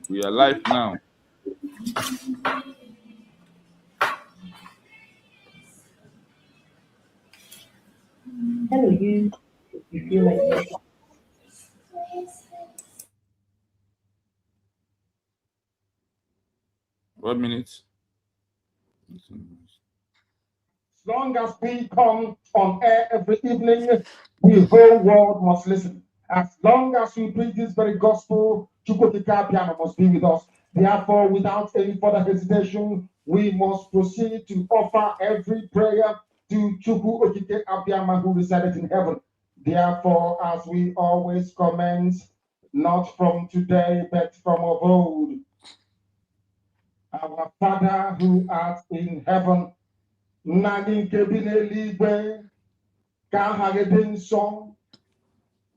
We are live now. Hello, you. If you feel like this. What minutes? As long as we come on air every evening, the whole world must listen. As long as we preach this very gospel, Chukwuka Piano must be with us. Therefore, without any further hesitation, we must proceed to offer every prayer to Chukwu Okike Abiyama who resided in heaven. Therefore, as we always commence, not from today, but from of old, our Father who art in heaven, nna gị nke bi n'eluigwe, ka aha gị dị nsọ,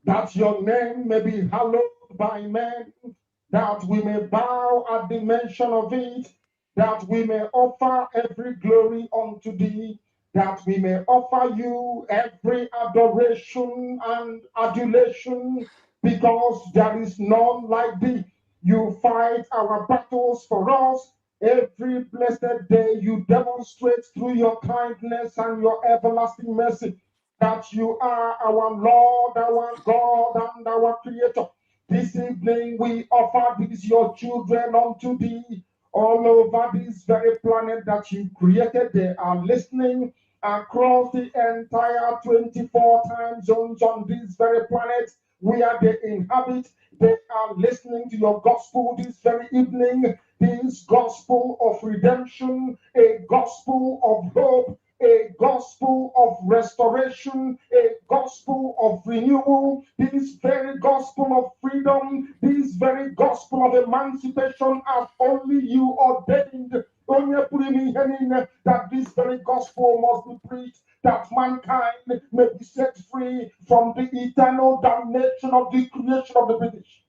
that your name may be hallowed by men, that we may bow at the mention of it, that we may offer every glory unto thee, that we may offer you every adoration and adulation, because there is none like thee. You fight our battles for us. Every blessed day you demonstrate through your kindness and your everlasting mercy that you are our Lord, our God, and our Creator. This evening we offer these your children unto thee all over this very planet that you created. They are listening across the entire 24 time zones on this very planet where they inhabit. They are listening to your gospel this very evening, this gospel of redemption, a gospel of hope, a gospel of restoration, a gospel of renewal, this very gospel of freedom, this very gospel of emancipation as only you ordained. That this very gospel must be preached, that mankind may be set free from the eternal damnation of the creation of the British.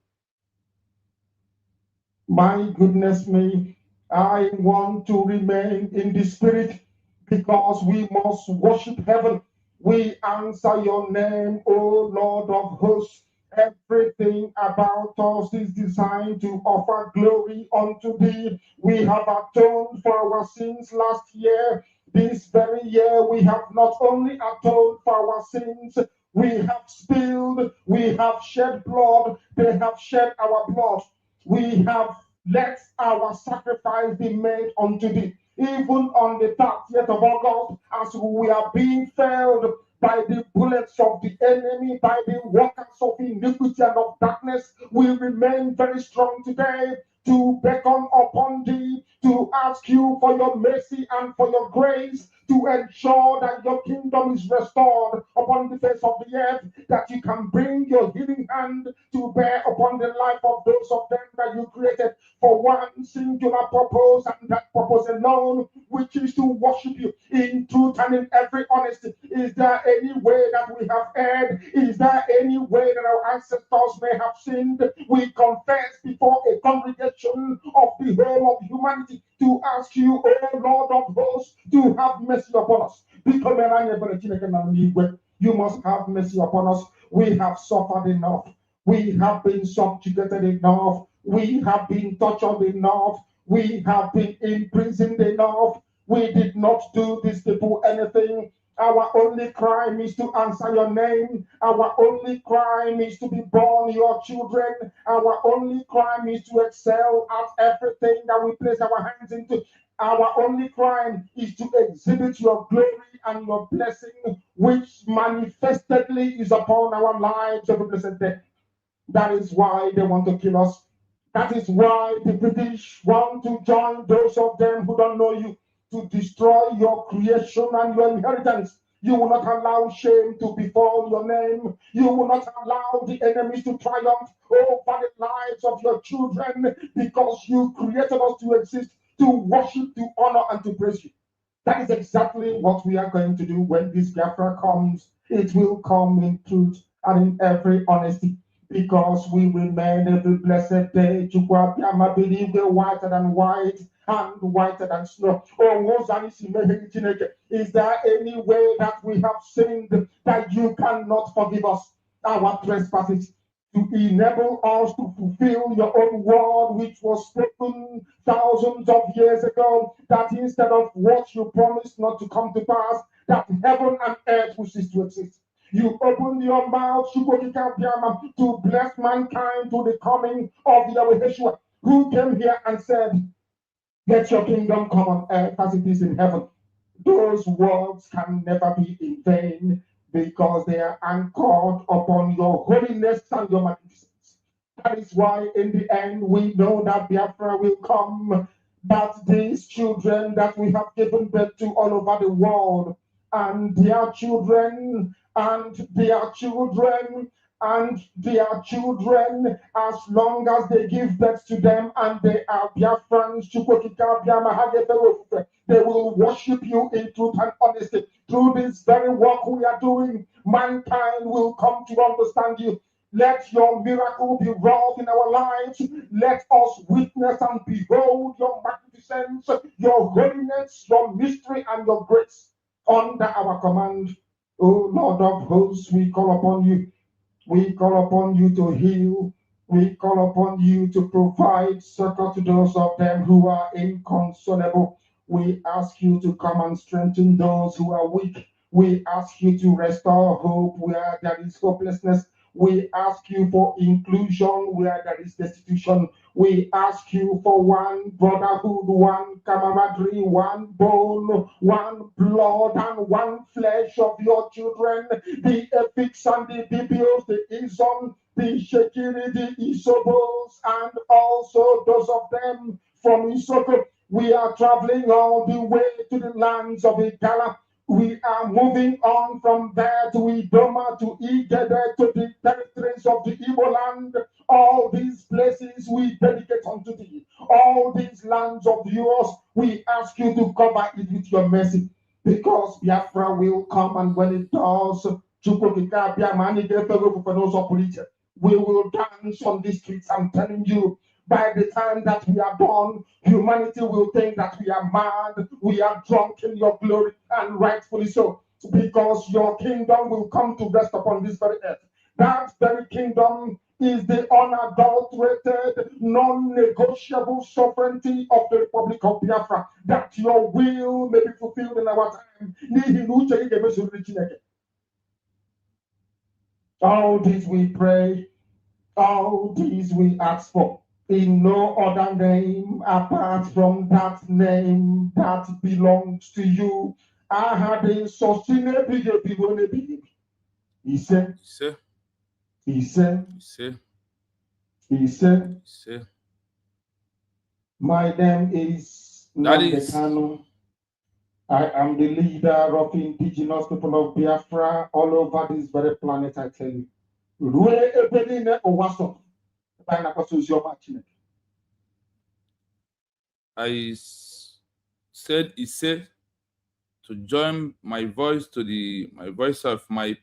My goodness me, I want to remain in the spirit because we must worship heaven. We answer your name, O Lord of hosts. Everything about us is designed to offer glory unto thee. We have atoned for our sins last year. This very year, we have not only atoned for our sins, we have spilled, we have shed blood, they have shed our blood. We have let our sacrifice be made unto thee. Even on the 30th of August, as we are being felled by the bullets of the enemy, by the workers of iniquity and of darkness, we remain very strong today to beckon upon thee, to ask you for your mercy and for your grace, to ensure that your kingdom is restored upon the face of the earth, that you can bring your healing hand to bear upon the life of those of them that you created for one singular purpose, and that purpose alone, which is to worship you in truth and in every honesty. Is there any way that we have erred? Is there any way that our ancestors may have sinned? We confess before a congregation of the whole of humanity to ask you, O Lord of hosts, to have mercy upon us. You must have mercy upon us. We have suffered enough. We have been subjugated enough. We have been tortured enough. We have been imprisoned enough. We did not do these people anything. Our only crime is to answer your name. Our only crime is to be born your children. Our only crime is to excel at everything that we place our hands into. Our only crime is to exhibit your glory and your blessing, which manifestedly is upon our lives every blessed day. That is why they want to kill us. That is why the British want to join those of them who don't know you to destroy your creation and your inheritance. You will not allow shame to befall your name. You will not allow the enemies to triumph over the lives of your children, because you created us to exist, to worship, to honor, and to praise you. That is exactly what we are going to do when this Biafra comes. It will come in truth and in every honesty, because we remain every blessed day. Chukwuabiama believe we're whiter than white and whiter than snow. Is there any way that we have sinned that you cannot forgive us our trespasses? to enable us to fulfill your own word, which was spoken thousands of years ago, that instead of what you promised not to come to pass, that heaven and earth will cease to exist. You opened your mouth to bless mankind to the coming of Yahweh Yeshua, who came here and said, let your kingdom come on earth as it is in heaven. Those words can never be in vain because they are anchored upon your holiness and your magnificence. That is why in the end we know that Biafra will come, that these children that we have given birth to all over the world, and their children, and their children, and their children, as long as they give birth to them and they are Biafrans, they will worship you in truth and honesty. Through this very work we are doing, mankind will come to understand you. Let your miracle be wrought in our lives. Let us witness and behold your magnificence, your holiness, your mystery, and your grace under our command. O Lord of hosts, we call upon you. We call upon you to heal. We call upon you to provide succor to those of them who are inconsolable. We ask you to come and strengthen those who are weak. We ask you to restore hope where there is hopelessness. We ask you for inclusion where there is destitution. We ask you for one brotherhood, one camaraderie, one bone, one blood, and one flesh of your children. The epics and the bibios, the Izon, the Shekiri, the Isobos, and also those of them from Isoko. We are traveling all the way to the lands of Igala. We are moving on from there to Idoma, to Igede, to the territories of the Igbo land. All these places we dedicate unto thee. All these lands of yours, we ask you to cover it with your mercy. Because Biafra will come, and when it does, we will dance on the streets. I'm telling you, by the time that we are done, humanity will think that we are mad, we are drunk in your glory, and rightfully so, because your kingdom will come to rest upon this very earth. That very kingdom is the unadulterated, non-negotiable sovereignty of the Republic of Biafra, that your will may be fulfilled in our time. All this we pray, all these we ask for, in no other name apart from that name that belongs to you. I had a sustainable. He said, my name is Namdekano. I am the leader of indigenous people of Biafra all over this very planet, I tell you. I said to join my voice to my voice of my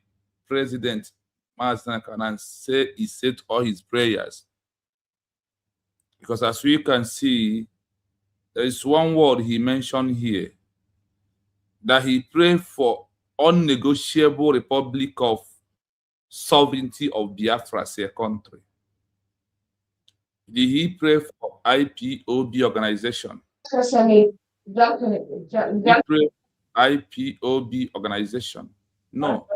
president, and say he said all his prayers. Because as we can see, there is one word he mentioned here, that he prayed for unnegotiable republic of sovereignty of Biafra as a country. Did he pray for IPOB organization? He prayed IPOB organization. No.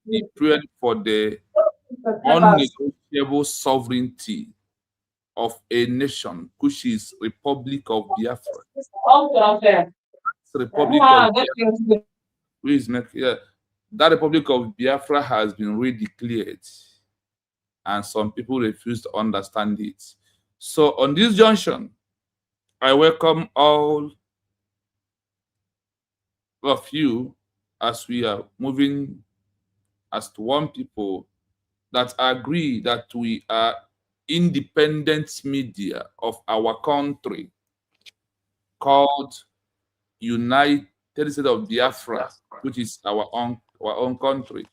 He prayed for the unnegotiable sovereignty of a nation, which is Republic of Biafra. Republic of Biafra. That Republic of Biafra has been redeclared, and some people refuse to understand it. So on this junction, I welcome all of you as we are moving as to one people that agree that we are independent media of our country called United States of Biafra, which is our own country.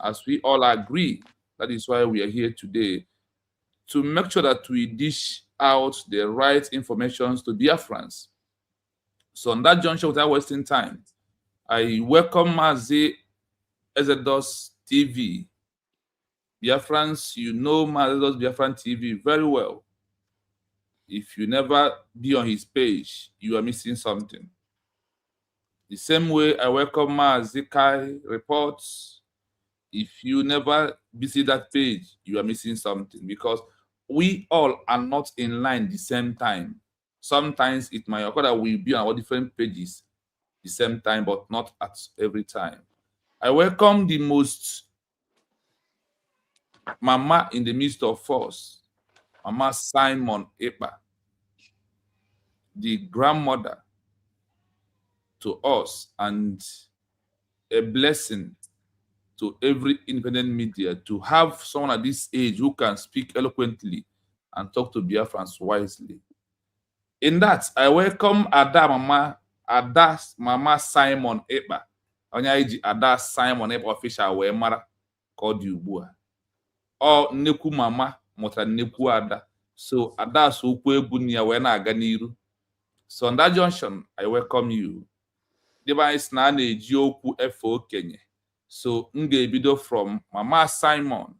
As we all agree, that is why we are here today, to make sure that we dish out the right information to Biafrans. So on that junction, without wasting time, I welcome Mazi Exodus TV Biafrans, you know Mazedo's Biafran TV very well. If you never be on his page, you are missing something. The same way I welcome Mazikai reports. If you never visit that page, you are missing something because we all are not in line the same time. Sometimes it might occur that we be on our different pages the same time, but not at every time. I welcome the most mama in the midst of us, Mama Simon Epa, the grandmother to us and a blessing to every independent media to have someone at this age who can speak eloquently and talk to Biafrans wisely. In that, I welcome Ada Mama Simon Epa. Onye iji Ada Simon Epa official wee mara ka ọ dị ugbu a. Ọ nnekwu mama mụtara nnekwu ada. So Ada so okwu egwu ya wee na-aga n'iru. So on that junction, I welcome you. Device na na-eji okwu efe okenye. So m ga-ebido from Mama Simon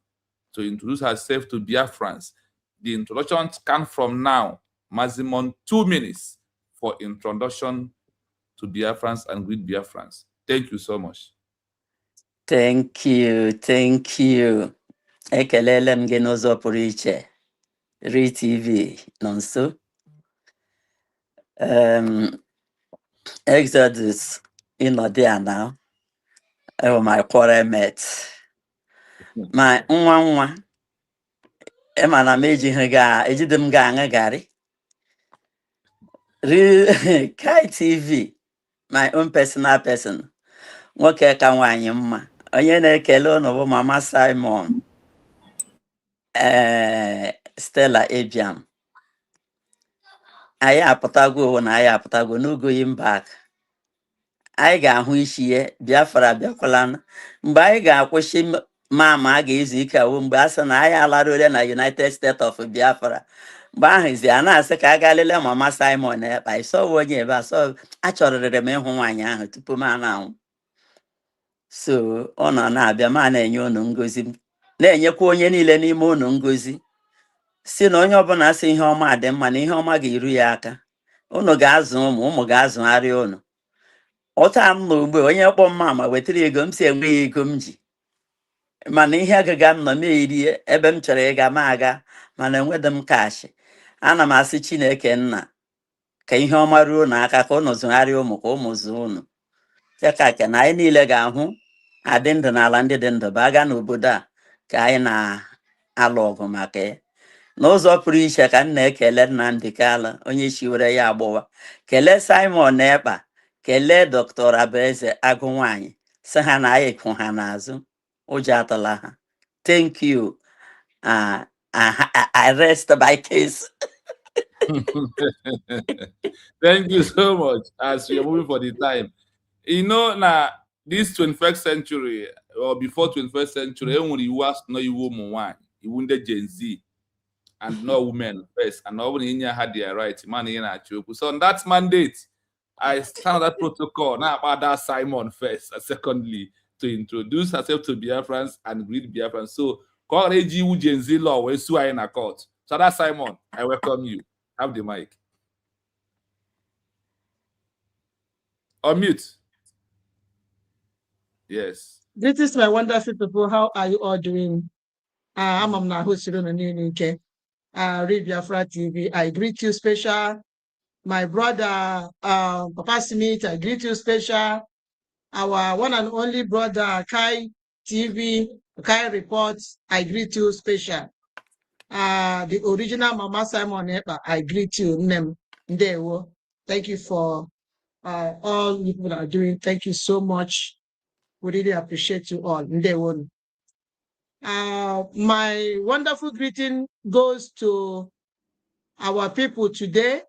to introduce herself to Biafrans. The introduction can from now, maximum 2 minutes for introduction to Biafrans and greet Biafrans. Thank you so much. Thank you. Thank you. Ekelele m gị n'ụzọ pụrụ iche. RTV nọ nso. Exodus ịnọdụ ya now. Oh, my quarter mate. My nwa. Emana meji ejide m ga aṅụ garị. Kai TV, my own personal person. Nwoke ka nwaanyị mma. Onye na-ekele unu bụ Mama Simon. Stella Ebiam. Anyị apụtago na anyị apụtago no going back. Anyị ga-ahụ isi ya Biafra bịakwala mgbe anyị ga-akwụsị mama a ga-ezu ike awụ mgbe a sị na anyị alarụle na United States of Biafra. Mgbe ahụ izi a na-asị ka a gaa lele Mama Simon Ekpa ịsọwa onye ebe achọrịrị m ịhụ nwaanyị ahụ tupu m na-anwụ. So ọ nọ na-abịa ma na-enye unu ngozi na-enyekwa onye niile n'ime unu ngozi si na onye ọbụla sị ihe ọma dị mma na ihe ọma ga-eru ya aka. Unu ga-azụ ụmụ ga-azụgharị unu. Ọta m n'ugbo onye kpọ mma ma wetara ego m si enweghị ego m ji mana ihe agaga m nọ m erie ebe m chọrọ ịga ma aga mana enwedị m kaashị. Ana m asị Chineke nna ka ihe ọma ruo n'aka ka unu zụgharịa ụmụ ka ụmụ zụọ unu. Ka na anyị niile ga-ahụ adị ndụ n'ala ndị dị ndụ bụ aga n'obodo a ka anyị na-alụ ọgụ maka ya. N'ụzọ pụrụ iche ka m na-ekele Nnamdi Kanu onye chiwere ya agbụwa, kelee Simon Ekpa, kelee Dr. Abaeze Agụ nwanyị sị ha na anyị kwụ ha n'azụ, ụjọ atụla ha. Thank you. I rest my case. Thank you so much as you're moving for the time. You know, now this 21st century or before 21st century, you was no you woman, you wounded Gen Z and no women first, and nobody in here had their right, man in a choke. So on that mandate, I stand that protocol now about that Simon first, and secondly, to introduce herself to Biafrans and greet Biafrans. So call AGU Gen Z law when sue in a court. So that's Simon. I welcome you. Have the mic. Unmute. Yes. This is my wonderful people. How are you all doing? I'm Amna Hosirun Ninike. Read Biafra TV. I greet you special. My brother, Papa Smith, I greet you special. Our one and only brother, Kai TV, Kai Reports, I greet you special. The original Mama Simon Ekpa, I greet you. Ndewo. Thank you for all you people are doing. Thank you so much. We really appreciate you all. Ndewo. My wonderful greeting goes to our people today.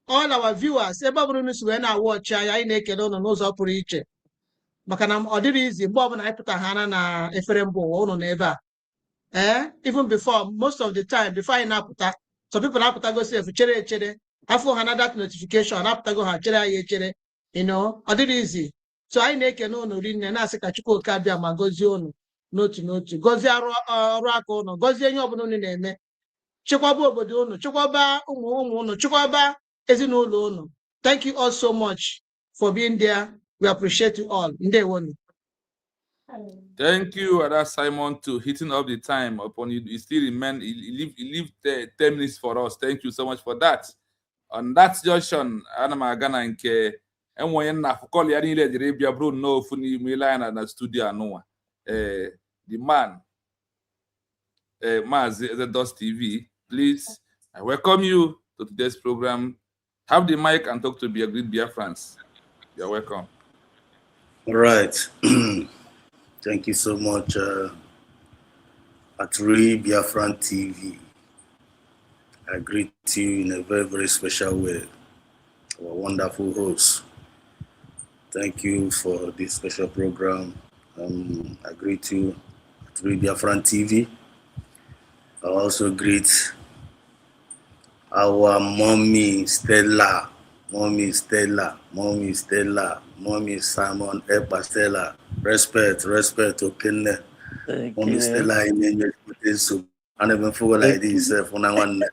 All our viewers, when I watch, I naked on those operator. Makanam Odirizi, Bob and I put a hana na Eferembo, on never. Even before, most of the time, before I put that, some people have to go say, chere, after hana that notification, I have to go chere, you know, Odirizi. So I naked on Urin and I say, Kachuko Kabia Magozion. n'otu n'otu gọzie ọrụ aka ụnụ gọzie ihe ọbụla unu na-eme chekwaba obodo unu chekwaba ụmụ unu chekwaba ezinụlọ unu. Thank you all so much for being there. We appreciate you all. Ndewonu. Thank you, Ada Simon, to hitting up the time upon you. You still remain, you leave 10 minutes for us. Thank you so much for that. On that junction, ana m aga na nke enwe na call ya niile jere bịa bro no ofu n'ime line na studio anụnwa. The man, Mazi Ezedos TV, please, I welcome you to today's program. Have the mic and talk to Be a Great Biafrans. You're welcome. All right. Thank you so much, Aturi Biafran TV. I greet you in a very, very special way. Our wonderful host. Thank you for this special program. I greet you, Aturi Biafran TV. I also greet our mommy Stella, mommy Simon Epa Stella. Respect, okay. Mommy Stella in English, so I never forget like this. When I want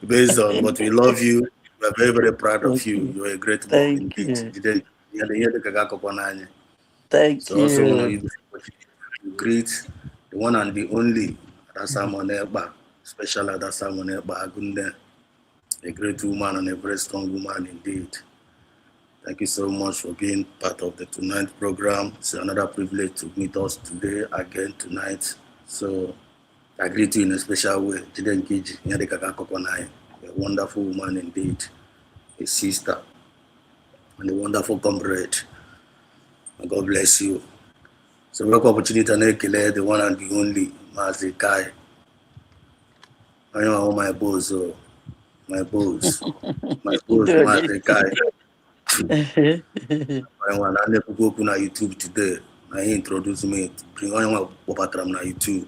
based on, but we love you. We're very, very proud of you. You're a great man indeed. Thank so you. Also want to greet the one and the only Simon Eba, special Simon Eba Agunde, a great woman and a very strong woman indeed. Thank you so much for being part of the tonight program. It's another privilege to meet us today again tonight. So I greet you in a special way. A wonderful woman indeed, a sister, and a wonderful comrade. God bless you. So we have opportunity to the one and the only Mazi Kai. I know my boss, Mazi Kai. I want to go to YouTube today. I introduce me. Bring on my popatram na YouTube.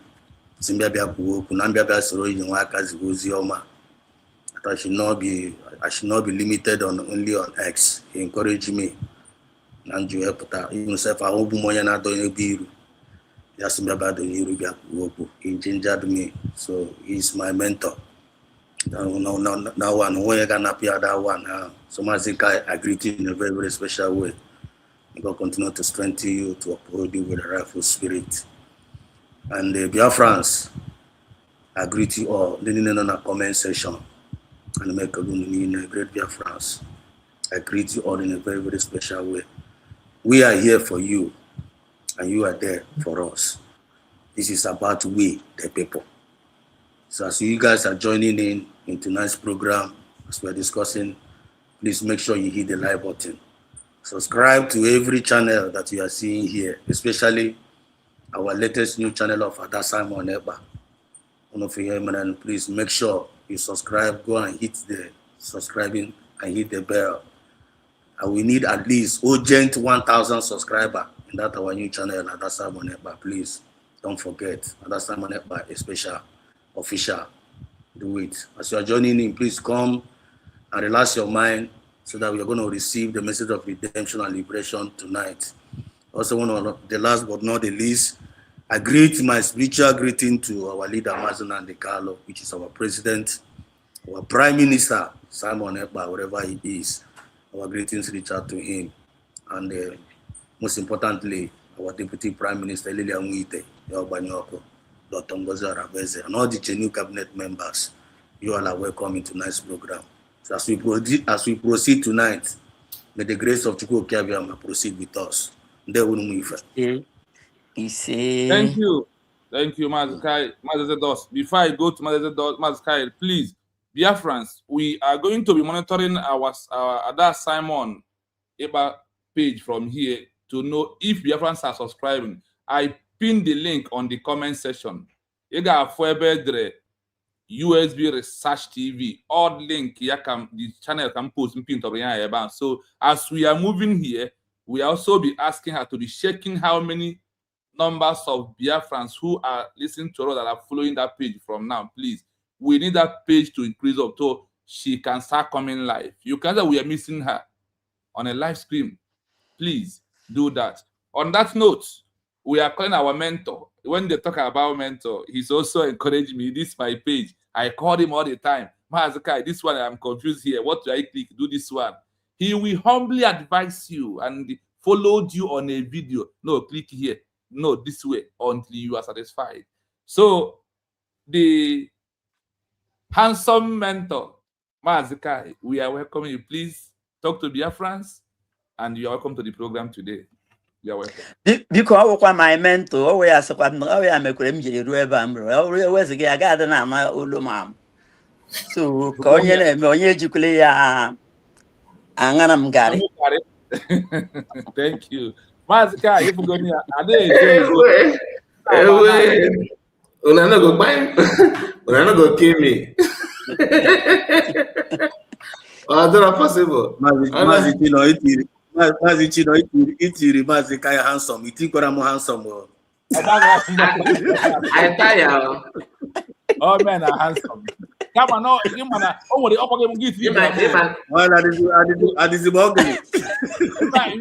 Simbia bia kuoku. Nambia bia soro in wakazi gozi oma. I should not be limited on only on X. He encouraged me. Nanju epota. Even if I hope moya na doye biru. Yasimbia bia doye biru bia kuoku. He gingered me. So he's my mentor. Now one way can appear that one. So Mazika, I greet you in a very, very special way. God continue to strengthen you, to uphold you with a rightful spirit. And the Biafrans, I greet you all. Then in a comment section and make a great Biafrans. I greet you all in a very, very special way. We are here for you, and you are there for us. This is about we, the people. So as you guys are joining in tonight's program, as we're discussing, please make sure you hit the like button. Subscribe to every channel that you are seeing here, especially our latest new channel of Ada Simon Eba. And please make sure you subscribe, go and hit the subscribing and hit the bell. And we need at least urgent 1,000 subscribers in that our new channel, Ada Simon Eba. Please don't forget, Ada Simon Eba is special. Official, do it. As you are joining in, please come and relax your mind so that we are going to receive the message of redemption and liberation tonight. Also, the last but not the least, I greet my spiritual greeting to our leader, Mazuna and Carlo, which is our president, our prime minister, Simon Ekpa, wherever he is. Our greetings reach out to him. And most importantly, our deputy prime minister, Lilian Wite, Yobanyoko. Dr. Ngozi Arabeze, and all the new cabinet members, you all are welcome in tonight's program. So as we proceed tonight, may the grace of Chukwu Okiabiama proceed with us. Thank you. Thank you, Mazedos. Before I go to Mazedos, please, Biafrans, we are going to be monitoring our Ada Simon Eba page from here to know if Biafrans are subscribing. I pin the link on the comment section. You got the USB Research TV. All link the channel can post pin to. So as we are moving here, we also be asking her to be checking how many numbers of Biafrans who are listening to us that are following that page from now. Please, we need that page to increase up so she can start coming live. You can say we are missing her. on a live stream, please do that. On that note, we are calling our mentor. When they talk about mentor, he's also encouraged me. This is my page. I call him all the time. Mahazakai, this one I'm confused here. What do I click? Do this one. He will humbly advise you and followed you on a video. No, click here. No, this way until you are satisfied. So the handsome mentor, Mahazakai, we are welcoming you. Please talk to Biafrans, and you are welcome to the program today. You are welcome. Because my mentor, we are so I'm making him get a where's the guy got an ama ulumam. So, Konya, Monya Jukulia, Anganam Gary. Thank you. Mazika, if you're going to Una no go buy una no go kill me. Oh, that's not possible. Mazi itiri Mazi Kaya handsome. You think I'm handsome? I tire. all men are handsome. Come on, no, you man, oh, the upper game give you. Well, I did ugly. You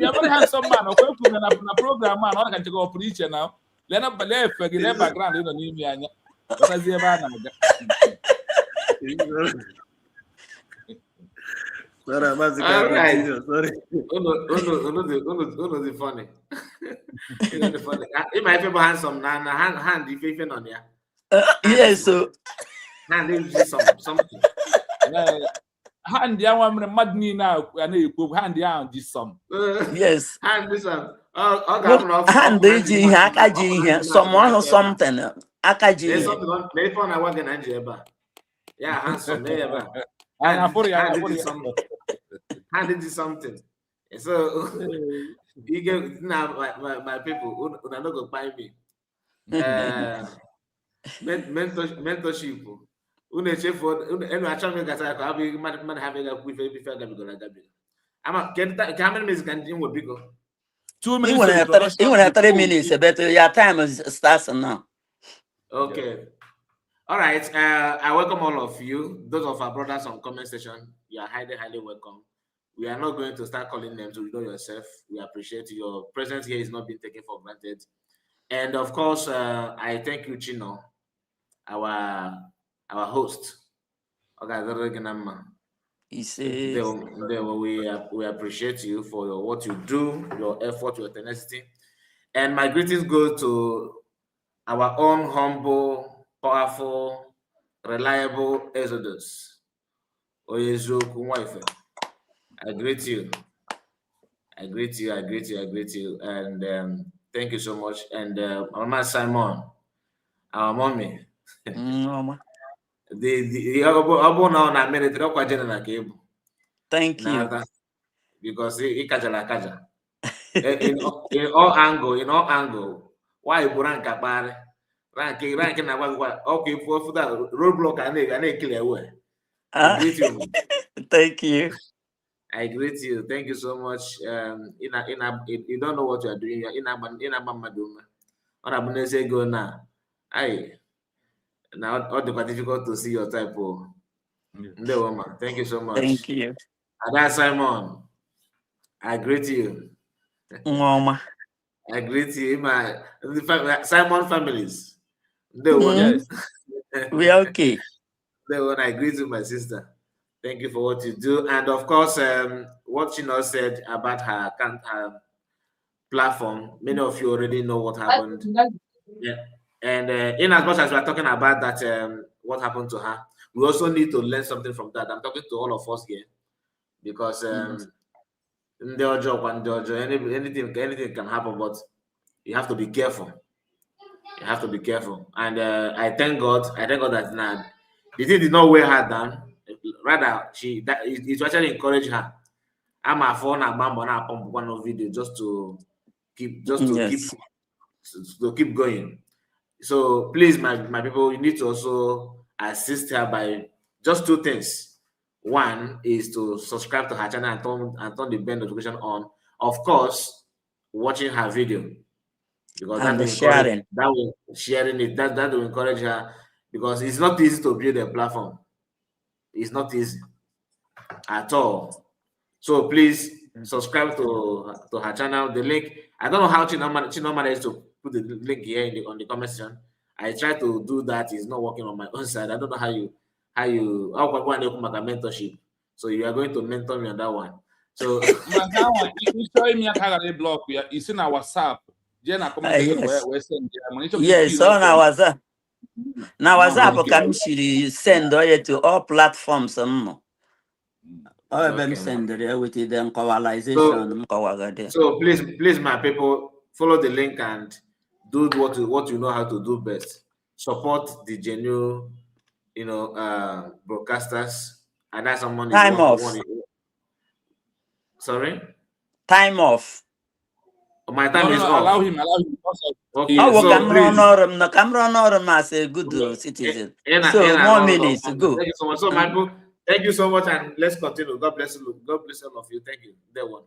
are very handsome man. Okay, we are a program man. I can go preacher now. Let up believe for the background. You don't need me. What is the about? Sorry, Mazi Alright. sorry. Uno the funny. The funny. If my people handsome, hand if you on ya. Yes, so Hand is something. Hand the one mad me now. I know you hand down this some. yes. Hand this one. Hand the Akaji here, someone or something. There's Akaji. something on they phone I work in Nigeria. Yeah, handsome. There, And I put hand it something. So you get now my people who not go buy me. Mentorship. Une chef enu achame gasa ko abi man having a quick before that go like that. Ama how many minutes can you work bigger? 2 You minutes. want to 3 minutes, but your time starts now. Okay. All right. I welcome all of you. Those of our brothers on comment section, you are highly, highly welcome. We are not going to start calling names. You know yourself. We appreciate your presence here is not being taken for granted. And of course, I thank you, Chino, our host. He says, We appreciate you for what you do, your effort, your tenacity. And my greetings go to our own humble, powerful, reliable Exodus. Oyezoku Nwaife. I greet you. I greet you. I greet you. I greet you. And thank you so much. And Mama Simon, our mommy. The Obo now na minute kwa jena na kebu. Thank you. Because he kajala kaja. In all angle, why buranka pare? Ranking na wa okay for that roadblock and clear away. I greet you. Thank you. I greet you. Thank you so much. You don't know what you are doing. You're in a maduma. On a bonus go now. Now all the difficult to see your type. Oh, thank you so much. Thank you. Ada Simon, I greet you. Mama. I greet you. Simon families. Yes. We are okay. I greet you, my sister. Thank you for what you do. And of course, what Chino said about her platform, many of you already know what happened. Yeah. And in as much as we're talking about that, what happened to her, we also need to learn something from that. I'm talking to all of us here because anything can happen, but you have to be careful. You have to be careful. And I thank God that now the thing did not weigh her down. Rather, it actually encouraged her. I'm a phone and I pump one video just to keep going. So please, my people, you need to also assist her by just 2 things. One is to subscribe to her channel and turn the bell notification on. Of course, watching her video because that will encourage her because it's not easy to build a platform. It's not easy at all. So please subscribe to her channel. The link, I don't know how Chinoma managed to put the link here on the comment section. I try to do that. It's not working on my own side. I don't know how go and open my mentorship. So you are going to mentor me on that one. So you showing me a block. It's in our WhatsApp. Yes, on our WhatsApp. Now WhatsApp can send to all platforms. Okay. Send with the coalization. So please, my people, follow the link and do what you know how to do best. Support the genuine, broadcasters. And that's someone is Time off. Sorry? Time off. My time is off. Allow him. Okay, so Cameron as a good citizen. So more minutes to go. Thank you so much. So, my people, thank you so much, and let's continue. God bless you. God bless all of you. Thank you. That one.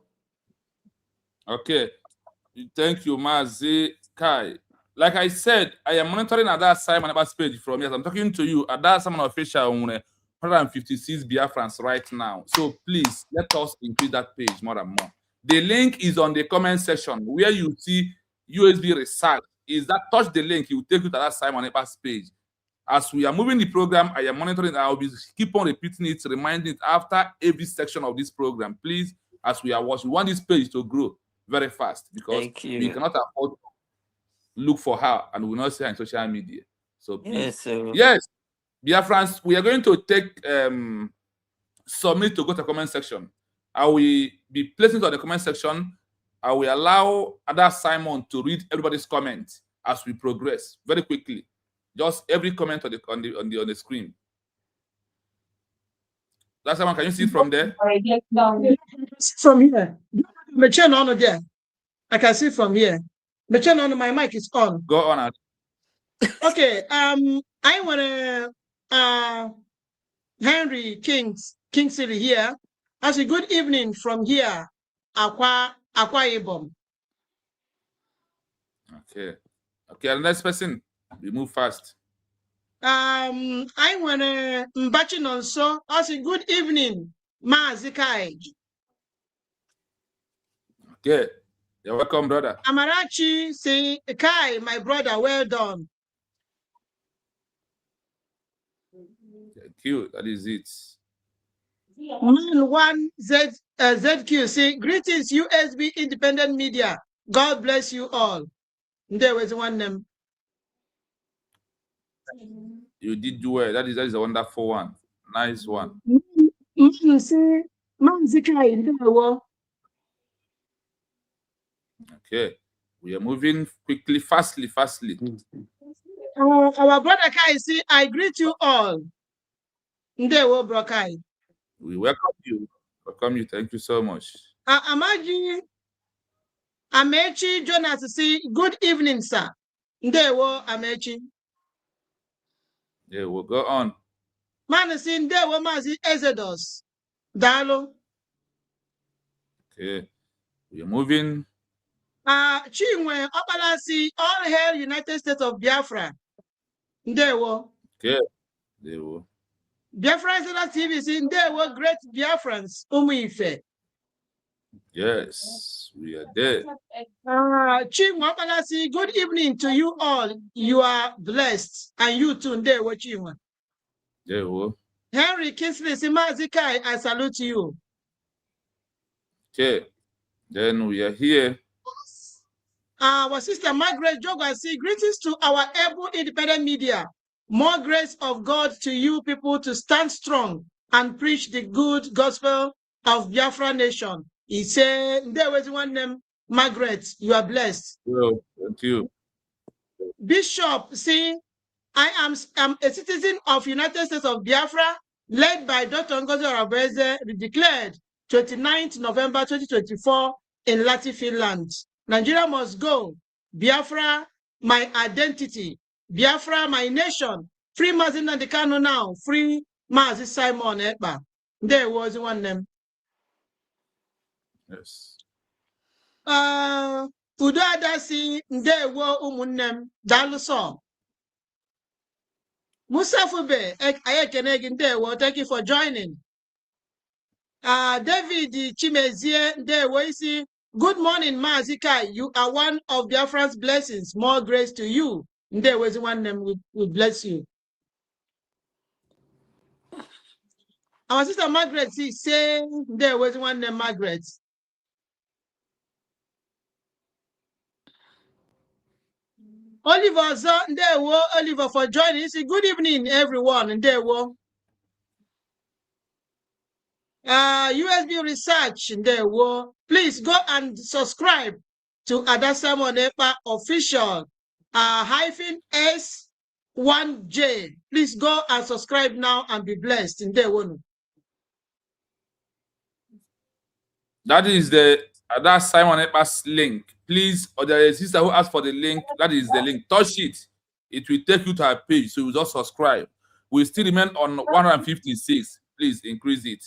Okay. Thank you, Mazi Kai. Like I said, I am monitoring at that Simon page from here. I'm talking to you at that Simon official on 156 Biafrans right now. So please let us increase that page more and more. The link is on the comment section where you see USB research. Is that touch the link, it will take you to that Simon page. As we are moving the program, I am monitoring. I will keep on repeating it, reminding it after every section of this program. Please, as we are watching, we want this page to grow very fast because we cannot afford to look for her and we will not see her in social media. So please, yes, Biafrans, we are going to take submit to go to the comment section. I will be placing it on the comment section. I will allow other Simon to read everybody's comments as we progress very quickly. Just every comment on the screen. That's Simon. Can you see it from there? From here, the channel on there. I can see from here. The channel on my mic is on. Go on. Okay. I want to Henry Kingsley here. I say good evening from here, Akwa Ibom. Okay. Okay. And next person, we move fast. I want to Mbachin also. I say good evening, Mazikai. Okay. You're welcome, brother. Amarachi say, Kai, my brother, well done. Thank you. That is it. Man one ZQ say, greetings, USB Independent Media. God bless you all. There was one name. You did do well. That is a wonderful one. Nice one. See, okay. We are moving quickly, fastly. Our brother Kai say, I greet you all. There were bro Kai. We welcome you. Thank you so much. Amechi Jonas say, good evening, sir. There were Amechi. Yeah, we'll go on. Man, see, there were Mazi Exodus. Dalo. Okay. We are moving. Chinwe Opalasi, all hail United States of Biafra. There were. Okay. There were. Biafra TV saying there were great Biafrans. Umuife. Yes, we are there. Chinwe Opalasi, good evening to you all. You are blessed. And you too, there were Chinwe. There were. Henry Kingsley Simazikai, I salute you. Okay. Then we are here. Our sister Margaret Jogasi, greetings to our able independent media. More grace of God to you people to stand strong and preach the good gospel of Biafra nation. He said, there was one name, Margaret, you are blessed. Well, thank you. Bishop, see, I am a citizen of United States of Biafra, led by Dr. Ngozi Arabeze, declared 29th November 2024 in Lati, Finland. Nigeria must go. Biafra, my identity. Biafra, my nation. Free Mazin and the Kano now. Free Mazi Simon Ekba. There was one name. Yes. Udo Adasi, there were Umunnem, Daluso. Musa Fube, thank you for joining. David Chimezie Ndewesi, good morning, Mazika. You are one of Biafra's blessings. More grace to you. Ndewesi, one name will bless you. Our sister Margaret is saying Ndewesi, one name Margaret. Oliver, Ndewo, Oliver for joining. Good evening, everyone. Ndewo. USB research there. Please go and subscribe to Adasa Monepa official -S1J. Please go and subscribe now and be blessed in there. That is that Simon Epa's link. Please, or there is a sister who asked for the link. That is the link. Touch it. It will take you to our page. So you just subscribe. We still remain on 156. Please increase it.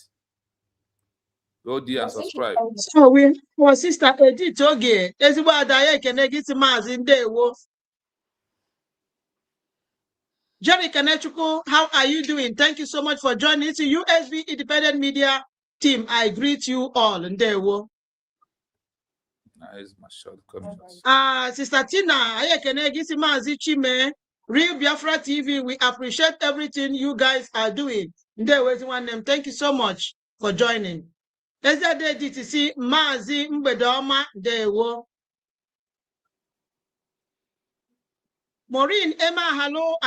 Go there and subscribe. So our sister Edith Oge, Jerry Kanechuku, how are you doing? Thank you so much for joining. It's USB Independent Media Team. I greet you all. Ndewo. Nice, my shortcomings. Sister Tina, Chime, Real Biafra TV, we appreciate everything you guys are doing. Thank you so much for joining. Yesterday, DTC, Mazi Mbedoma, Dewo. Maureen Emma, hello.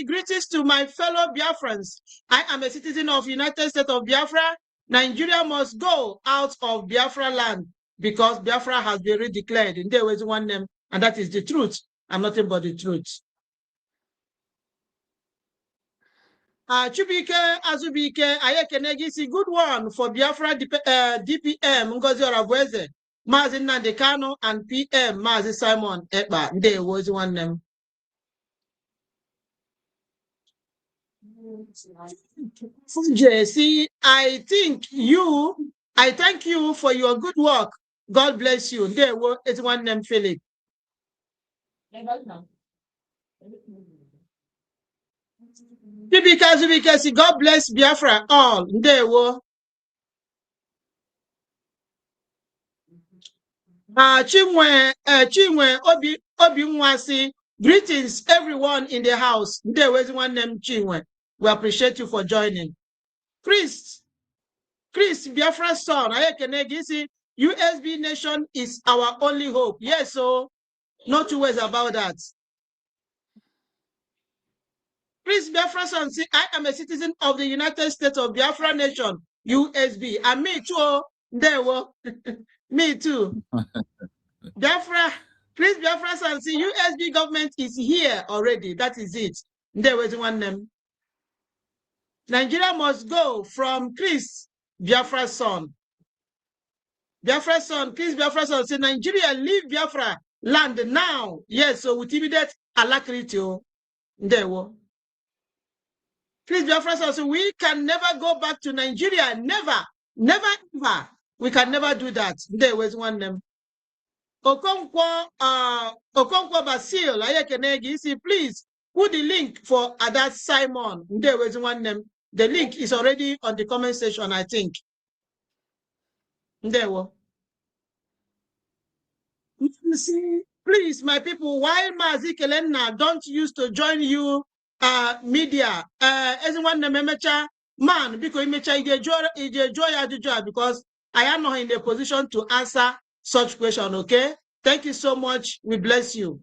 Greetings to my fellow Biafrans. I am a citizen of United States of Biafra. Nigeria must go out of Biafra land because Biafra has been redeclared. And there was one name, and that is the truth, and nothing but the truth. Chubike Azubike, good one for Biafra DPM Ngozi Orabueze, Mazi Nandekano, and PM Mazi Simon Ekpa. There was one name. JC, I thank you for your good work. God bless you. There is one name, Philip. Because God bless Biafra all. There were Chinwe Obi Nwasi. Greetings, everyone in the house. There was one name, Chinwe. We appreciate you for joining. Chris Biafra's son. USB Nation is our only hope. Yes, so no two ways about that. Chris Biafra's son, I am a citizen of the United States of Biafra Nation, USB. And me too. There were me too. Biafra, Chris Biafra's son, USB government is here already. That is it. There was one name. Nigeria must go from Chris Biafra's son. Biafra's son, Chris Biafra's son, say Nigeria leave Biafra land now. Yes, so with immediate alacrity. There were. Chris Biafra's son, so we can never go back to Nigeria. Never, ever. We can never do that. There was one name. Okonkwo Basil, please put the link for Adat Simon. There was one name. The link is already on the comment section, I think. There were. See, please, my people, while Mazi Kelena don't used to join you media, everyone man, because I am not in the position to answer such question, okay? Thank you so much. We bless you.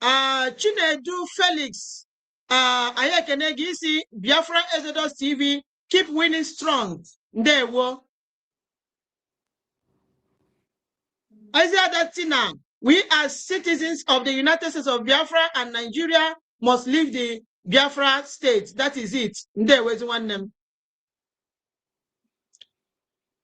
Chinedu Felix, Biafra Exodus TV, keep winning strong. There were. Isaiah Tina, we as citizens of the United States of Biafra and Nigeria must leave the Biafra state. That is it. There was one name.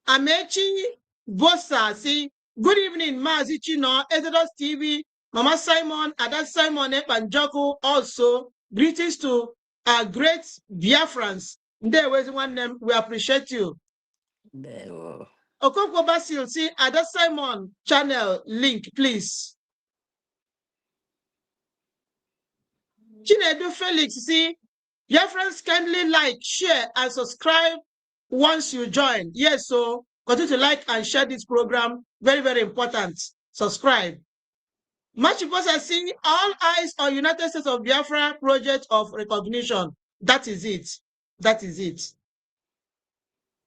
Amechi Bosa, see, good evening, Mazi Chino, Exodus TV, Mama Simon, Adat Simon, Epanjoko, also, greetings to our great Biafrans. There was one name. We appreciate you. Okonkwo Basil, see, Adat Simon channel link, please. Chinedu Felix, see, Biafrans kindly like, share, and subscribe once you join. Yes, so continue to like and share this program. Very, very important. Subscribe. Much people are seeing all eyes on United States of Biafra project of recognition. That is it. That is it.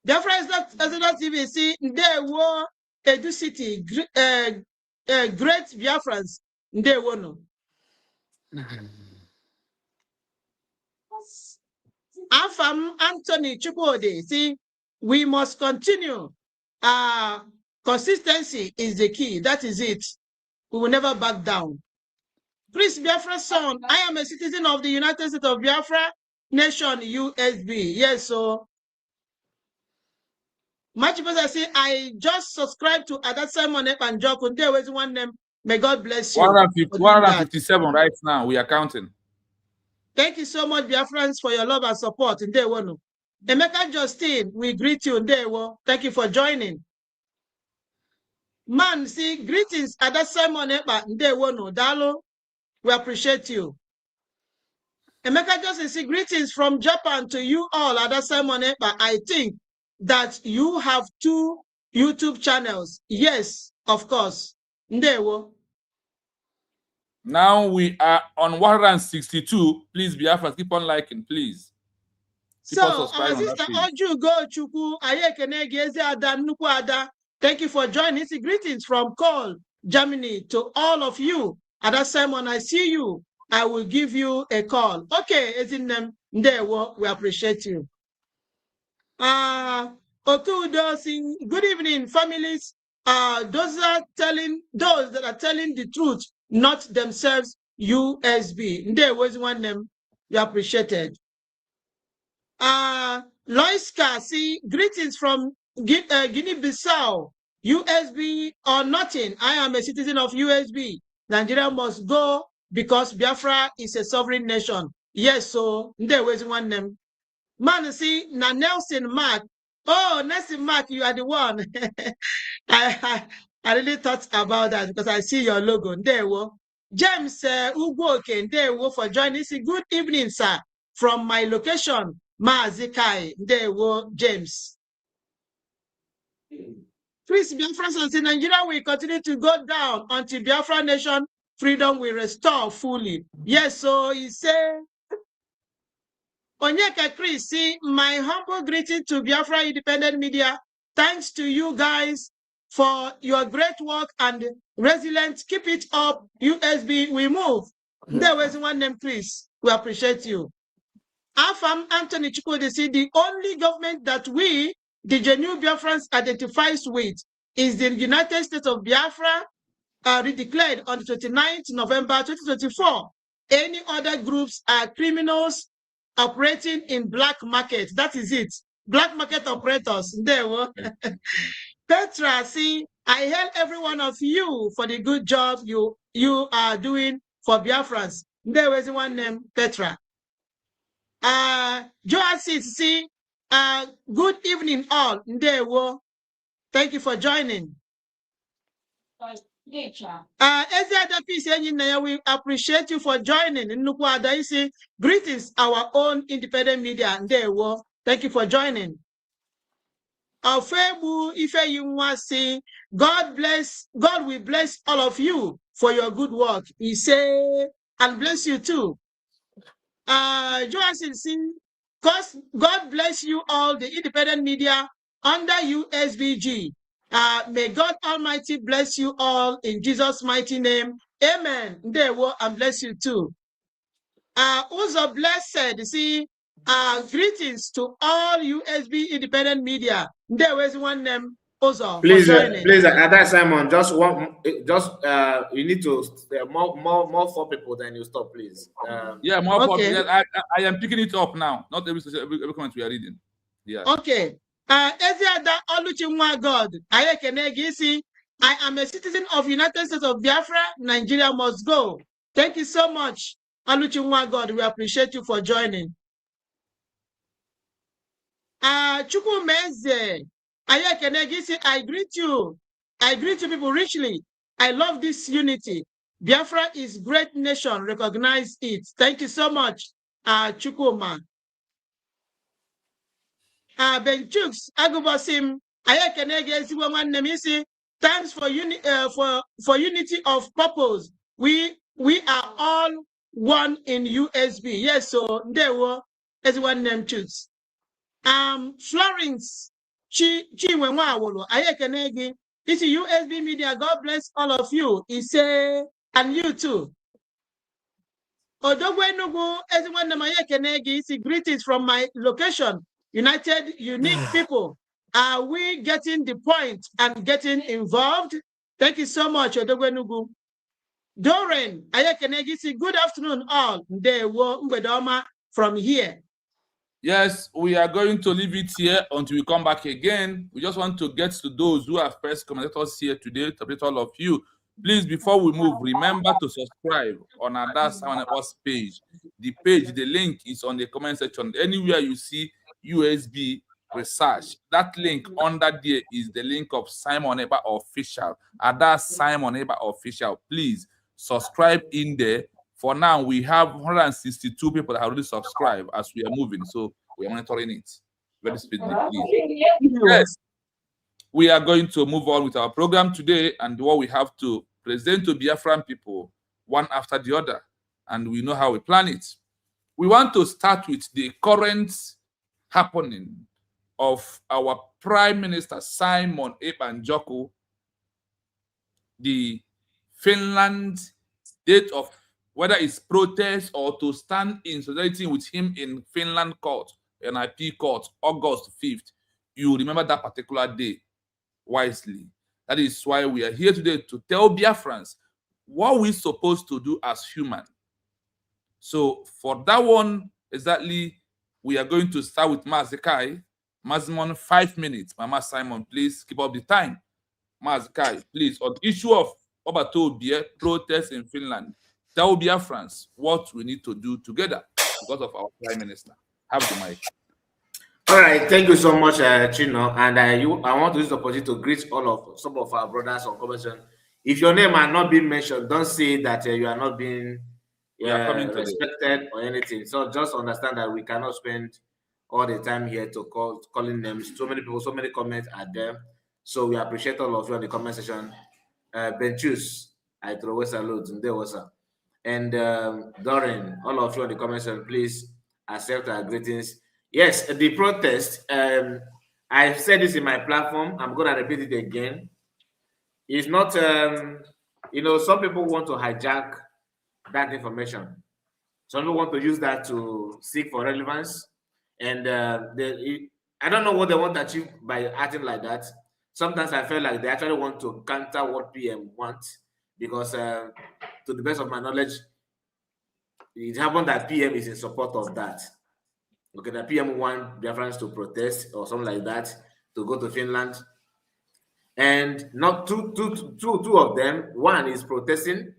Biafra is not even see they were Edu City, great Biafrans. They were no. Afam Anthony Chukwode, see, we must continue. Consistency is the key. That is it. We will never back down. Please, Biafra son, I am a citizen of the United States of Biafra Nation, USB. Yes, so much people say, I just subscribed to Ada Simon and Joko. There was one name. May God bless you. 157 right now. We are counting. Thank you so much, Biafrans, for your love and support. Emeka Justine, we greet you. Thank you for joining. Man, see, greetings, Ada Simon Dalo. We appreciate you. Emeka Justine, see, greetings from Japan to you all, Ada Simon I think that you have 2 YouTube channels. Yes, of course. Now we are on 162. Please, Biafra, keep on liking, please. Keep so, on subscribing. Sister Ojugo Chukwu, Ada, thank you for joining. Greetings from Cole, Germany, to all of you. Ada Simon, I see you. I will give you a call. Okay, we appreciate you. Otudo sing, good evening, families. Those that are telling the truth, not themselves, USB. There was one name. You appreciated. Loiska, see, greetings from Guinea-Bissau, USB or nothing. I am a citizen of USB. Nigeria must go because Biafra is a sovereign nation. Yes, so there was one name. Man, see, now Nelson Mark. Oh, Nelson Mark, you are the one. I really thought about that because I see your logo. There we go. James Ugwoke, there we go for joining. Good evening, sir. From my location, Maazikai. There we go, James. Please, Biafra in Nigeria will continue to go down until Biafra nation freedom will restore fully. Yes, so he said, Onyeka Chris, see, my humble greeting to Biafra Independent Media. Thanks to you guys for your great work and resilience. Keep it up. USB, we move. There was one name, Chris. We appreciate you. Afam Anthony Chukwudisi, the only government that we, the genuine Biafrans, identifies with is the United States of Biafra, redeclared on the 29th November 2024. Any other groups are criminals operating in black market. That is it. Black market operators. There were. Petra, see, I hail every one of you for the good job you are doing for Biafrans. There was one named Petra. Joasis, see, good evening all. There were. Thank you for joining. We appreciate you for joining. Greetings, our own independent media. Thank you for joining. God will bless all of you for your good work. He say, and bless you too. Johansson, God bless you all, the independent media under USBG. May God Almighty bless you all in Jesus' mighty name. Amen. There will and bless you too. Also blessed, see, greetings to all USB independent media. There was one name also please, for joining. Please, at that Simon, you need to more 4 people, then you stop, please. Yeah, more okay. I am picking it up now. Not every comment we are reading. Yeah. Okay. God, I am a citizen of United States of Biafra. Nigeria must go. Thank you so much, Aluchimwa God. We appreciate you for joining. Chukwumeze, I greet you. I greet you people richly. I love this unity. Biafra is great nation. Recognize it. Thank you so much, Chukwuma. Benchooks Agubasim Ayakenege Siwanemisi. Thanks for unity of purpose. We are all one in USB. Yes, so there were as one name choose. Florence Chiwenwawolo Ayakenege. This is USB Media. God bless all of you. He say, and you too. Odogwenugu, everyone Namayakenegi, greetings from my location. United Unique People. Are we getting the point and getting involved? Thank you so much, Odogwenugu. Doreen Ayakenegi, good afternoon, all. Ndewo Mbedoma from here. Yes, we are going to leave it here until we come back again. We just want to get to those who have first commentators here today to meet all of you. Please, before we move, remember to subscribe on our That's page. The page, the link is on the comment section. Anywhere you see USB research, that link under there is the link of Simon Eber Official. And that's Simon Eber Official. Please subscribe in there. For now, we have 162 people that have already subscribed as we are moving. So we are monitoring it very speedily. Yes, we are going to move on with our program today, and what we have to present to Biafran people one after the other, and we know how we plan it. We want to start with the current happening of our Prime Minister Simon Ebanjoko, the Finland date of whether it's protest or to stand in solidarity with him in Finland court, NIP court, August 5th. You remember that particular day wisely. That is why we are here today to tell Biafrans what we're supposed to do as human. So for that one, exactly, we are going to start with Mazikai. Maximum 5 minutes. Mama Simon, please keep up the time. Mazikai, please, on the issue of Obatobie protests in Finland, tell Biafrans what we need to do together because of our Prime Minister. Have the mic. All right, thank you so much, Chino. And I want to use the opportunity to greet some of our brothers on convention. If your name are not being mentioned, don't say that you are not being respected or anything. So just understand that we cannot spend all the time here to calling names. So many people, so many comments are there. So we appreciate all of you on the comment section. Benchus, I throw a salute. And Doreen, all of you on the comment section, please accept our greetings. Yes, the protest, I've said this in my platform. I'm going to repeat it again. It's not, some people want to hijack that information. Some people want to use that to seek for relevance. And I don't know what they want to achieve by acting like that. Sometimes I feel like they actually want to counter what PM wants because to the best of my knowledge, it happened that PM is in support of that. Okay, the PM want Biafrans to protest or something like that, to go to Finland. And not two of them. One is protesting.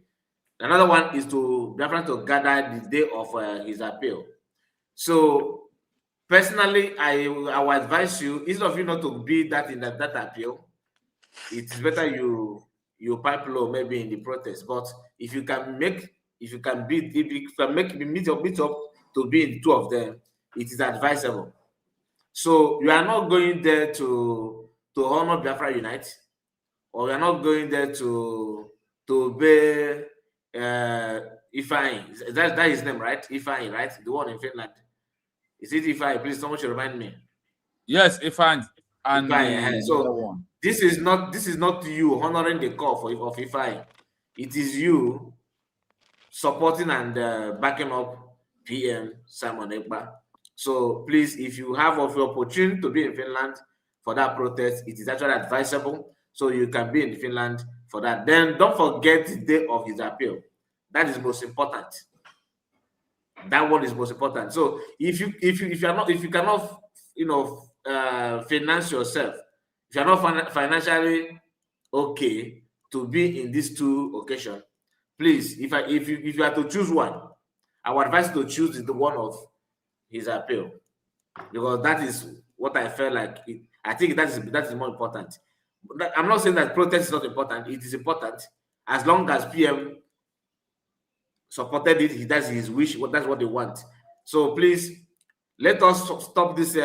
Another one is to Biafrans to gather the day of his appeal. So personally, I will advise you, instead of you not to be that in that appeal, it's better you pipe low maybe in the protest. But if you can meet up to be in two of them, it is advisable. So you are not going there to honor Biafra Unite, or you are not going there to obey Ifeanyi. That is his name, right? Ifeanyi, right? The one in Finland. Is it Ifeanyi? Please, someone should remind me. Yes, Ifeanyi. And Ifeanyi. So this is not you honoring the call of Ifeanyi. It is you supporting and backing up PM Simon Ekpa. So please, if you have of your opportunity to be in Finland for that protest, it is actually advisable. So you can be in Finland for that. Then don't forget the day of his appeal. That is most important. That one is most important. So if you cannot finance yourself, if you're not financially okay to be in these two occasions, please, if you are to choose one, I would advise you to choose the one of his appeal, because that is what I felt like. I think that is more important. I'm not saying that protest is not important. It is important as long as PM supported it. That's his wish. That's what they want. So please let us stop this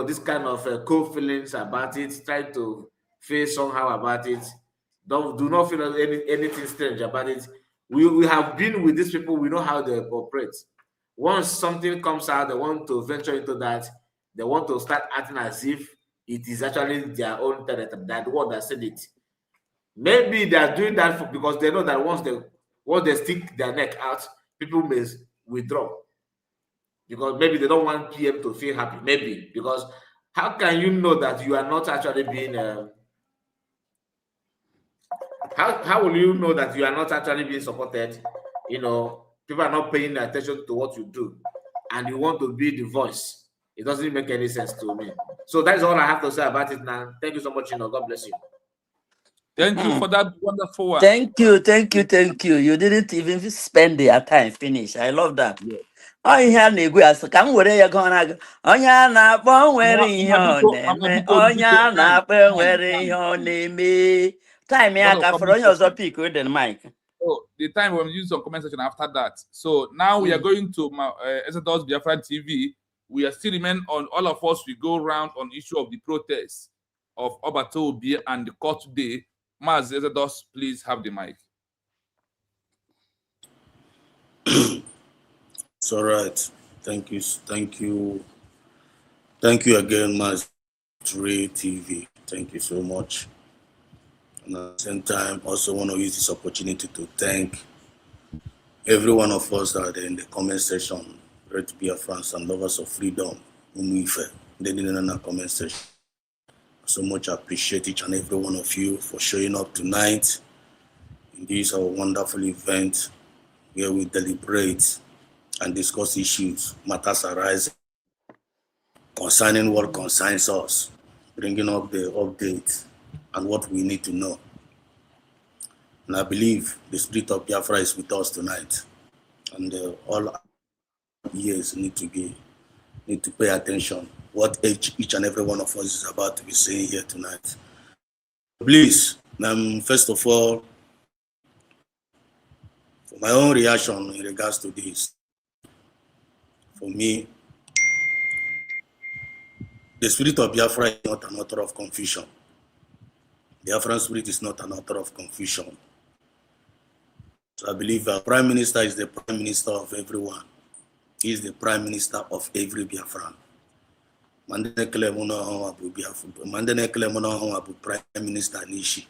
this kind of cold feelings about it, try to feel somehow about it. Do not feel anything strange about it. We have been with these people, we know how they operate. Once something comes out, they want to venture into that, they want to start acting as if it is actually their own territory, that one that said it. Maybe they are doing that because they know that once they stick their neck out, people may withdraw. Because maybe they don't want PM to feel happy. Maybe because how can you know that you are not actually being how will you know that you are not actually being supported? People are not paying attention to what you do, and you want to be the voice. It doesn't make any sense to me. So that's all I have to say about it now. Thank you so much. God bless you. Thank you for that wonderful one. Thank you. You didn't even spend your time finish. I love that. Yeah. Onye na-egwu asị ka m were ya gụọ na-agụ onye a na-akpọ nwere ihe ọ na-eme onye a na-akpọ nwere ihe ọ na-eme time ya ka fọrọ onye ọzọ pick with the mic. Oh, the time when we use some comment section after that. So now we are going to Exodus Biafra TV. We are still remain on, all of us, we go around on issue of the protest of Obato Obi and the court today. Maz Exodus, please have the mic. It's all right. Thank you again, Maz TV. Thank you so much. And at the same time, also want to use this opportunity to thank every one of us that are in the comment section, Great Biafrans and lovers of freedom, Umuife, they didn't in the comment section. So much appreciate each and every one of you for showing up tonight in this wonderful event where we deliberate and discuss issues, matters arising concerning what concerns us, bringing up the updates and what we need to know. And I believe the spirit of Biafra is with us tonight, and all ears need to pay attention what each and every one of us is about to be saying here tonight. Please, first of all, for my own reaction in regards to this, for me, the spirit of Biafra is not an author of confusion. The Biafran spirit is not an author of confusion. So I believe our Prime Minister is the Prime Minister of everyone. He is the Prime Minister of every Biafran. Mandene Klemono Abu Biafra. Mandene Klemono Abu Prime Minister Nishi.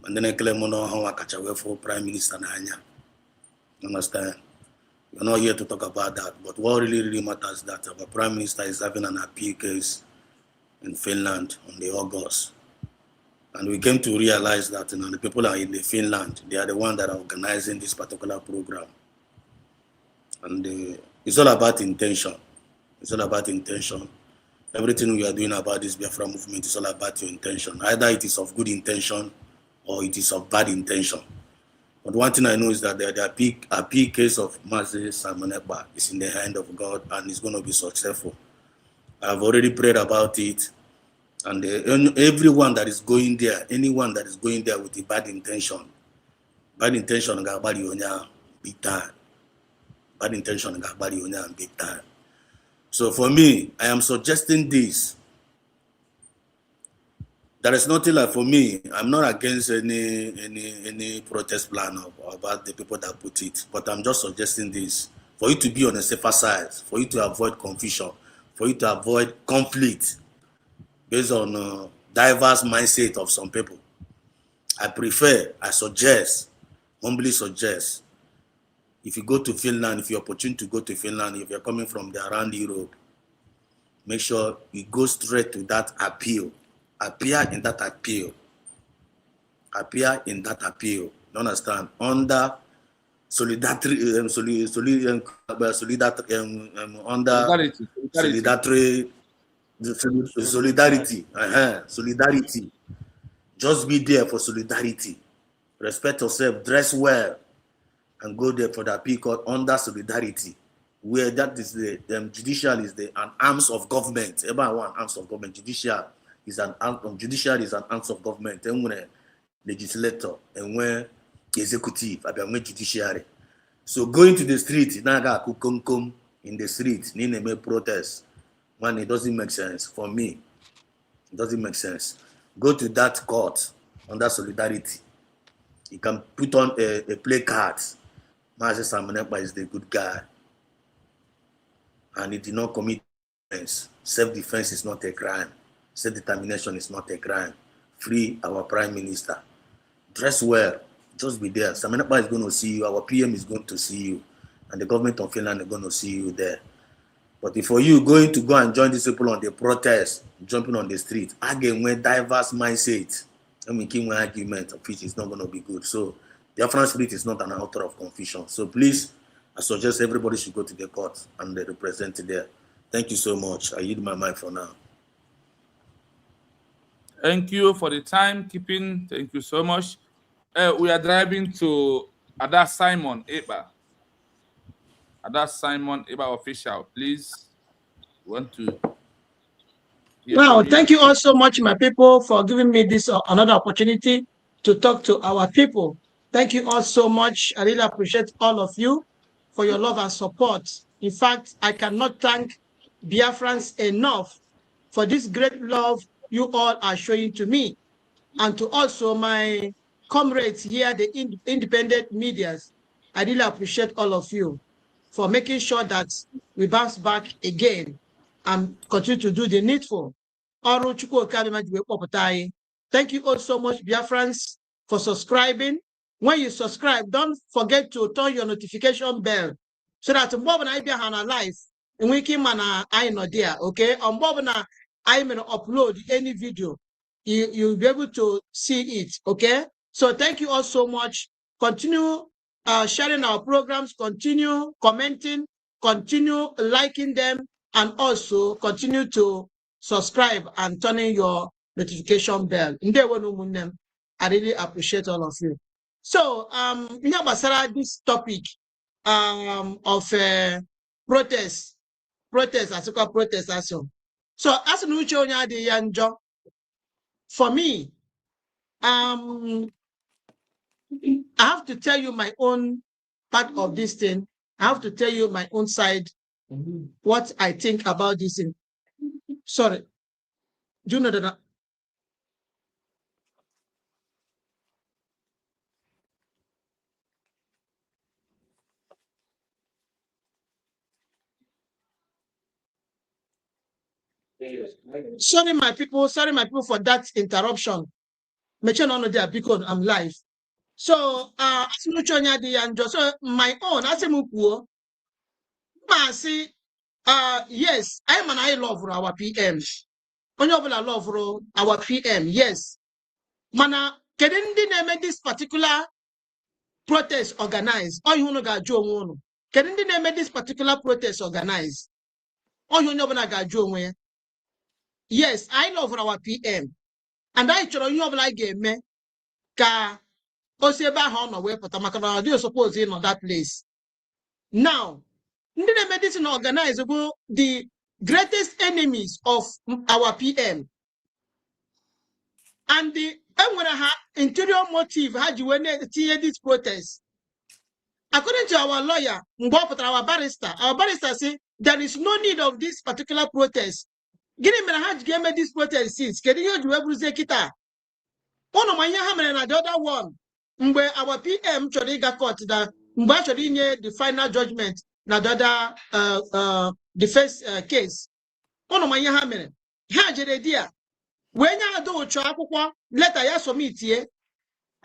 Mandene Klemono Kachawe for Prime Minister Nanya. Understand? We're not here to talk about that, but what really matters is that our Prime Minister is having an appeal case in Finland on the August. And we came to realize that the people are in the Finland, they are the ones that are organizing this particular program. And it's all about intention. It's all about intention. Everything we are doing about this Biafra movement is all about your intention. Either it is of good intention or it is of bad intention. But one thing I know is that the appeal case of Mazi Simon Ekpa is in the hand of God and it's going to be successful. I've already prayed about it. And everyone that is going there, anyone that is going there with a bad intention, big time. Bad intention, big time. So for me, I am suggesting this. There is nothing like, for me, I'm not against any protest plan about the people that put it, but I'm just suggesting this for you to be on a safer side, for you to avoid confusion, for you to avoid conflict based on diverse mindset of some people. I suggest, humbly suggest, if you go to Finland, if you're opportune to go to Finland, if you're coming from around Europe, make sure you go straight to that appeal. Appear in that appeal. Appear in that appeal. You understand? Under solidarity, solidarity. Just be there for solidarity. Respect yourself, dress well, and go there for the appeal called under solidarity, where that is the judicial is an arms of government. Everyone arms of government. Judicial is an arms of government. And when legislator and when executive, when judiciary. So going to the street, naga kukumkum in the street, name protest. Man, it doesn't make sense. For me, it doesn't make sense. Go to that court under solidarity. You can put on a play card. Master Samanekpa is the good guy. And he did not commit offense. Self-defense is not a crime. Self-determination is not a crime. Free our prime minister. Dress well. Just be there. Samanekpa is going to see you. Our PM is going to see you. And the government of Finland is going to see you there. But if for you going to go and join these people on the protest, jumping on the street, again, with diverse mindset, and making one argument of which is not going to be good. So the Afghan spirit is not an author of confusion. So please, I suggest everybody should go to the court and they represent it there. Thank you so much. I yield my mic for now. Thank you for the time keeping. Thank you so much. We are driving to Ada Simon Eba. Ada Simon Eba official, please. We want to. Wow, thank you all so much, my people, for giving me this another opportunity to talk to our people. Thank you all so much. I really appreciate all of you for your love and support. In fact, I cannot thank Biafrans enough for this great love you all are showing to me, and to also my comrades here, the independent medias. I really appreciate all of you for making sure that we bounce back again and continue to do the needful. Thank you all so much, Biafrans, for subscribing. When you subscribe, don't forget to turn your notification bell so that Bob and I be on our live and we can I know there, okay? On Bob and I may upload any video, you'll be able to see it, okay? So thank you all so much. Continue sharing our programs, continue commenting, continue liking them, and also continue to subscribe and turning your notification bell. I really appreciate all of you. So this topic of protest as a protestation. So as for me, I have to tell you my own part of this thing. I have to tell you my own side, what I think about this thing. Sorry. Do you know that? Sorry, my people for that interruption. Mention on there because I'm live. So, so my own, yes, I am an I love our PM. I love our PM, yes. Mana, kedindi name this particular protest organized? Or you know ga Joe kedindi name this particular protest organized? Or you know ga Joe? Yes, I love our PM. And I tell you like game ka Oseba Hono we Patamakana, do you suppose in on that place? Now, the medicine organize the greatest enemies of our PM. And the interior motive had you when this protest. According to our lawyer, our barrister say there is no need of this particular protest. Gini mena haj game this protest since. Kedi yo juwe bruze kita. One of my hammer and the other one. Mgbe our PM choriga court that mgbe chori nye the final judgment na the other defense case. One of my hammer. Ha jere dia. When ya do ucho akwụkwọ letter ya submit ye.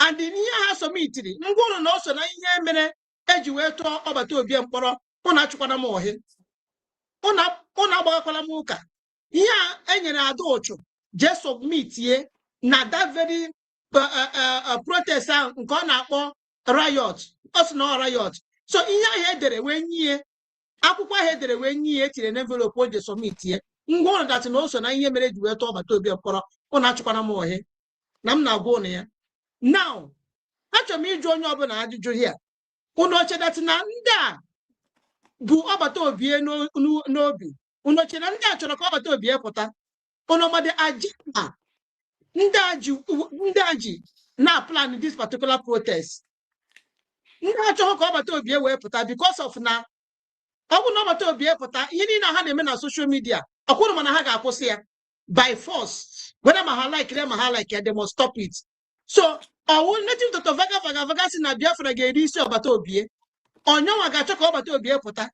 And the ihe ha submit ri. Ngwuru na also na ihe mere eji wee tụọ ọbata obi mkpọrọ. Una achụkwana m ohe. Una agbagakwala m ụka. Ihe a enyere ada ucho je submit ye na that very protest nke ọ na-akpọ riot. Us no riot. So ihe ahụ edere wee nyie akwụkwọ ahụ edere wee nyie tire na envelope o je submit ye. Ngwuru that na also na ihe mere eji wee tụọ ọbata obi mkpọrọ. Una achụkwana m ohe. Na m na-agwa unu ya. Now, achọrọ m ịjụ onye ọbụla ajụjụ here. Unu oche that na ndị a bụ ọbata obi n'obi. Unu oche na ndị a chọrọ ka ọbata obi pụta. Unu ma the agenda ndị a ji na plan this particular protest. Ndị a chọrọ ka ọbata obi wee pụta because of na ọ bụ na ọbata obi pụta ihe niile ha na-eme na social media Akwụrụ mana ha ga-akwụsị ya by force. Whether ma ha like them, ma ha like it, they must stop it. So, our native Dr. Vaga si na Biafra ga-eri isi ọbata obie. Onyenwa ga-achọ ka ọbata obie pụta.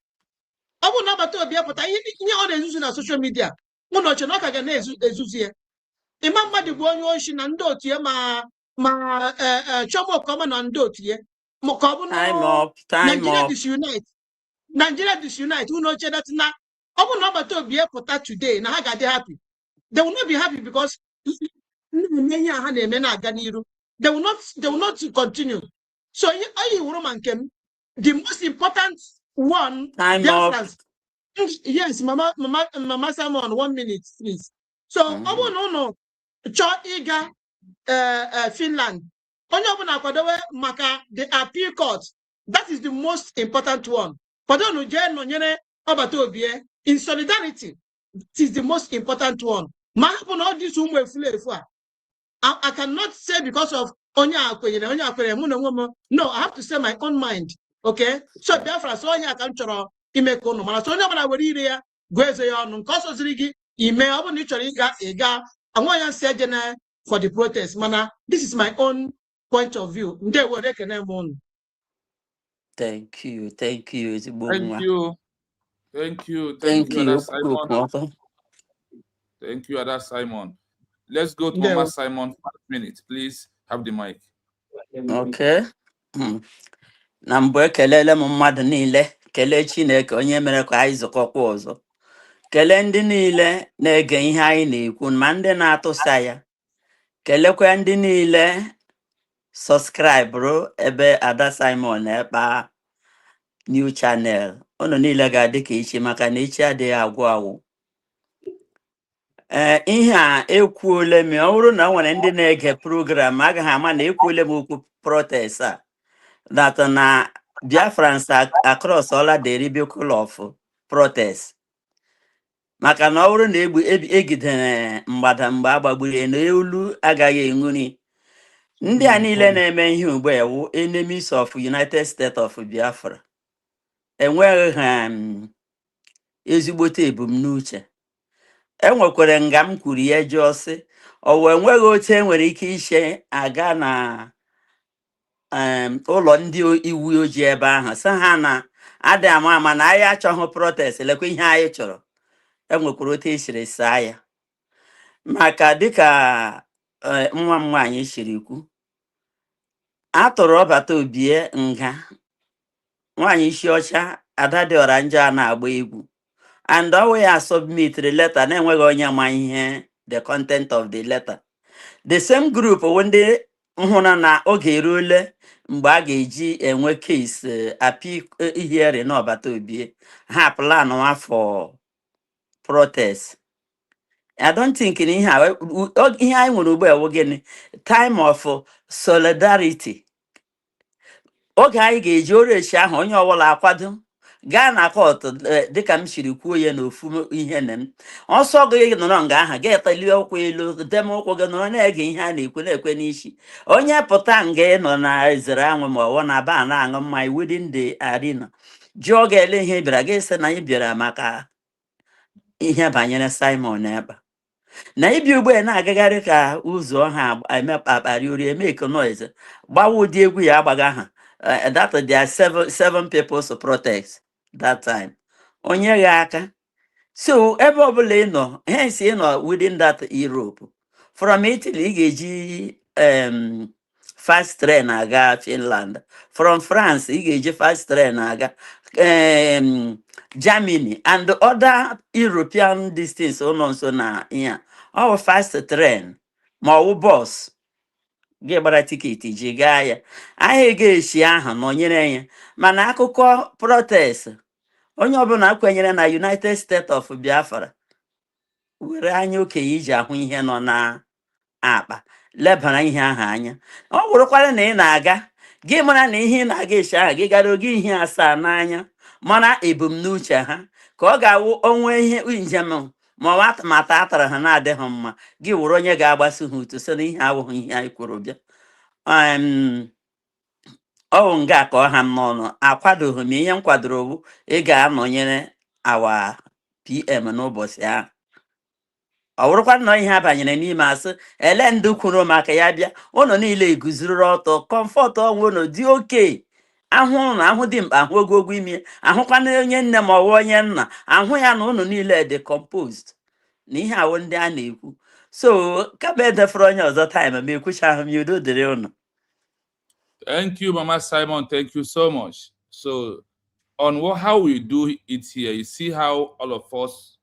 Ọ bụ na ọbata obie pụta, ihe ọ na-ezuzu na social media, mụ na oche na ọ ka ga na-ezuzu ya. Ịma mmadụ bụ onye oshi na ndị otu ya ma Chọma Okoma na ndị otu ya. Ma ka ọ bụ Nigeria disunite, unu oche that na ọ bụ na ọbata obie pụta today na ha ga-adị happy. They will not be happy because they will not continue. So the most important one, yes, Mama Simon, 1 minute, please. So no, Iga Finland. Maka the appeal court. That is the most important one. In solidarity, it is the most important one. I cannot say because of no, I have to say my own mind. Okay, so therefore, so I can choro imekono. Mana so nyama na weri ya gweze ya onu. Nkoso zirigi ime abu ni chori iga. I want to say for the protest. Mana, this is my own point of view. Thank you. Thank you, Ada Simon. Thank you, Ada Simon. Let's go to Mama Simon for 5 minutes. Please have the mic. Okay. Na mbụ ekelele m mmadụ niile, kelee Chineke onye mere ka anyị zụkọkwa ọzọ. Kelee ndị niile na-ege ihe anyị na-ekwu ma ndị na-atụsa ya. Kelekwa ndị niile subscribe ebe Ada Simon ebe new channel. Unu niile ga-adị ka echi maka na echi adịghị agwụ agwụ. Ihe a ekwuole m, ọ bụrụ na nwere ndị na-ege program agaghị ama na ekwuole m okwu protest a that na Biafrans across all the rebel of protest. Maka na ọ bụrụ na egidere mgbada mgbe agbagburu na elu agaghị enwuri. Ndị a niile na-eme ihe ugbu a enemies of United States of Biafra. Enweghị ha ezigbote ebumnuche. Enwekwere nga m kwuru ya jụọ o enweghị otu enwere ike ishe aga na ụlọ ndị iwu ojii ebe ahụ sị ha na adị ama na anyị achọghị protest lekwa ihe anyị chọrọ. Enwekwara otu esiri saa ya maka dịka nwa m nwaanyị siri kwu atụrụ ọbata obie nga nwaanyị isi ọcha Ada dị ọra njọ a na-agba egwu and always I submit the letter na-enweghị onye ma ihe the content of the letter. The same group when they hụna na oge eruole mgbe a ga-eji enwe case appeal hearing n'ọbata obie ha plan for protest. I don't think in ihe anyị nwere ugbu a gịnị time of solidarity. Oge anyị ga-eji orechi ahụ onye ọbụla akwado gaa na court dịka m siri kwuo ya n'ofu ihe na m ọsọ gị nọrọ nga aha ga-etali ụkwụ elu dem ụkwụ gị nọrọ na-ege ihe a na-ekwu na-ekwe n'isi onye pụta nga nọ na ezere anwụ ma ọ na ba na-aṅụ mmanya within the arena jụọ ga-ele ihe bịara gị sị na anyị bịara maka ihe banyere Simon ebe na ibi ugbu a na-agagharị ka ụzọ ha emekpakparị ori emeke noise gbawa ụdị egwu ya agbaga ha that there are seven people to protest that time. Onye ga aka. So ebe ọbụla ị nọ, hence ị nọ within that Europe. From Italy, ị ga-eji fast train aga Finland. From France, ị ga-eji fast train aga Germany and other European distance ụlọ nso na ya. Ọ fast train ma ọ bus. Gị gbara tiketi ji gaa ya ahịa ga-eshi ahụ nọnyere ya mana akụkọ protest onye ọbụla kwenyere na United States of Biafra were anya okenye iji ahụ ihe nọ na akpa lebara ihe ahụ anya ọ bụrụkwara na ị na-aga gị mara na ihe ị na-aga eshi ahụ gị gara oge ihe asaa n'anya mana ebumnuche ha ka ọ ga-awụ onwe ihe njem ma ọ atụmatụ atara ha na-adịghị mma gị wụrụ onye ga-agbasi ha utu so na ihe awụghị ihe anyị kwuru bịa ọ nga ka ọha m n'ọnụ akwadoghị m ihe m kwadoro ị ga-anọnyere awa PM n'ụbọchị ahụ ọwụrụkwa nọ ihe abanyere n'ime asị ele ndị kwuru maka ya bịa ụnụ niile guziri ọtọ kọmfọt ọnwụ ụnụ dị oke ahụ ụnụ ahụ dị mkpa ahụ ogogo ime ahụkwana onye nne ma ọwa onye nna ahụ ya na ụnụ niile dị composed na ihe awụ ndị a na-ekwu so kama edefere onye ọzọ taịm ma ekwuchaghị m ya udo dịrị ụnụ. Thank you, Mama Simon. Thank you so much. So, on how we do it here, you see how all of us,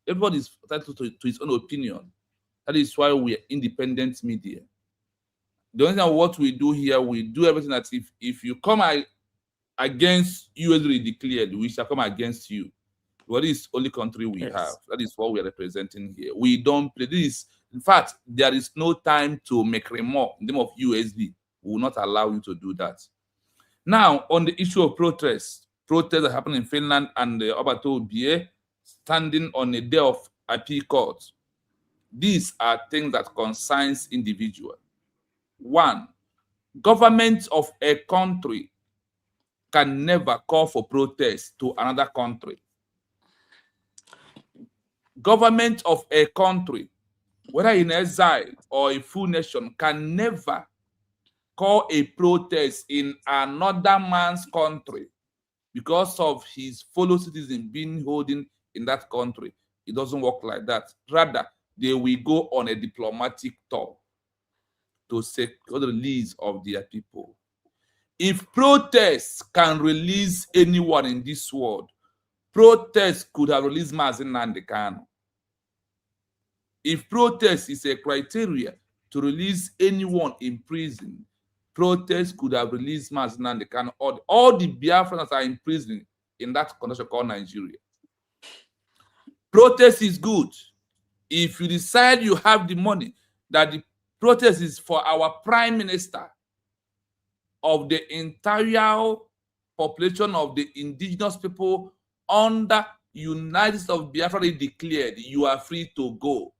everybody is entitled to his own opinion. That is why we are independent media. The only thing what we do here, we do everything that if you come against USD declared, we shall come against you. What is only country we have? That is what we are representing here. We don't play this. In fact, there is no time to make remark in the name of USD. We will not allow you to do that. Now, on the issue of protests that happen in Finland and the Obato Bie standing on a day of appeal court, these are things that concerns individual. One, government of a country can never call for protest to another country. Government of a country, whether in exile or a full nation, can never call a protest in another man's country because of his fellow citizen being holding in that country. It doesn't work like that. Rather, they will go on a diplomatic tour to secure the release of their people. If protests can release anyone in this world, protests could have released Mazen Nnamdi Kanu. If protest is a criteria to release anyone in prison, protests could have released Mazen Nnamdi Kanu. All the Biafrans are in prison in that country called Nigeria. Protest is good. If you decide you have the money, that the protest is for our prime minister of the entire population of the indigenous people under United States of Biafra declared, you are free to go.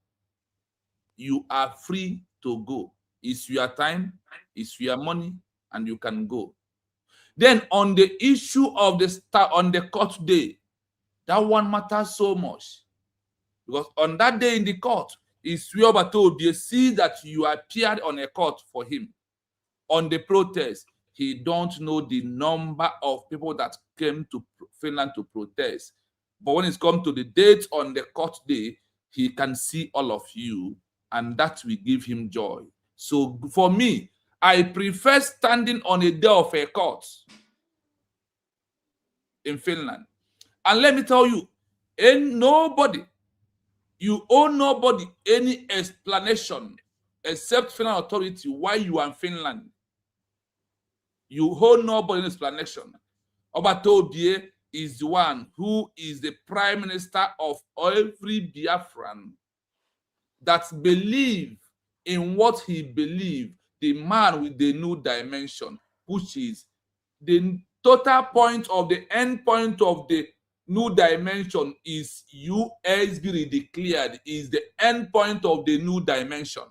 You are free to go. It's your time, it's your money, and you can go. Then on the issue of on the court day, that one matters so much. Because on that day in the court, it's told you see that you appeared on a court for him. On the protest, he don't know the number of people that came to Finland to protest. But when it's come to the date on the court day, he can see all of you, and that will give him joy. So for me, I prefer standing on a day of a court in Finland. And let me tell you, you owe nobody any explanation except Finland authority why you are in Finland. You owe nobody an explanation. Obato Bie is the one who is the prime minister of every Biafran that believe in what he believed, the man with the new dimension, which is the total point of the end point of the new dimension is USB declared, is the end point of the new dimension.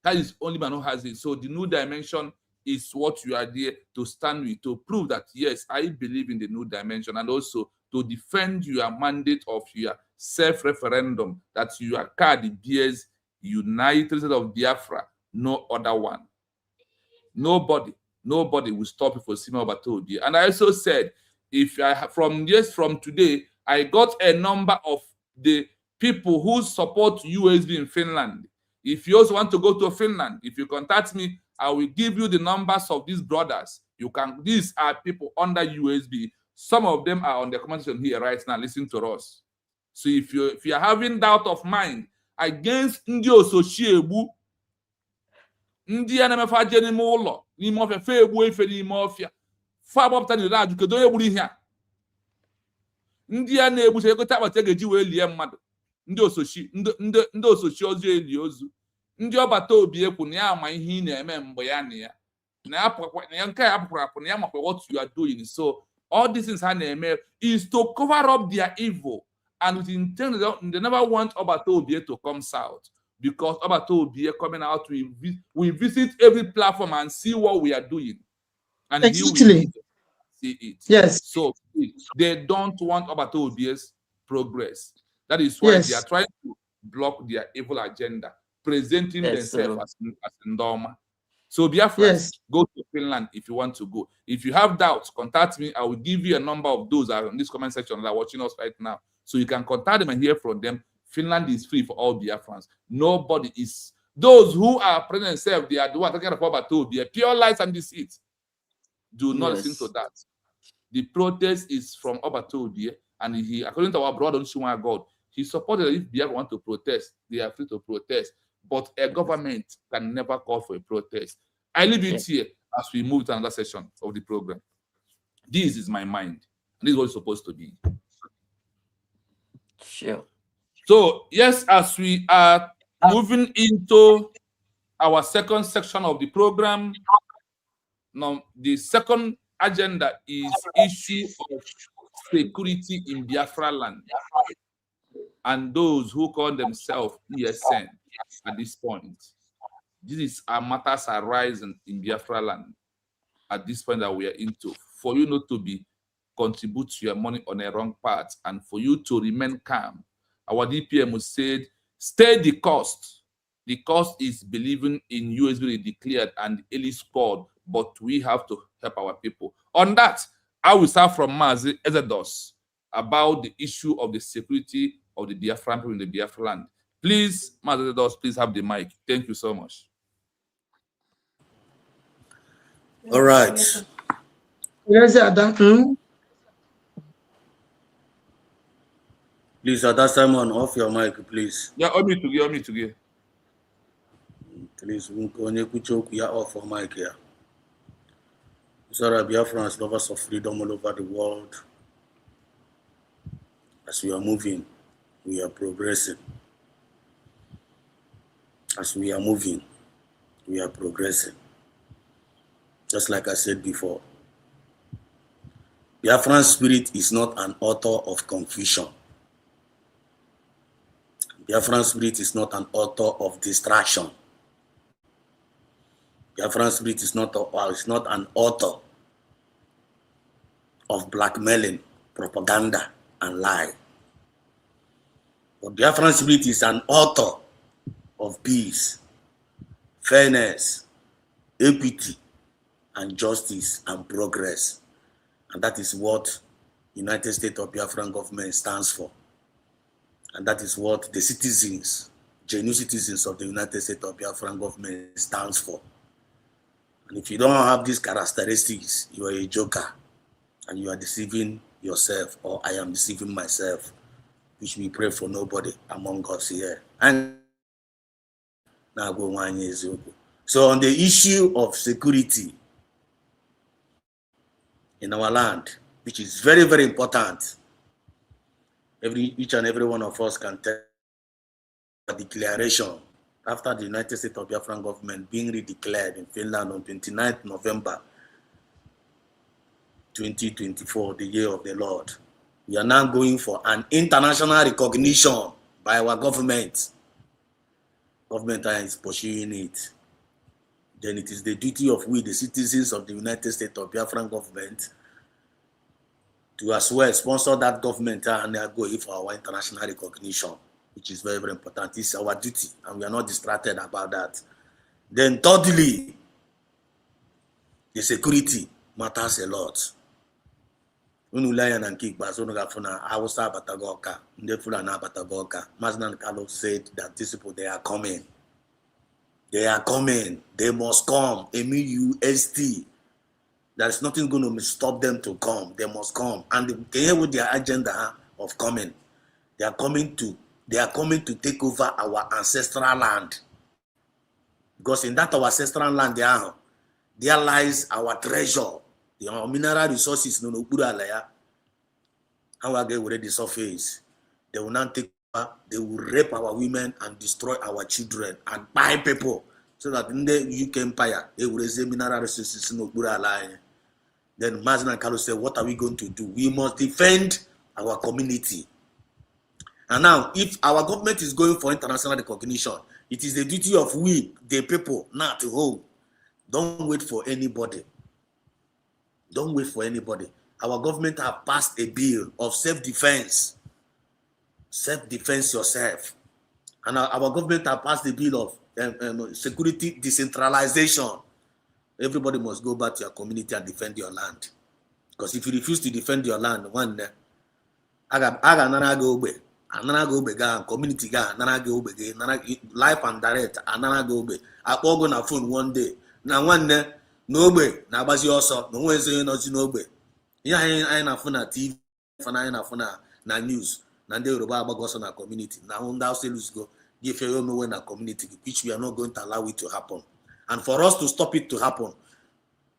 That is only man who has it. So the new dimension is what you are there to stand with, to prove that, yes, I believe in the new dimension, and also to defend your mandate of your self-referendum that your card bears United States of Biafra, no other one. Nobody will stop you for Sima Obato. And I also said, if I from today, I got a number of the people who support USB in Finland. If you also want to go to Finland, if you contact me, I will give you the numbers of these brothers. These are people under USB. Some of them are on the comment section here right now, listening to us. So if you are having doubt of mind against ndị Osochiegbu, ndị a na-emefe aje n'ime ụlọ n'ime ọfịa fe egbu efe n'ime ọfịa fa agbapụta n'ire ajụ kedu onye gburu ihe a, ndị a na-egbucha ekota akpati ga-eji wee lie mmadụ, ndị Osochi ozu eli ozu, ndị ọbata obi ekwu na ya ama ihe ị na-eme mgbe ya na ya nke ya apụkwara apụ na ya makwa what you are doing. So all these things ha na-eme is to cover up their evil, and with intent they never want Obato Obie to come south, because Obato Obie coming out, we visit every platform and see what we are doing, and exactly. He will see it. Yes. So they don't want Obato Obie's progress. That is why they are trying to block their evil agenda, presenting Yes, themselves sir. as Ndoma. So Biafrans, Yes. go to Finland if you want to go. If you have doubts, contact me. I will give you a number of those that are in this comment section that are watching us right now. So you can contact them and hear from them. Finland is free for all Biafrans. Nobody is. Those who are present themselves, they are the ones talking about they are pure lies and deceit. Do not listen to Yes. that. The protest is from Obatodie, and he, according to our brother Olusegun God, he supported that if Biafra want to protest, they are free to protest. But a government can never call for a protest. I leave it here as we move to another session of the program. This is my mind, and this is what it's supposed to be. Sure. So, yes, as we are moving into our second section of the program, now the second agenda is issue of security in Biafra land and those who call themselves ESN at this point. This is our matters arising in Biafra land at this point that we are into. For you not to be contribute your money on a wrong path and for you to remain calm. Our DPM said, stay the cost. The cost is believing in USB declared and early scored, but we have to help our people. On that, I will start from Mazi Ezedos about the issue of the security of the Biafran people in the Biafra land. Please, Mazi Ezedos, please have the mic. Thank you so much. All right. Yes, Adam. Please, at that Simon, off your mic, please. Yeah, on me to get. Please, ya off your mic here. Sorry, Biafrans, lovers of freedom all over the world. As we are moving, we are progressing. As we are moving, we are progressing. Just like I said before, Biafran spirit is not an author of confusion. Biafran spirit is not an author of distraction. Biafran spirit is not an author of blackmailing, propaganda, and lie. But Biafran spirit is an author of peace, fairness, equity, and justice and progress. And that is what United States of Biafran government stands for. And that is what the citizens, genuine citizens of the United States of Biafran government stands for. And if you don't have these characteristics, you are a joker and you are deceiving yourself, or I am deceiving myself, which we pray for nobody among us here. And so on the issue of security in our land, which is very, very important, each and every one of us can tell a declaration after the United States of Biafran government being redeclared in Finland on 29th November 2024, the year of the Lord. We are now going for an international recognition by our government. Government is pursuing it. Then it is the duty of we, the citizens of the United States of Biafran government, to as well sponsor that government and go for our international recognition, which is very, very important. It's our duty, and we are not distracted about that. Then thirdly, the security matters a lot. Maznan Carlos said that these people, they are coming. They are coming. They must come. MUST. There's nothing going to stop them to come. They must come. And they have with their agenda of coming. They are coming to take over our ancestral land. Because in that our ancestral land there lies our treasure. The mineral resources no alaya. How are they already surface? They will not take over, they will rape our women and destroy our children and buy people. So that in the UK empire, they will raise mineral resources no alaya. Then Mazin and Carlos said, what are we going to do? We must defend our community. And now, if our government is going for international recognition, it is the duty of we, the people, now to hold. Don't wait for anybody. Don't wait for anybody. Our government have passed a bill of self-defense. Self-defense yourself. And our government have passed the bill of security decentralization. Everybody must go back to your community and defend your land. Because if you refuse to defend your land, one day, aga nara go ogbe, anara go ogbe ga community ga nara go ogbe ga life and direct anara go ogbe. Akpọ go na phone one day. Na nwanne n'ogbe na-agbazi ọsọ na onwe eze nọzi n'ogbe. Ihe anyị na-afụ na TV, anyị na-afụ na news, na ndị Yoruba agbago ọsọ na community, na ndị Hausa go give you omewe na community, which we are not going to allow it to happen. And for us to stop it to happen,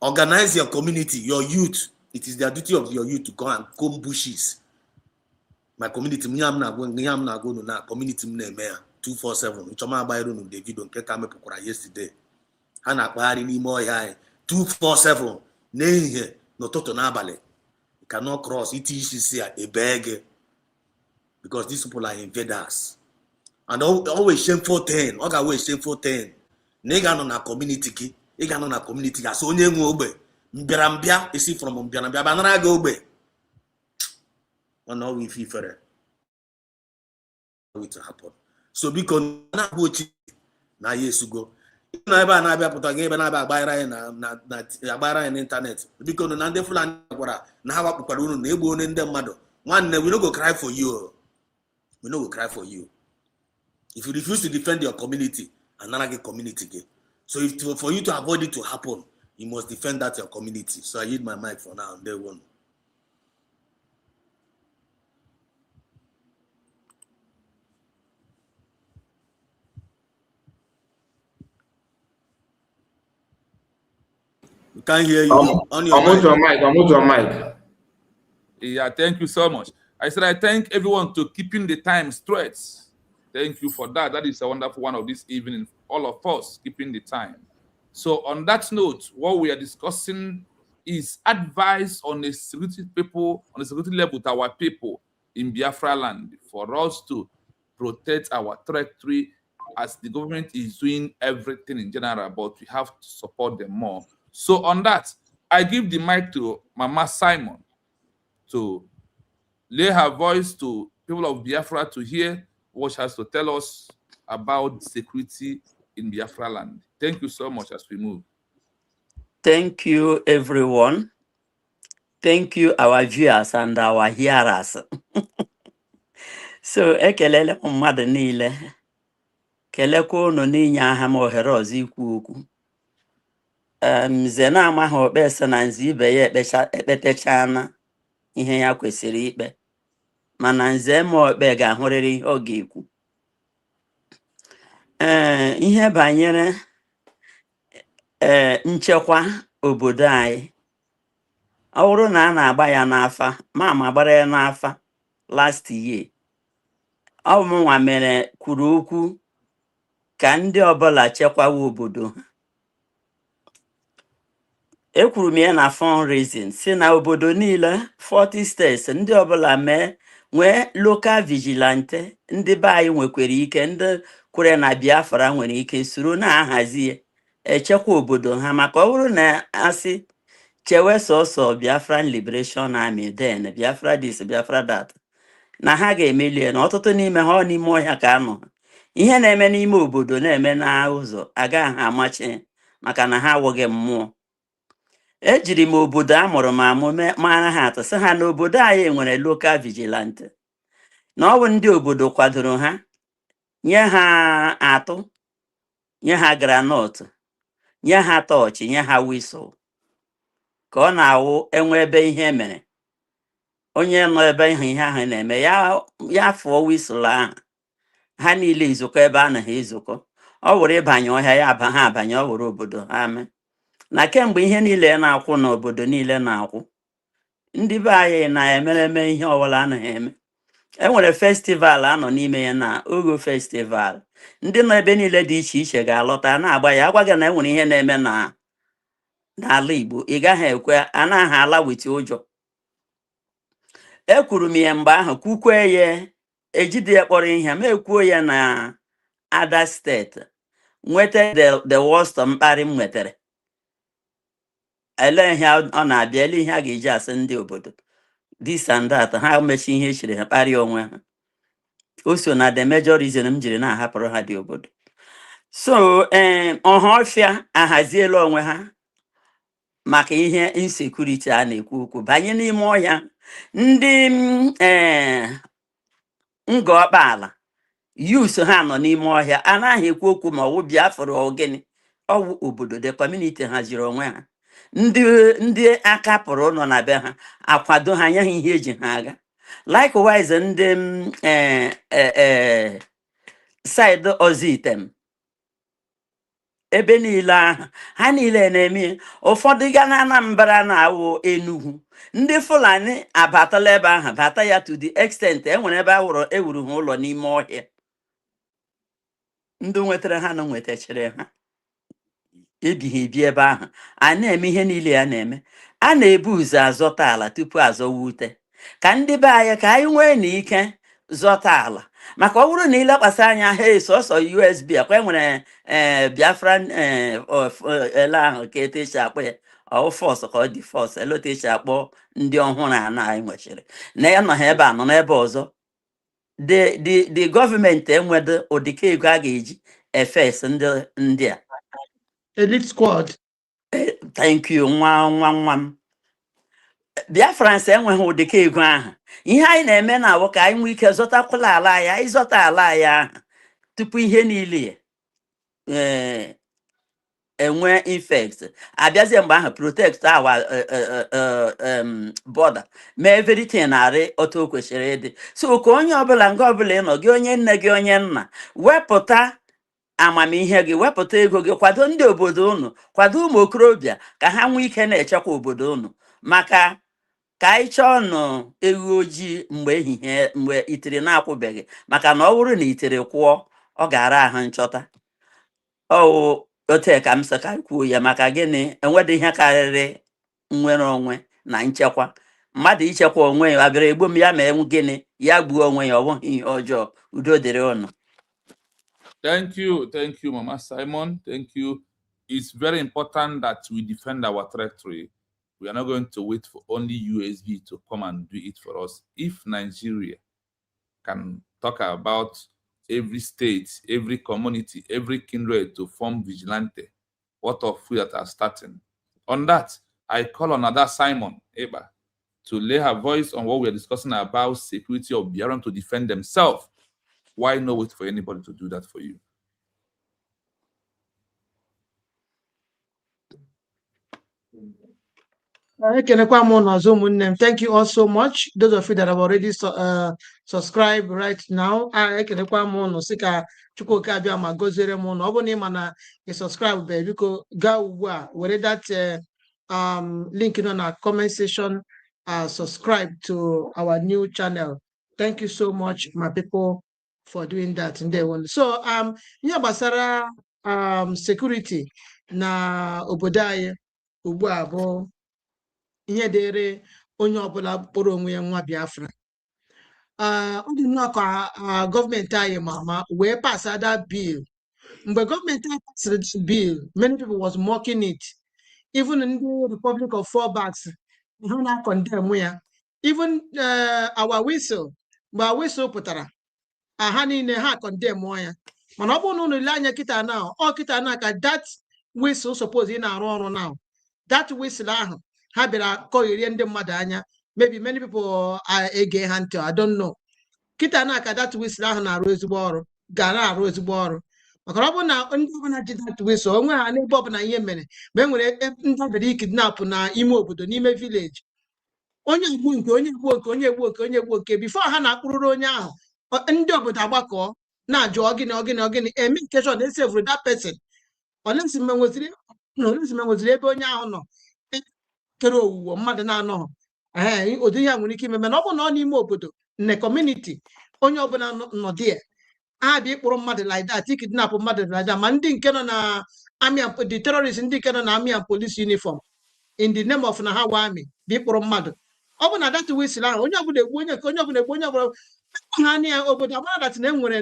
organize your community, your youth. It is the duty of your youth to go and comb bushes. My community, I'm not going to na community 247. Which I'm about to the video yesterday. And I buy any more 247. Nay, no toto nabale. You cannot cross ETCC a beg because these people are invaders. And always shameful 10. Always shameful 10. Nega no na community. Ega no na community. So onye nwe ogbe. Mbia isi from mbia banana go ogbe. No we feel for it to happen. So because na bochi na yesu go. Na ebe na abia pụta ga ebe na abia agbara na agbara na internet. Because na ndị Fulani gwara na ha wakpukwara unu na egbu one ndị mmadụ. Nwanne, we no go cry for you. We no go cry for you. If you refuse to defend your community, another community game. So for you to avoid it to happen, you must defend that your community. So I yield my mic for now. Day one. We can't hear you. On your mic. Yeah, thank you so much. I said I thank everyone to keeping the time straight. Thank you for that. That is a wonderful one of this evening. All of us keeping the time. So on that note, what we are discussing is advice on the security people, on the security level with our people in Biafra land for us to protect our territory as the government is doing everything in general, but we have to support them more. So on that, I give the mic to Mama Simon to lay her voice to people of Biafra to hear what she has to tell us about security in Biafra land. Thank you so much as we move. Thank you, everyone. Thank you, our viewers and our hearers. So, ekelele mmadụ niile. Kelekwa unu n'inye aha m ohere ọzọ ikwu okwu. Nze na-amaghị okpese na nze ibe ya ekpetechana ihe ya kwesịrị ikpe. Mana nze ma okpe ga-ahụrịrị ihe ọ ga-ekwu. Ihe banyere nchekwa obodo anyị. Ọ bụrụ na a na-agba ya n'afa, ma gbara ya n'afa last year. Ọ mụnwa mere kwuru okwu ka ndị ọbụla chekwawa obodo ha. Ekwuru m ya na fundraising si na obodo niile 40 states ndị ọbụla nwee local vigilante, ndị be anyị nwekwara ike, ndị kwere na Biafra nwere ike soro na-ahazi echekwa obodo ha. Maka ọ bụrụ na asị chewe sọsọ Biafran Liberation Army, then Biafra this, Biafra that, na ha ga-emeli na ọtụtụ n'ime ha n'ime ọhịa ka anọ. Ihe na-eme n'ime obodo na-eme n'ụzọ agaghị amachi maka na ha awụghị mmụọ. Ejiri m obodo amụrụ m amụ mara ha atụ sị ha na obodo anyị nwere local vigilante, na ọ bụ ndị obodo kwadoro ha, nye ha atụ, nye ha granọt, nye ha tọọchị, nye ha wisụl, ka ọ na-awụ enwe ebe ihe mere. Onye nọ ebe ihe ahụ na-eme ya fụọ wisụl ahụ, ha niile izukọ ebe a na ha ezukọ. Ọ wụrụ ịbanye ọhịa ya ha abanye, ọ wụrụ obodo ha mee. Na kemgbe ihe niile na-akwụ n'obodo niile na-akwụ, ndị be anyị na-emereme ihe ọbụla anaghị eme. Enwere festival anọ n'ime ya na Ogo festival. Ndị nọ ebe niile dị iche iche ga-alọta na-agba ya. Agwa gị na enwere ihe na-eme n'ala Igbo, ị gaghị ekwe, anaghị ala witi ụjọ. Ekwuru m ya mgbe ahụ, kwukwe ya, ejide ya kpọrọ ihe, ma ekwuo ya na Ada steeti nweta the worst mkparị m nwetara. Ele ihe ọ na-abịa, ele ihe a ga-eji asị ndị obodo this and that, ha mechi ihe echere ha kparịa onwe ha. Also na the major reason m jiri na-ahapụrụ ha dị obodo. So ọhafịa ahaziela onwe ha maka ihe insecurity a na-ekwu okwu banye n'ime ọhịa. Ndị ngọkpaala use ha nọ n'ime ọhịa anaghị ekwu okwu ma ọwụ Biafra ogene ọwụ obodo the community haziri onwe ha. Ndị aka pụrụ nọ na be ha akwado ha nye ha ihe eji ha aga. Likewise ndị side Ozitem ebe niile ahụ ha niile na-eme ụfọdụ ga na Anambra na awụ Enugu. Ndị Fulani abatala ebe ahụ bata ya to the extent enwere ebe ewuru ha ụlọ n'ime ọhịa. Ndị nwetara ha na nwetachara ha ebighị ebi ebe ahụ a na-eme ihe niile ya na-eme. A na-ebu ụzọ azọta ala tupu azọwa ute ka ndị be anyị ka anyị nwee na ike zọta ala. Maka ọ bụrụ na ilekwasị anya ha sọsọ USB akwa enwere Biafran ele ahụ ka etu esi akpọ ya ọ fọs ka ọ dị fọs elotu esi akpọ ndị ọhụrụ a na anyị nwechiri na ya nọ ha ebe a nọ n'ebe ọzọ. The gọọmenti enwedo ụdịka ego a ga-eji efes ndị a. Elite squad. Thank you nwa m. Biafrans enweghị ụdịka ego ahụ. Ihe anyị na-eme na awụ ka anyị nwee ike zọtakwala ala ya ịzọta ala ya ahụ tupu ihe niile enwe infect abịazie mgbe ahụ protect our border mee everything narị otu o kwesịrị ịdị. So ka onye ọbụla nga ọbụla ịnọ gị onye nne gị onye nna wepụta amamihe gị wepụta ego gị kwado ndị obodo unu kwado ụmụ okorobịa ka ha nwee ike na-echekwa obodo unu. Maka ka anyị chọọ nụ ewu ojii mgbe ehihie mgbe itere na-akwụbeghị maka na ọ bụrụ na itere kwụọ ọ ga-ara ahụ nchọta. Ọwụ otu ka m sị ka kwuo ya maka gịnị enwedị ihe karịrị nnwere onwe na nchekwa. Mmadụ ichekwa onwe ya abịara egbu m ya ma enwe gịnị ya gbuo onwe ya ọ bụghị ihe ọjọọ. Udo dịrị unu. Thank you, Mama Simon. Thank you. It's very important that we defend our territory. We are not going to wait for only USB to come and do it for us. If Nigeria can talk about every state, every community, every kindred to form vigilante, what of we that are starting? On that, I call on Ada Simon Eba to lay her voice on what we are discussing about security of Biafran to defend themselves. Why not wait for anybody to do that for you? Thank you all so much. Those of you that have already subscribed right now, you subscribe, baby. Go where that link in our comment section. Subscribe to our new channel. Thank you so much, my people, for doing that in day one. So basara security na obodai ubu ihe dịrị onye ọbụla kpọrọ onwe ya nwa Biafra. Ọ dị nnọọ ka gọọmenti anyị ma wee pass that bill. Mgbe gọọmenti anyị pasịrị this bill, many people was mocking it. Even in the Republic of Fallbacks, ha na-condemn ya. Even our whistle, mgbe our whistle pụtara, ha niile ha condemn ya. Mana ọ bụrụ na unu ile anya kịta na ọ kịta na ka that whistle suppose ị na-arụ ọrụ now. That whistle ahụ ha bịara kọgherie ndị mmadụ anya. Maybe many people ege ha ntị, I don't know. Kịta na aka that whistle ahụ na-arụ ezigbo ọrụ ga na-arụ ezigbo ọrụ. Maka ọ bụ na ndị ọbụla ji that whistle onwe ha n'ebe ọbụla ihe mere ma e nwere ndị abịara kidnap na ime obodo n'ime village. Onye egbu nke onye egbu nke onye egbu nke onye egbu nke before ha na-akpụrụrụ onye ahụ ndị obodo agbakọ na-ajụ ọgịnị eme nkeshọn esevuru that person. Olesi menweziri ebe onye ahụ nọ kere owuwo mmadụ na-anọghị ụdị ya nwere ike ime mana ọ bụ na ọ n'ime obodo nne community onye ọbụla nọ dị abịa ịkpụrụ mmadụ like that kidnap mmadụ like that ma ndị nke nọ na army the terrorists ndị nke nọ na army and police uniform in the name of na ha wa army bụ ịkpụrụ mmadụ. Ọ bụ na that whistle ahụ onye ọbụla egbu onye nke onye ọbụla egbu onye ọbụla ha na obodo agbara dat na enwere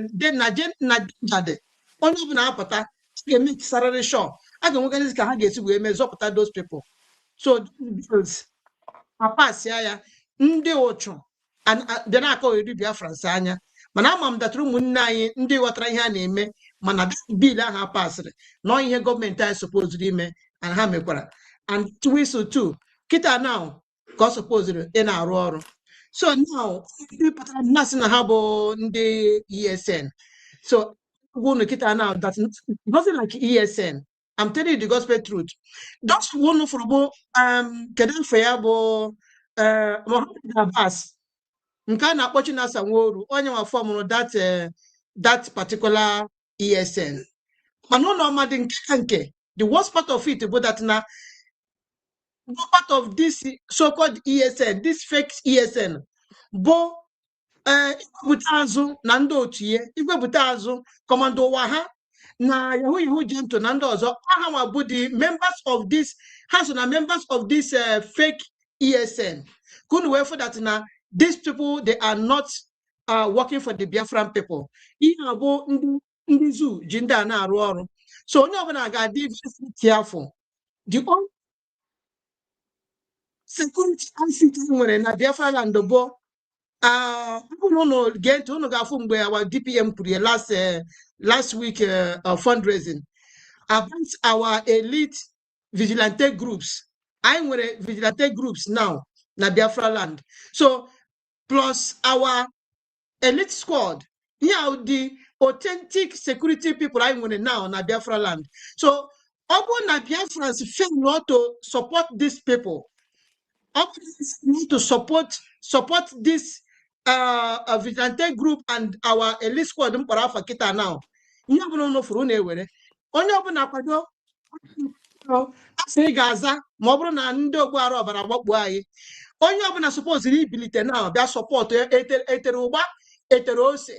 na jade onye ọbụla apụta a ga-eme sararị sure a ga-enwegazi ka ha ga-esi wee mee zọpụta those people. So bills apasia ya ndị ụchụ bịa na-akọ eri Biafra anya mana ama m datara ụmụnne anyị ndị ghọtara ihe a na-eme mana biil ahụ a pasịrị nọ ihe gọọmenti anyị supoziri ime and ha mekwara and whistle too kịta now ka ọ supoziri ị na-arụ ọrụ so now ndị pụtara mmasị na ha bụ ndị ESN so unu kịta now that nothing like ESN. I'm telling you the gospel truth. Just one for kedu afọ ya bụ Mohammed Abbas nke a na-akpọchi na Sanwo-Oru onye nwa fọmụrụ that particular ESN mana ụlọ ọmadị nke the worst part of it bụ that na part of this so-called ESN, this fake ESN bụ igwebute azụ na ndị otu ya igwebute azụ kọmando ụwa ha na Yahoo Gento na ndị ọzọ aha nwa bụ the members of this ha so na members of this fake ESN kunu wee for that na these people they are not working for the Biafran people ihe abụ ndị zoo ji ndị a na-arụ ọrụ so onye ọbụla ga-adị careful the only security outfit nwere na Biafra land bụ unu ga-ntị unu ga-afụ mgbe our DPM kwuru last week fundraising about our elite vigilante groups. I nwere vigilante groups now na Biafra land. So plus our elite squad. Yeah, the authentic security people I nwere now na Biafra land. So upon na Biafrans fail not to support these people. Need to support this vigilante group and our elite squad mpara afa kita now. Ihe ọbụla unu furu na-ewere onye ọbụla kwado asị ga-aza ma ọ bụrụ na ndị ogbu ara ọbara gbakpuo anyị onye ọbụla supposed ibilite na bịa support etere ụgba etere ose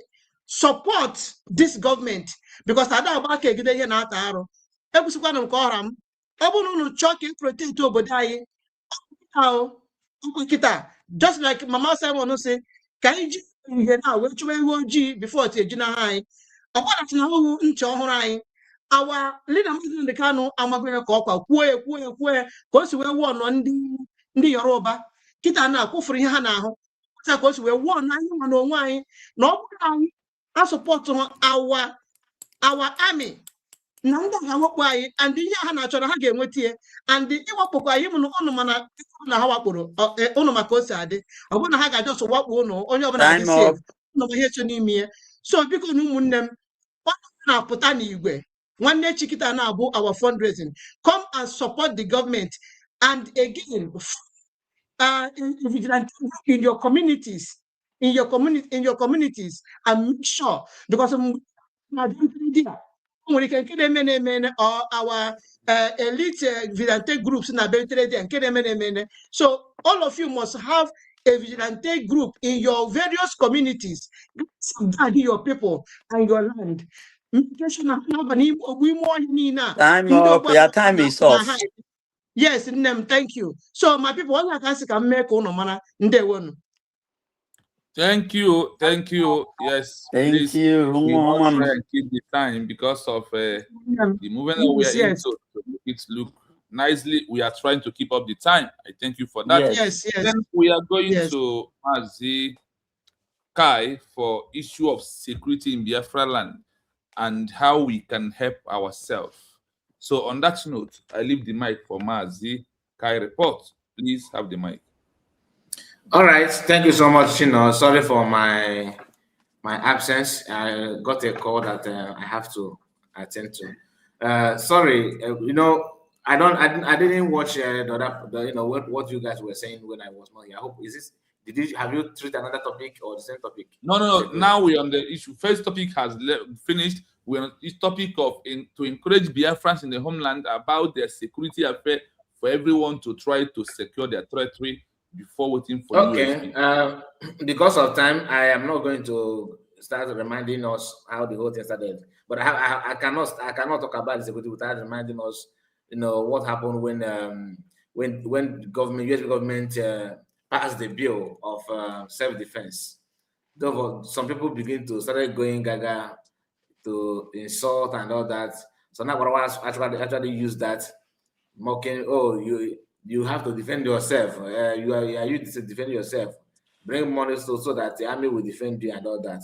support this government because ada agba ka egide ihe na-ata arụ ekwesịkwana nke ọra m ọ bụrụ na unu chọọ ka protect obodo anyị kita just like Mama Simon say ka anyị ji ihe na wee chụwa ihe ojii before ti eji na anyị ọkwara na ọhụụ nche ọhụrụ anyị awa leader Mazi Kanu amagwere ka ọkwa kwuo ka o si wee wụọ nọ ndị Yoruba kita na-akwụfuru ihe ha na-ahụ ka o si wee wụọ na anyị nwa n'onwe anyị na ọ bụrụ anyị asọpọtụ our army na ndị ga-awakpo anyị and ihe ha na-achọrọ ha ga-enweta ihe and ịwakpokwa anyị mụnụ ụnụ mana na ha wakporo ụnụ maka o si adị ọ bụrụ na ha ga-ajọ so wakpo ụnụ onye ọbụla dị safe ụnụ ihe so n'ime ya so biko na ụmụnne m ọ na-apụta n'igwe nwanne chikita na-abụ our fundraising come and support the government and again in your communities and make sure because our elite vigilante groups na so all of you must have a vigilante group in your various communities guard your people and your land. Time up, your time is off. Yes, thank you. So my people, all I can make on Thank you. Yes, thank please, you. we must try and keep the time because of the movement that we are into to make it look nicely. We are trying to keep up the time. I thank you for that. Yes. Then we are going to Mazi Kai for issue of security in Biafra land and how we can help ourselves. So on that note, I leave the mic for Mazi Kai report. Please have the mic. All right, thank you so much, Chino. Sorry for my absence. I got a call that I have to attend to. Sorry, I didn't watch what you guys were saying when I was not here. I hope have you treated another topic or the same topic? No. Now we're on the issue. First topic has finished. We're on this topic of to encourage Biafrans in the homeland about their security affair for everyone to try to secure their territory before waiting for because of time, I am not going to start reminding us how the whole thing started. But I cannot talk about the security without reminding us, what happened when government, US government passed the bill of self-defense. Some people begin to start going gaga to insult and all that. So now what I actually use that mocking. Oh, you have to defend yourself. You to defend yourself. Bring money so that the army will defend you and all that.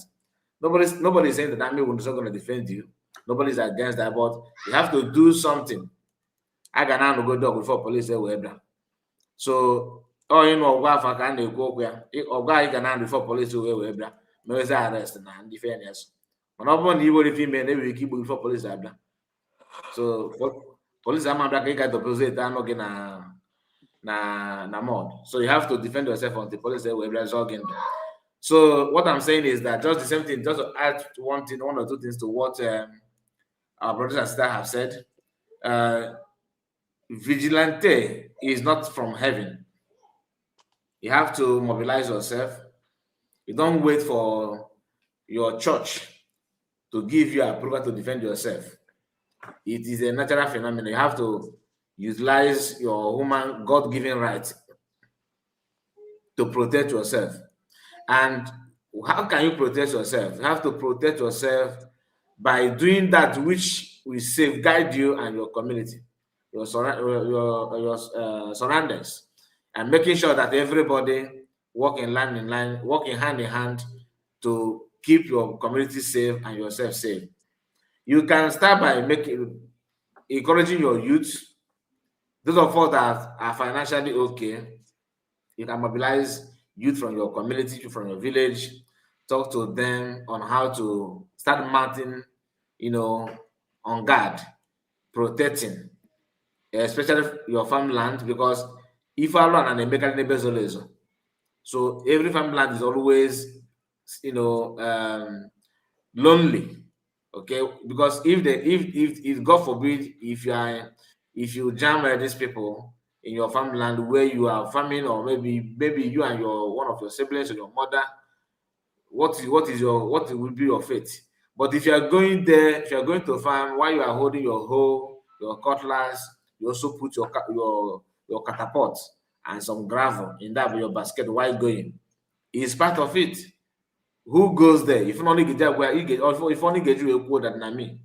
Nobody's saying that army is not going to defend you. Nobody's against that, but you have to do something. I can now go dog before police say so you know what I can go where or guy can hand before police we bra. No arrest na defenders. When upon you will female they will keep before police bra. So police am bra ka to police no na mod. So you have to defend yourself until police say we bra jogging. So what I'm saying is that just the same thing, just to add one or two things to what our brothers and sisters have said. Vigilante is not from heaven. You have to mobilize yourself. You don't wait for your church to give you approval to defend yourself. It is a natural phenomenon. You have to utilize your human God-given right to protect yourself. And how can you protect yourself? You have to protect yourself by doing that which will safeguard you and your community, your surroundings, and making sure that everybody work in line, working hand in hand to keep your community safe and yourself safe. You can start by encouraging your youth. Those of us that are financially okay, you can mobilize youth from your community, from your village, talk to them on how to start mounting, on guard, protecting, especially your farmland, because if I run and make a so every farmland is always, lonely. Okay, because if God forbid, if you jam these people in your farmland where you are farming, or maybe you and one of your siblings or your mother, what will be your fate? But if you are going there, if you are going to farm while you are holding your hoe, your cutlass, you also put your catapult and some gravel in your basket while going. It's part of it. Who goes there? If only get where you get, or if only get you a quote that me.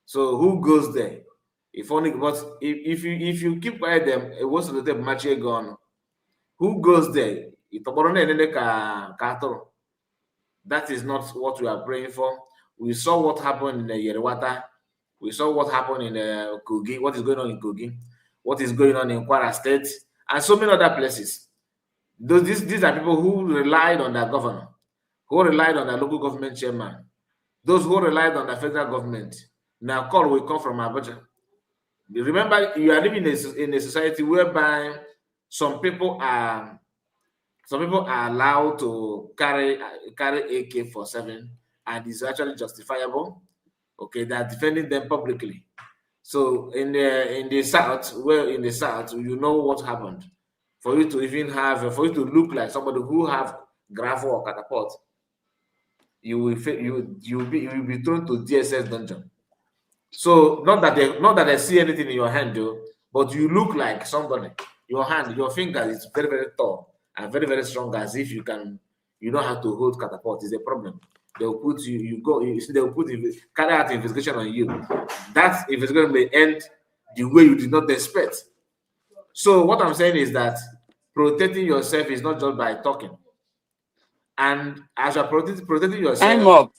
So who goes there? If only, but if you keep quiet, them what's the type match gone? Who goes there? That is not what we are praying for. We saw what happened in the Yerwata. We saw what happened in Kogi. What is going on in Kogi? What is going on in Kwara State, and so many other places. These are people who relied on their governor, who relied on the local government chairman, those who relied on the federal government. Now call will come from Abuja. Remember, you are living in a society whereby some people are allowed to carry AK-47, and it's actually justifiable. Okay, they are defending them publicly. So in the south, you know what happened. For you to look like somebody who have gravel or catapult, you will be thrown to DSS dungeon. So not that they see anything in your hand, though, but you look like somebody. Your hand, your finger is very, very tall and very, very strong, as if you know how to hold catapult. Is a problem. They'll put they'll carry out investigation on you. That investigation may end the way you did not expect. So what I'm saying is that protecting yourself is not just by talking. And as you're protecting yourself,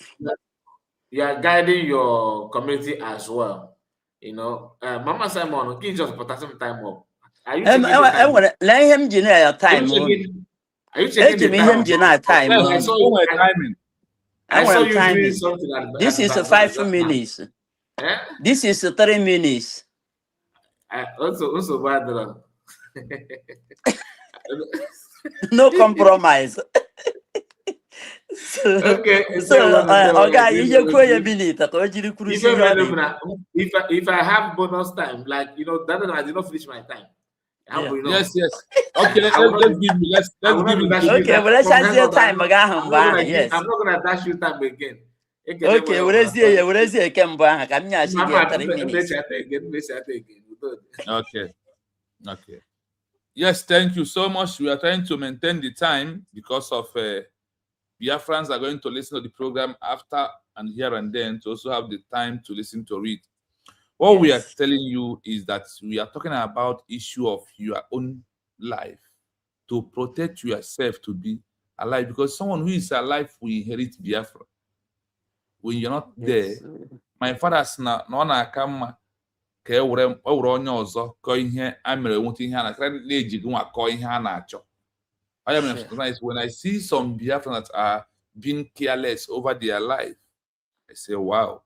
you are guiding your community as well. Mama Simon, can you just put some time up? Are you checking the time? Let him generate time. Are you checking the time? Time. Yes, I saw you doing something. This is 5 minutes. Eh? This is 3 minutes. Also bad. No compromise. Okay. If I have bonus time, like that I did not finish my time. Yes. Okay, let's give you. Okay, well, let's have your time. Yes. I'm not gonna dash you time again. Okay, what is here? What is here? Okay. Yes, thank you so much. We are trying to maintain the time because of Biafrans are going to listen to the program after and here and then to also have the time to listen to it. What we are telling you is that we are talking about issue of your own life, to protect yourself to be alive, because someone who is alive will inherit Biafra. when you're not Yes. there. My father sị na ọ na-aka mma ka e were onye ọzọ kọọ ihe a mere nweta ihe a na-akara na-eji gị nwa kọọ ihe a na-achọ. When I see some Biafrans that are being careless over their life, I say, wow.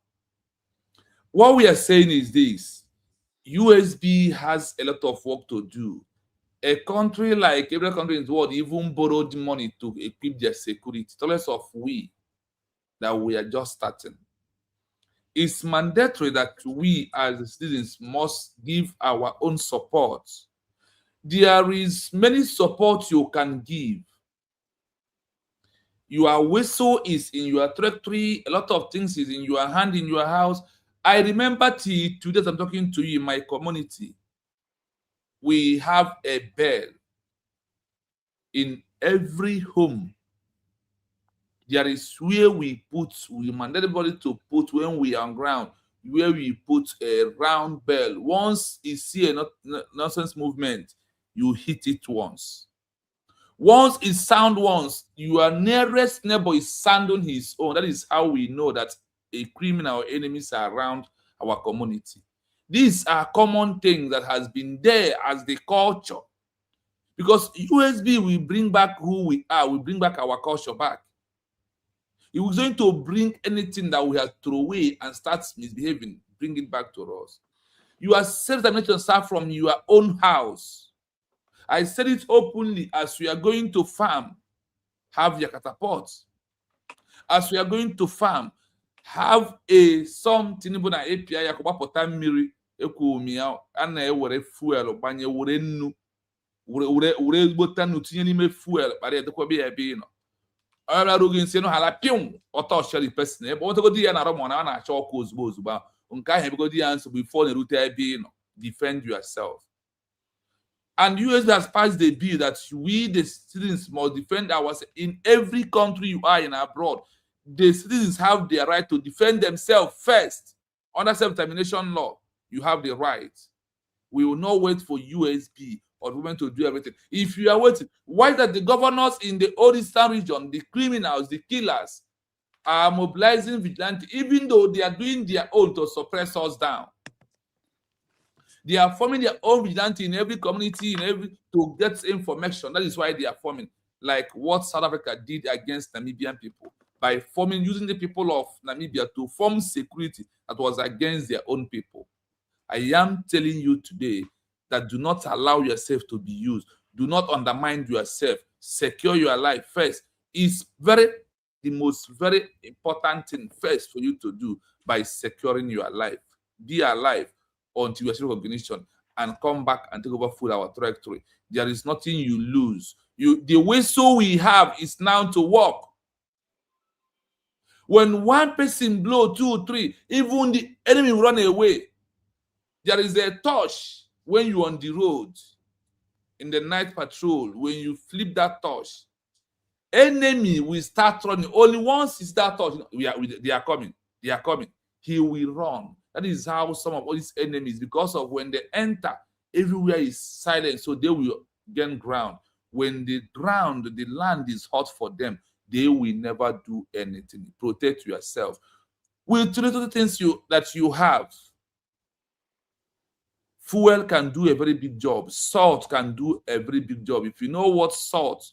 What we are saying is this: USB has a lot of work to do. A country like every country in the world even borrowed money to equip their security. Less of we that we are just starting. It's mandatory that we as citizens must give our own support. There is many support you can give. Your whistle is in your territory. A lot of things is in your hand, in your house. I remember today I'm talking to you in my community. We have a bell in every home. There is where we mandate everybody to put when we are on ground, where we put a round bell. Once you see a nonsense movement, you hit it once. Once it sound once, your nearest neighbor is sounding his own. That is how we know that a criminal enemies are around our community. These are common things that has been there as the culture. Because USB will bring back who we are, we bring back our culture back. It was going to bring anything that we have thrown away and start misbehaving, bring it back to us. Your self-determination start from your own house. I said it openly, as we are going to farm, have your catapult. As we are going to farm, have a something even an API yakoba potam miri ekwumia ana ewere fuel banye were nnu were gbota nu tinye n'ime fuel kpara edekwa be ya ebe no. Ọra rogin se no hala pium ọtọ share the person ebe o tegodi ya na ro mo na na-achọ ọkụ ozugbo ozugbo nke ahụ ebegodi ya nso before na rute ebe no. Defend yourself. And US has passed the bill that we, the citizens, must defend ourselves. In every country you are in abroad, the citizens have the right to defend themselves first. Under self-determination law, you have the right. We will not wait for USB or women to do everything. If you are waiting, why that the governors in the old Eastern region, the criminals, the killers, are mobilizing vigilante, even though they are doing their own to suppress us down? They are forming their own vigilante in every community, to get information. That is why they are forming, like what South Africa did against Namibian people, by using the people of Namibia to form security that was against their own people. I am telling you today that do not allow yourself to be used. Do not undermine yourself. Secure your life first. It's the most very important thing first for you to do by securing your life. Be alive until you achieve recognition and come back and take over full our trajectory. There is nothing you lose. The whistle we have is now to work. When one person blow, 2, 3, even the enemy run away. There is a torch when you're on the road in the night patrol. When you flip that torch, enemy will start running. Only once is that torch, they are coming. They are coming. He will run. That is how some of all these enemies, because of when they enter, everywhere is silent, so they will gain ground. When the land is hot for them, they will never do anything. Protect yourself. With the things that you have. Fuel can do a very big job. Salt can do a very big job. If you know what salt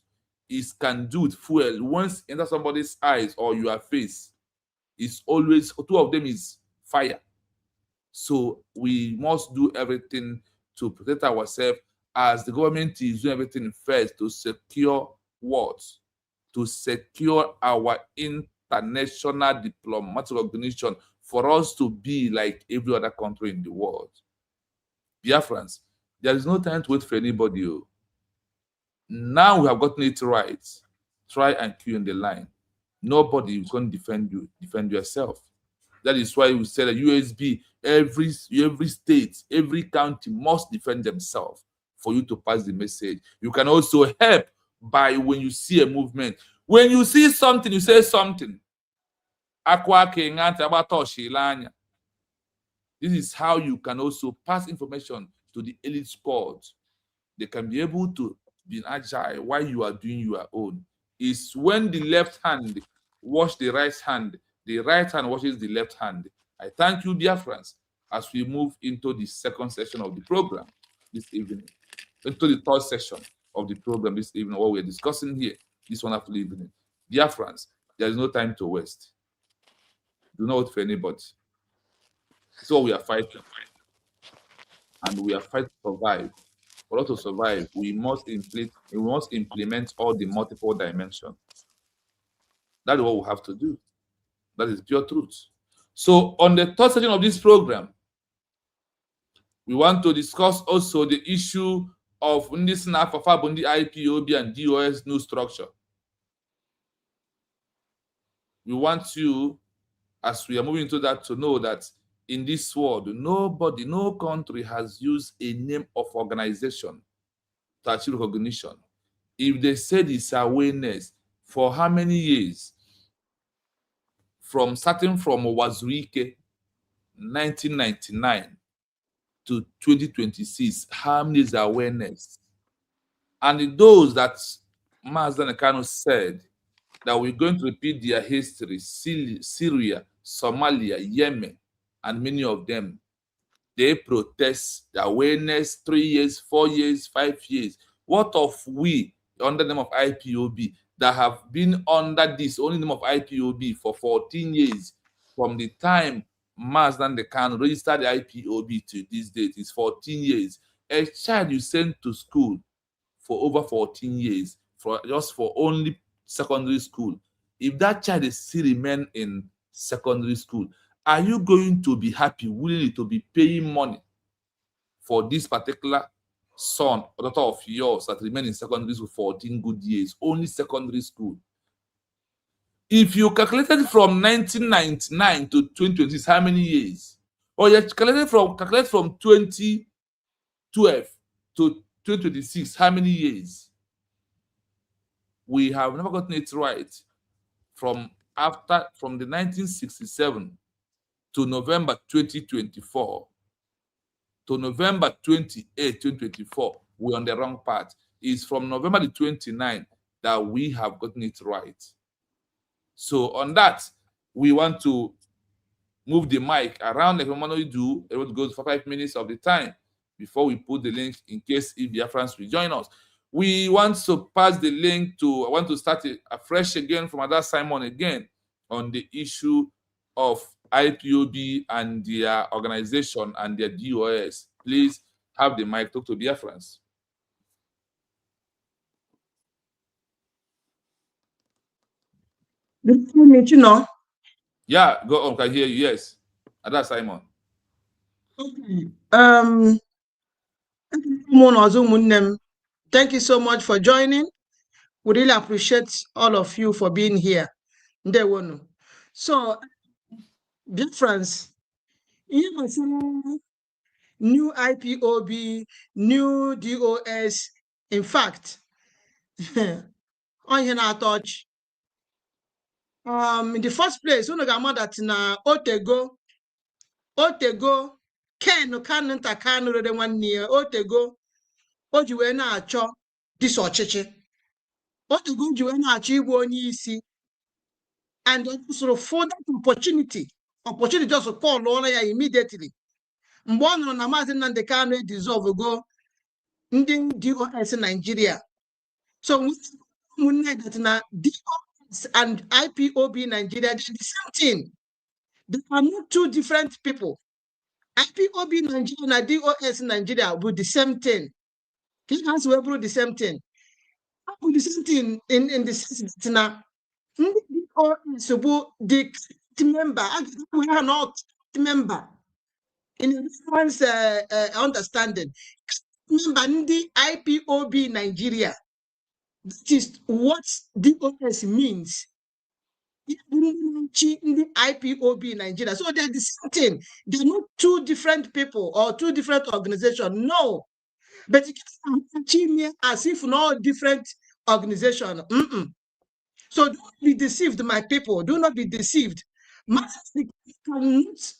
can do with fuel, once it enters somebody's eyes or your face, it's always, two of them is fire. So we must do everything to protect ourselves, as the government is doing everything first to secure what? To secure our international diplomatic recognition for us to be like every other country in the world. Biafrans, there is no time to wait for anybody. Now we have gotten it right. Try and queue in the line. Nobody can defend you. Defend yourself. That is why we say that USB, every state, every county must defend themselves for you to pass the message. You can also help by when you see a movement. When you see something, you say something. This is how you can also pass information to the elite squad. They can be able to be agile while you are doing your own. It's when the left hand wash the right hand, The right hand washes the left hand. I thank you, dear friends, as we move into the second session of the program this evening, into the third session of the program this evening, what we're discussing here this wonderful evening. Dear friends, there is no time to waste. Do not wait for anybody. So we are fighting, and we are fighting to survive. For us to survive, we must implement all the multiple dimensions. That is what we have to do. That is pure truth. So on the third session of this program, we want to discuss also the issue of this Bundi IPOB and DOS new structure. We want you, as we are moving into that, to know that in this world, nobody, no country has used a name of organization to achieve recognition. If they said it's awareness, for how many years? Starting from Wazuike, 1999 to 2026, how many is awareness? And those that Mazda Nakano said that we're going to repeat their history, Syria, Somalia, Yemen, and many of them, they protest the awareness 3 years, 4 years, 5 years. What of we, under the name of IPOB, that have been under this only name of IPOB for 14 years, from the time Mazda Nakano registered the IPOB to this date, is 14 years. A child you sent to school for over 14 years, for only secondary school. If that child is still remain in secondary school, are you going to be happy, willingly to be paying money for this particular son or daughter of yours that remain in secondary school 14 good years, only secondary school? If you calculated from 1999 to 2020, how many years? Or you calculate from 2012 to 2026, how many years? We have never gotten it right from the 1967 to November 2024 to November 28, 2024. We're on the wrong path. It's from November the 29th that we have gotten it right. So on that, we want to move the mic around like we normally do. It would go for 5 minutes of the time before we put the link in case if Biafrans will join us. We want to pass the link to, I want to start it afresh again from Ada Simon again on the issue of IPOB and their organization and their DOS. Please have the mic, talk to Biafrans. Yeah, go on, can hear you, yes. Ada Simon. Okay. Thank you so much for joining. We really appreciate all of you for being here. So, dear friends, new IPOB, new DOS, in fact, on here touch. In the first place, that na Otego, Ken nta Kanu rede 1 year, Otego, Ojiwe na-achọ this ọchịchị. Otego Ojiwe na-achọ igwe onye isi. And sort of for that opportunity just Paul ọla ya immediately. Mgbe ọ nụrụ na Maazị Nnamdi Kanu dissolve go ndị DOS Nigeria. So we know that na DOS and IPOB Nigeria, they're the same thing. They are not two different people. IPOB Nigeria and DOS Nigeria will the same thing. Clients will do the same thing. Will the same thing in the sense that now the member, we are not member. In everyone's understanding, member the IPOB Nigeria. That is what DOS means. In the IPOB Nigeria. So they're the same thing. They're not two different people or two different organizations. No. But you can achieve me as if no different organization. So don't be deceived, my people. Do not be deceived. Masses cannot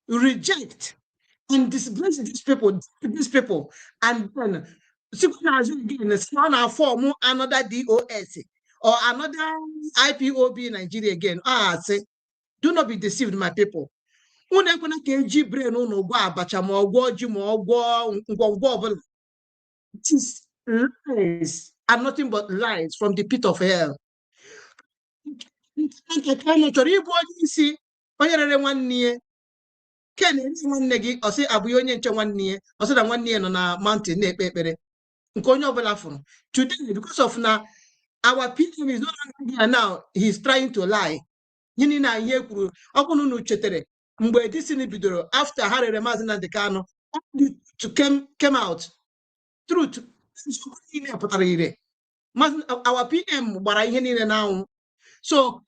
reject and displace these people, and then again, it's not form another DOS or another IPOB in Nigeria again. Say, do not be deceived, my people. It is lies and nothing but lies from the pit of hell. Ken nwanne gị ọsị abụghị onye nche nwanne ya ọsị na nwanne ya nọ na mountain na-ekpe ekpere nke onye ọbụla fụrụ today because of na our PM is no longer here now, he's trying to lie. Gịnị na ihe kwuru ọ bụrụ na unu chetere mgbe disini bidoro after ha rere Maazị Nnamdi Kanu, to came out truth niile pụtara ire. Our PM gbara ihe niile n'anwụ, so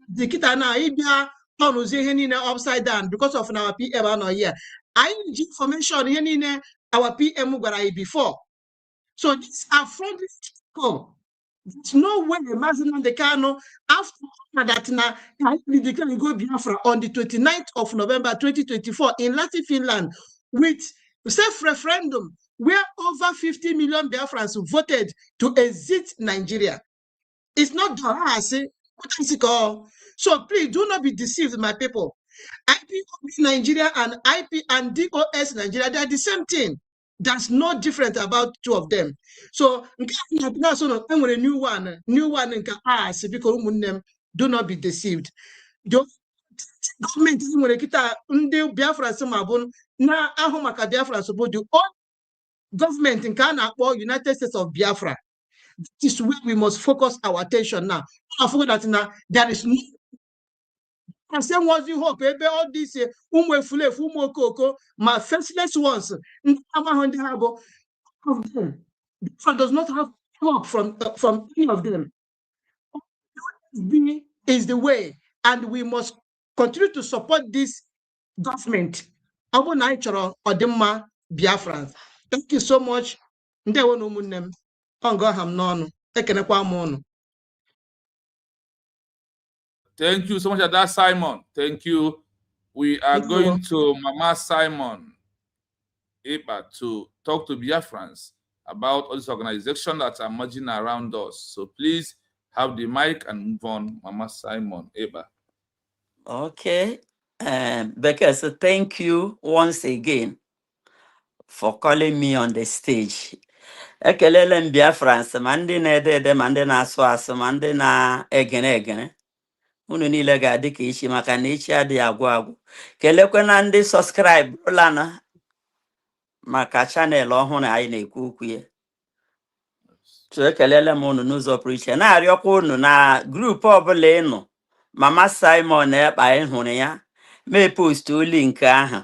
the kita na ịbịa turnuzie ihe niile upside down because of our PM anọ here. Anyị ji information ihe niile our PM gwara anyị before. So these are friendly come. There's no way Maazị Nnamdi Kanu after that now we declare go Biafra on the 29th of November 2024 in Lati, Finland, with self-referendum where over 50 million Biafrans voted to exit Nigeria. It's not done. So please do not be deceived, my people. IPOB Nigeria and IP and DOS Nigeria, they are the same thing. There's no difference about two of them. So a new one do not be deceived. The government ndị Biafra na ahụ maka Biafra support the old government in United States of Biafra. This is where we must focus our attention now. That there is no same was you hope all these my faceless ones of them. Biafra does not have help from any of them. USB is the way, and we must continue to support this government. Biafrans. Thank you so much. Thank you so much, Ada Simon. Thank you. We are going to Mama Simon Eba to talk to Biafrans about all these organizations that are emerging around us. So please have the mic and move on, Mama Simon Eba. Okay. Because thank you once again for calling me on the stage. Ekelele m Biafrans, ma ndị na-ede ede ma ndị na-asụ asụ ma ndị na-egene egene. Unu niile ga-adị ka ichi maka na ichi adịghị agwụ agwụ. Kelekwana ndị subscribe lana maka chanel ọhụrụ anyị na-ekwu okwu ya. So ekelele m unu n'ụzọ pụrụ iche. Na-arịọkwa unu na grupu ọbụla ịnụ Mama Simon Ekpa anyị hụrụ ya mee postu link ahụ.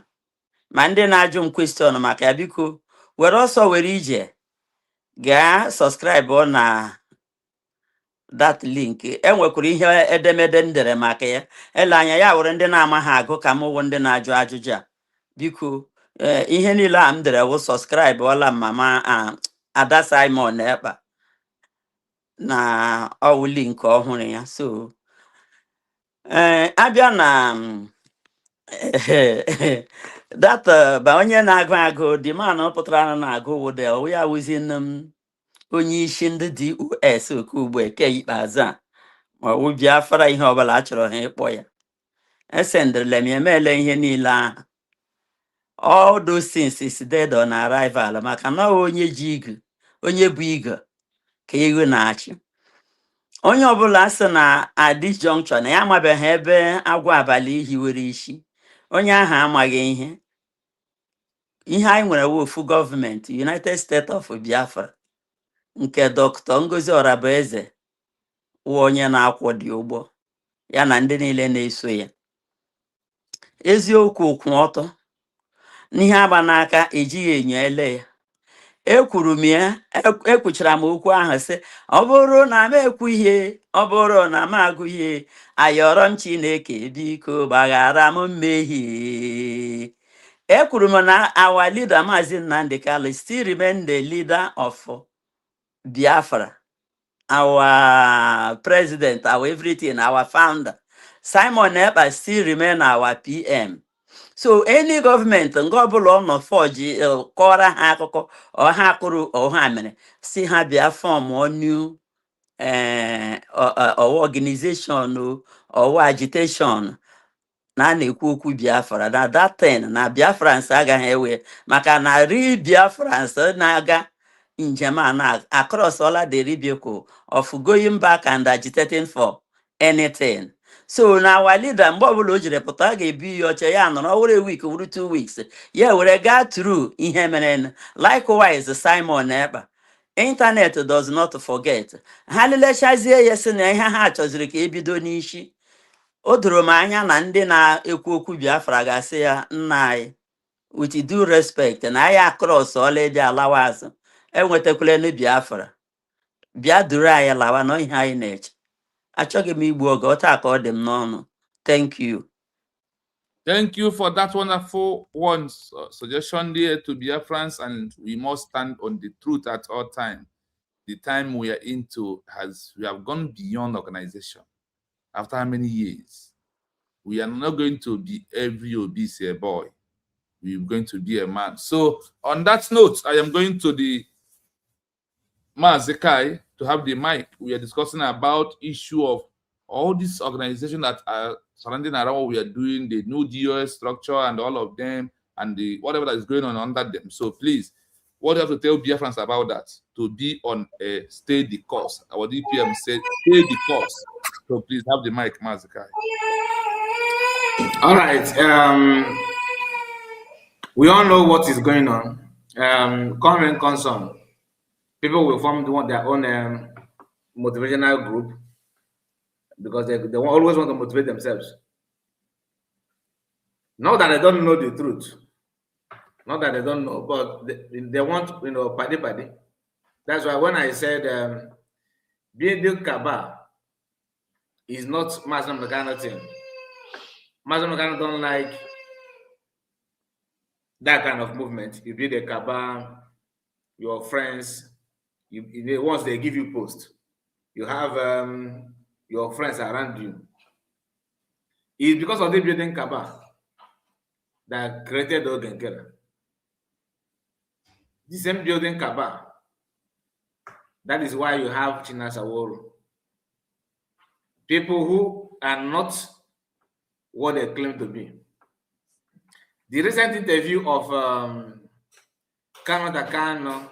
Ma ndị na-ajụ m question maka ya, biko were ọsọ were ije gaa subscribe na that link. Enwekwara ihe edemede ndere maka ya. Ele anya ya were ndị na-amaghị agụ ka m wụ ndị na-ajụ ajụjụ a. Biko ihe niile a m dere wụ subscribe ọla Mama Ada Simon Ekpa na ọwụ link ọhụrụ ya. So abịa na that ba onye na-agụ agụ the man pụtara na-agụ wụde ya wụzi onye isi ndị DOS Okugbo Eke ikpeazụ a ma ọ Biafra ihe ọbụla a chọrọ ha ịkpọ ya. Esendịrịla m emeela ihe niile ahụ. All those things is dead on arrival maka na onye ji igu onye bụ igu ka ego na-achị. Onye ọbụla sị na Adi Junction na ya amabeghị ebe agwa abalị hiwere isi, onye ahụ amaghị ihe. Ihe anyị nwere wofu gọọmenti United States of Biafra nke Dr. Ngozi Orabueze wụ onye na-akwọ dị ụgbọ ya na ndị niile na-eso ya. Eziokwu kwụ ọtọ n'ihe agba n'aka ejighị enyo ele ya. Ekwuru m ya, ekwuchara m okwu ahụ sị ọ bụrụ na m ekwu ihe, ọ bụrụ na m agụ ihe, ayọrọ m Chineke biko gbaghara m mmehie. Ekwuru m na our leader Maazị Nnamdi Kanu still remain the leader of Biafra, our president, our everything, our founder. Simon Ekpa still remain our PM. So any government nke ọbụla ọ nọ forge kọrọ ha akụkọ ọha akụrụ ọha mere si ha bịa form new or organization or agitation na a na-ekwu okwu Biafra na that thing na Biafrans agaghị ewe maka na real Biafrans na-aga njem a na across all the vehicle of going back and agitating for anything. So na our leader mgbe ọbụla o jiri pụta a ga-ebu ya oche ya nọrọ were week were 2 weeks ya were gaa through ihe mere. Likewise Simon Ekpa, internet does not forget. Ha lelechazie ya sị na ihe ha chọziri ka ebido n'isi. O doro m anya na ndị na-ekwu okwu Biafra ga-asị ya nna anyị with due respect na anyị across ọlaeji alawa azụ enwetakwala Biafra bịa duru anyị lawa na ihe anyị na-eche. Achọghị m igbu oge ọta ka ọ dị m n'ọnụ. Thank you. Thank you for that wonderful suggestion there to Biafrans, and we must stand on the truth at all time. The time we are into we have gone beyond organization. After how many years? We are not going to be every obese boy. We're going to be a man. So on that note, I am going to the Mazekai to have the mic. We are discussing about issue of all these organizations that are surrounding around what we are doing, the new DOS structure and all of them, and the whatever that is going on under them. So please, what do you have to tell Biafrans about that? To be on a steady course. Our DPM said steady course. So please have the mic, Mazekai. All right. We all know what is going on. Current concern. People will form their own motivational group because they always want to motivate themselves. Not that they don't know the truth. Not that they don't know, but they want, party. That's why when I said being the Kaba is not Mazam Magana thing. Mazam Magana don't like that kind of movement. You be the Kaba, your friends, once they give you post, you have your friends around you. It's because of the building Kaba that created Ogenkera. The same building Kaba. That is why you have Chinasaworo. People who are not what they claim to be. The recent interview of Kano Dakano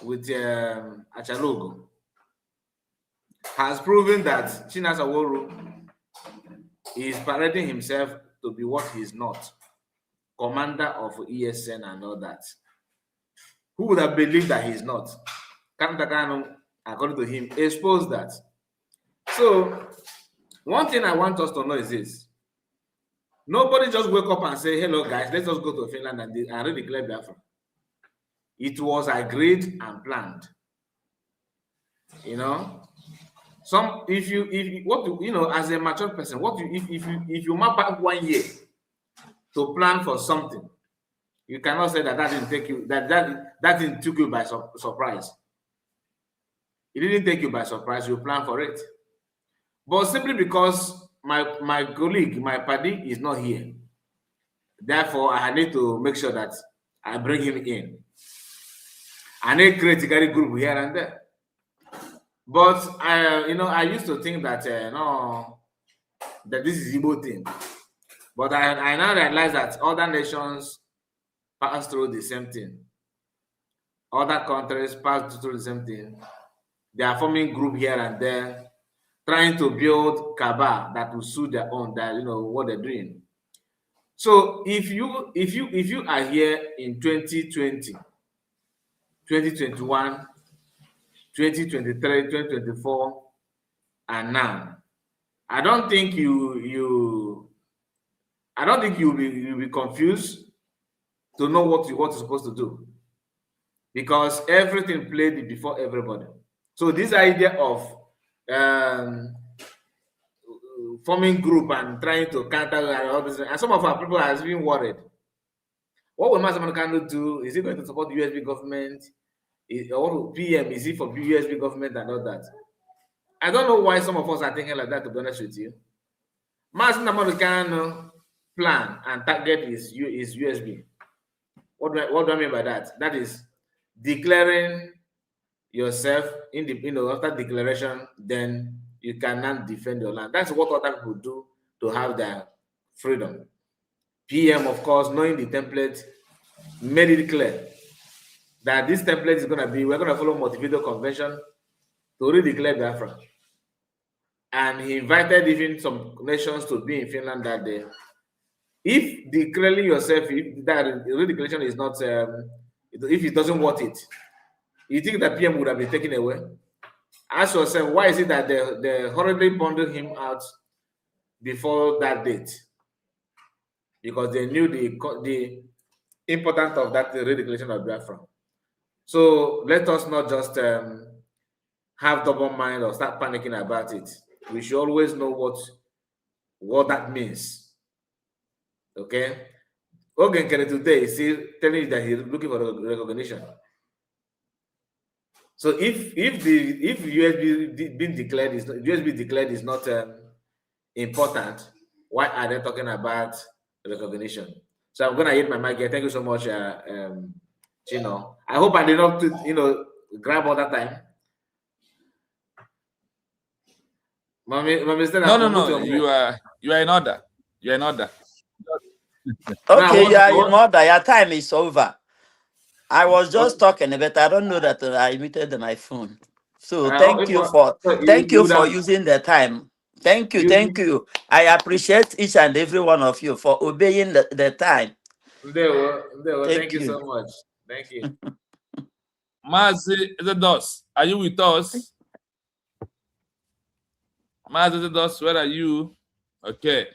with Achalugo has proven that Chinasaworo is parading himself to be what he is not. Commander of ESN and all that. Who would have believed that he's not? Kano Dakano, according to him, exposed that. So, one thing I want us to know is this. Nobody just wake up and say, hello guys, let's just go to Finland and redeclare Biafra. It was agreed and planned. As a mature person, if you map out 1 year to plan for something, you cannot say that didn't take you that didn't took you by surprise. It didn't take you by surprise. You plan for it, but simply because my colleague, my buddy, is not here, therefore I need to make sure that I bring him in. I need to create a group here and there. But I used to think that that this is Igbo thing. But I now realize that other nations pass through the same thing. Other countries pass through the same thing. They are forming group here and there, trying to build Kaba that will suit their own, what they're doing. So if you are here in 2020, 2021, 2023, 2024, and now, I don't think you'll be confused to know what you're supposed to do, because everything played before everybody. So this idea of forming group and trying to counter all this, and some of our people has been worried. What will Master Kano do? Is he going to support the USB government? Or PM, is he for the USB government and all that? I don't know why some of us are thinking like that, to be honest with you. Master Kano plan and target is USB. What do I mean by that? That is declaring yourself in the after declaration, then you cannot defend your land. That's what other people do to have their freedom. PM, of course, knowing the template, made it clear that this template is going to be, we're going to follow Montevideo Convention to redeclare Biafra. And he invited even some nations to be in Finland that day. If declaring yourself, if that redeclaration is not, if it doesn't want it, you think that PM would have been taken away? Ask yourself, why is it that they horribly bundled him out before that date? Because they knew the importance of that redeclaration of Biafra. So let us not just have double mind or start panicking about it. We should always know what that means. Okay? Ogen Kene today is still telling you that he's looking for recognition. So if USB being declared is USB declared is not important, why are they talking about recognition? So I'm gonna hit my mic here. Thank you so much, Chino. I hope I did not, grab all that time. No. You are in order. You are in order. Okay, you are in order. Your time is over. I was just talking, but I don't know that I muted my phone. So thank you for using the time. Thank you. I appreciate each and every one of you for obeying the time. Thank you so much. Thank you. Mazi Zedos, are you with us? Mazi Zedos, where are you? Okay,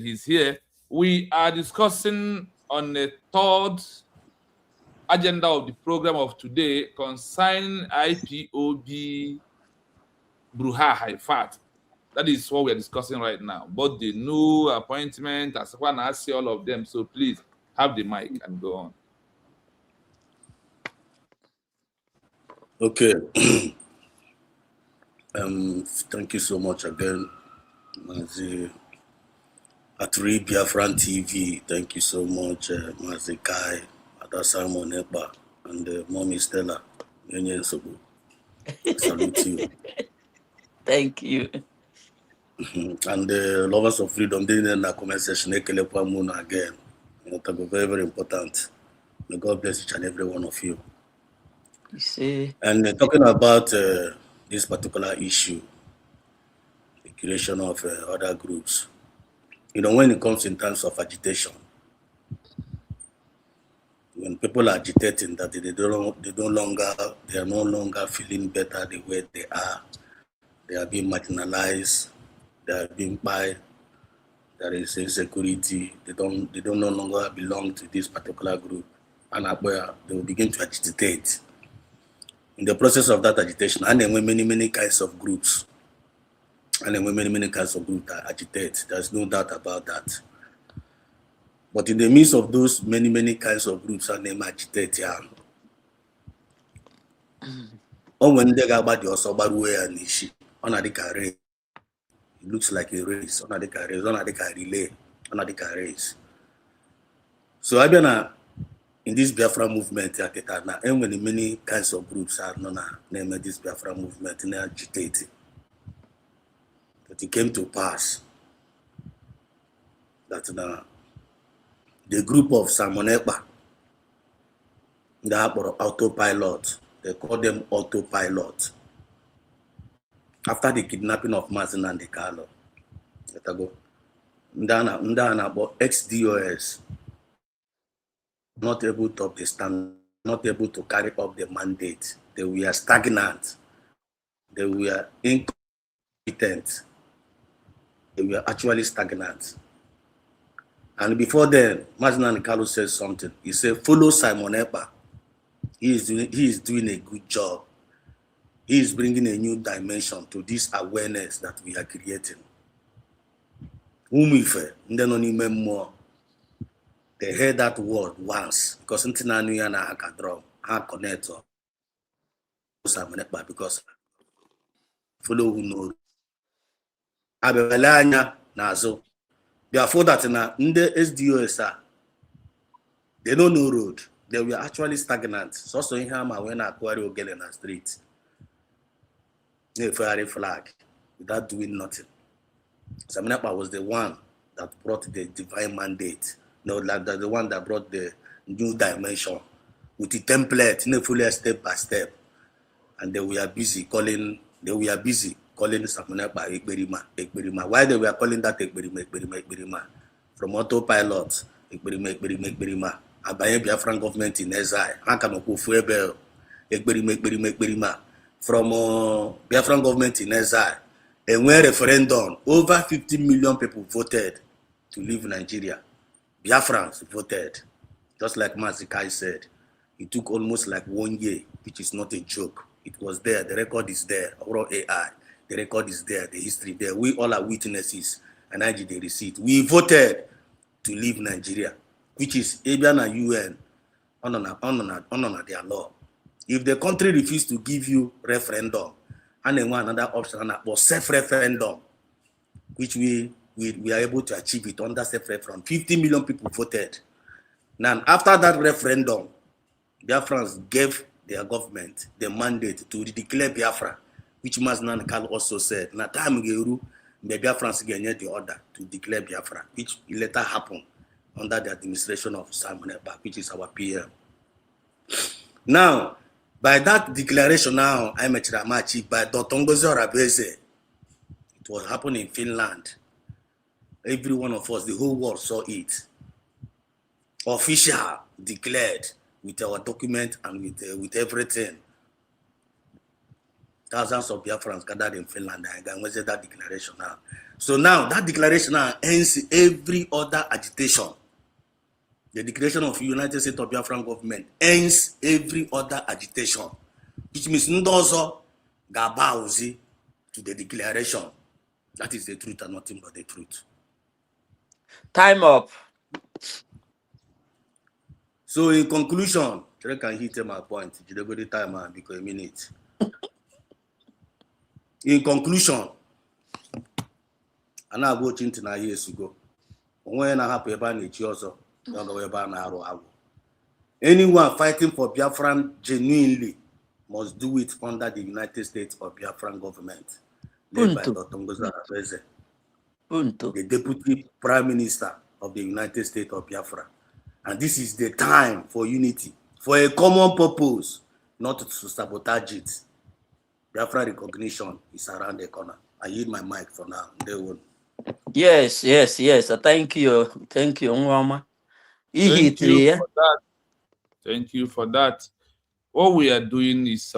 he's here. We are discussing on the third agenda of the program of today concerning IPOB Bruha Haifat. That is what we are discussing right now. Both the new appointment, as well as see all of them. So please have the mic and go on. Okay. Thank you so much again, Mazi. At Biafran TV, thank you so much, Mazi Kai, Ada Simon Eba, and Mommy Stella. Salute you. Thank you. And the lovers of freedom, they in the comment section, again. It will be very, very important. May God bless each and every one of you. You see. And talking about this particular issue, the creation of other groups, when it comes in terms of agitation, when people are agitating that they are no longer feeling better the way they are being marginalized, they are being by, there is insecurity, they don't no longer belong to this particular group, and they will begin to agitate. In the process of that agitation, and then many kinds of groups, that agitate. There's no doubt about that. But in the midst of those many kinds of groups and them agitate, when they go about the Osobaruwe and Ishi, on a race, it looks like a race, on a relay, on a race. So I've been in this Biafra movement, and when many kinds of groups are named this Biafra movement and agitating, that it came to pass that the group of Simon Ekpa, they have autopilot. They call them autopilot. After the kidnapping of Mazin and the Carlo, Ndana ex-DOS, not able to understand, not able to carry up the mandate. They were stagnant. They were incompetent. They were actually stagnant. And before then, Mazin and Carlo said something. He said, follow Simon Ekpa. He is doing a good job. He is bringing a new dimension to this awareness that we are creating. More. They heard that word once because because follow who know. Therefore, that in the SDOS, they don't know road. they were actually stagnant. So in Hama when I quarry girl in the street, they fire flag without doing nothing. Saminapa was the one that brought the divine mandate. No, like the one that brought the new dimension with the template, fully step by step. And they were busy calling Saminapa Ekberima. Why they were calling that Ekberima? From autopilot, Ekberima. Abaye Biafran government in exile. Ekberima. From Biafran government in exile. And when referendum, over 50 million people voted to leave Nigeria. Biafrans voted. Just like Mazikai said, it took almost like 1 year, which is not a joke. It was there. The record is there. Raw AI. The record is there. The history there. We all are witnesses. And I did the receipt. We voted to leave Nigeria, which is Abian and UN on their law. If the country refused to give you referendum, and then one another option was self-referendum, which we are able to achieve it under self-referendum. 50 million people voted. Now, after that referendum, Biafrans gave their government the mandate to declare Biafra, which Maznan Kal also said. Now, time Geru, the Biafrans get the order to declare Biafra, which later happened under the administration of Simon Ekpa, which is our PM. Now, by that declaration now, I'm a Chiramachi by Dotongozo Rabeze. It was happening in Finland. Every one of us, the whole world saw it. Official declared with our document and with everything. Thousands of Biafrans gathered in Finland and was that declaration now. So now that declaration now ends every other agitation. The declaration of United States of Biafran government ends every other agitation, which means Ndozo Gabauzi to the declaration. That is the truth and nothing but the truth. Time up. So in conclusion, I can hit my point. You go the time because a minute. In conclusion, and I go into 9 years ago. When I have a anyone fighting for Biafran genuinely must do it under the United States of Biafran government, led by Dr. Ngozi Arabeze, the Deputy Prime Minister of the United States of Biafra. And this is the time for unity, for a common purpose, not to sabotage it. Biafra recognition is around the corner. I yield my mic for now. They will. Yes. Thank you, Nwama. Thank you for that. Thank you for that. What we are doing is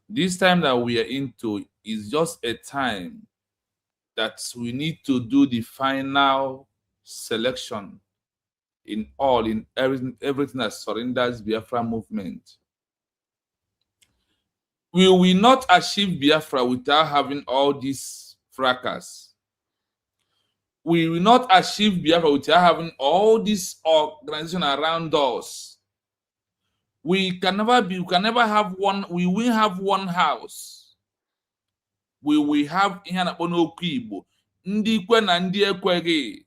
this time that we are into is just a time that we need to do the final selection in everything that surrenders Biafra movement. We will not achieve Biafra without having all this fracas. We will not achieve Biafra without having all this organization around us. We can never have one. We will have one house. We will have ihe na-akpọ n'okwu Igbo ndị ikwe na ndị ekweghị.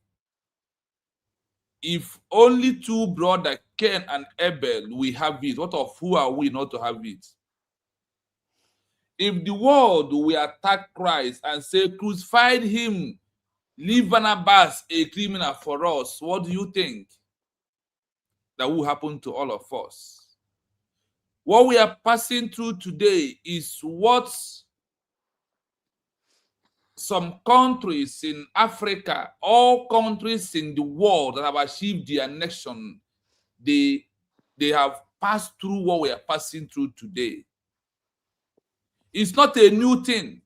If only two brothers, Cain and Abel, we have it, what of who are we not to have it? If the world will attack Christ and say, crucified him, leave Barnabas a criminal for us, what do you think that will happen to all of us? What we are passing through today is what some countries in Africa, all countries in the world that have achieved their nation, they have passed through what we are passing through today. It's not a new thing.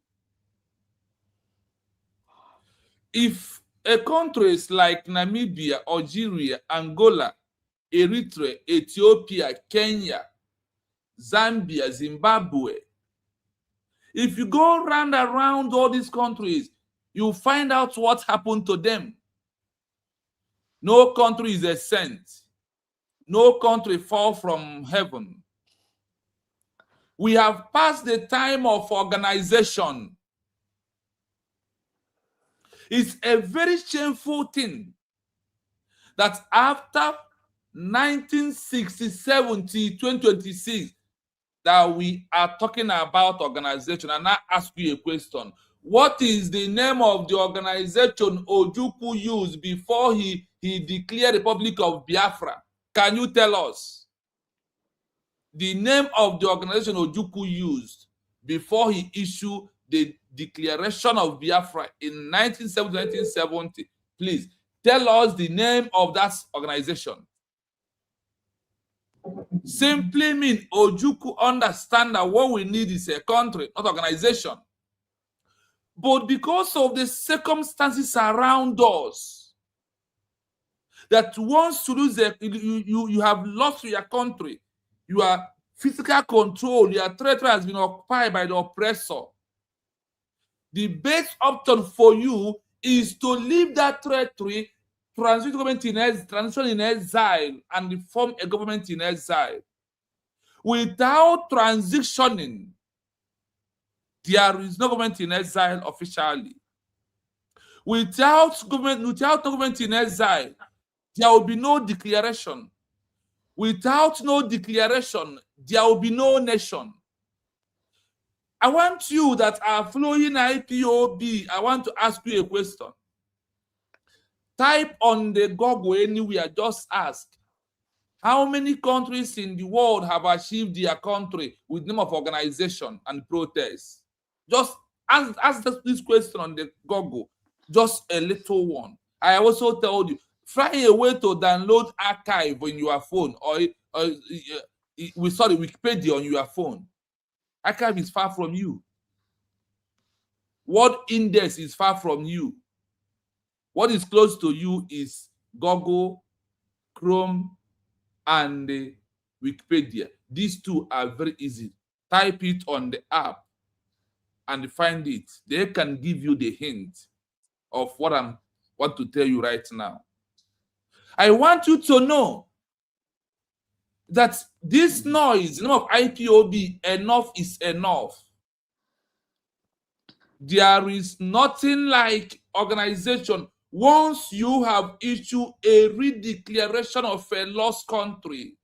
If a countries like Namibia, Algeria, Angola, Eritrea, Ethiopia, Kenya, Zambia, Zimbabwe, if you go around all these countries, you find out what happened to them. No country is a saint. No country fall from heaven. We have passed the time of organization. It's a very shameful thing that after 1967 to 2026 that we are talking about organization. And I ask you a question. What is the name of the organization Ojukwu used before he declared the Republic of Biafra? Can you tell us? The name of the organization Ojukwu used before he issued the Declaration of Biafra in 1970. Please tell us the name of that organization. Simply mean Ojukwu understand that what we need is a country, not organization. But because of the circumstances around us, that once you lose you have lost your country, your physical control, your territory has been occupied by the oppressor. The best option for you is to leave that territory, transition in exile, and form a government in exile. Without transitioning, there is no government in exile officially. Without government in exile, there will be no declaration. Without no declaration, there will be no nation. I want you that are following IPOB, I want to ask you a question. Type on the Google anywhere, just ask, how many countries in the world have achieved their country with the name of organization and protest? Just ask this question on the Google, just a little one. I also told you, find a way to download archive on your phone or Wikipedia on your phone. Archive is far from you. Word index is far from you. What is close to you is Google, Chrome, and Wikipedia. These two are very easy. Type it on the app and find it. They can give you the hint of what I want to tell you right now. I want you to know that this noise, the name of IPOB, enough is enough. There is nothing like organization. Once you have issued a redeclaration of a lost country,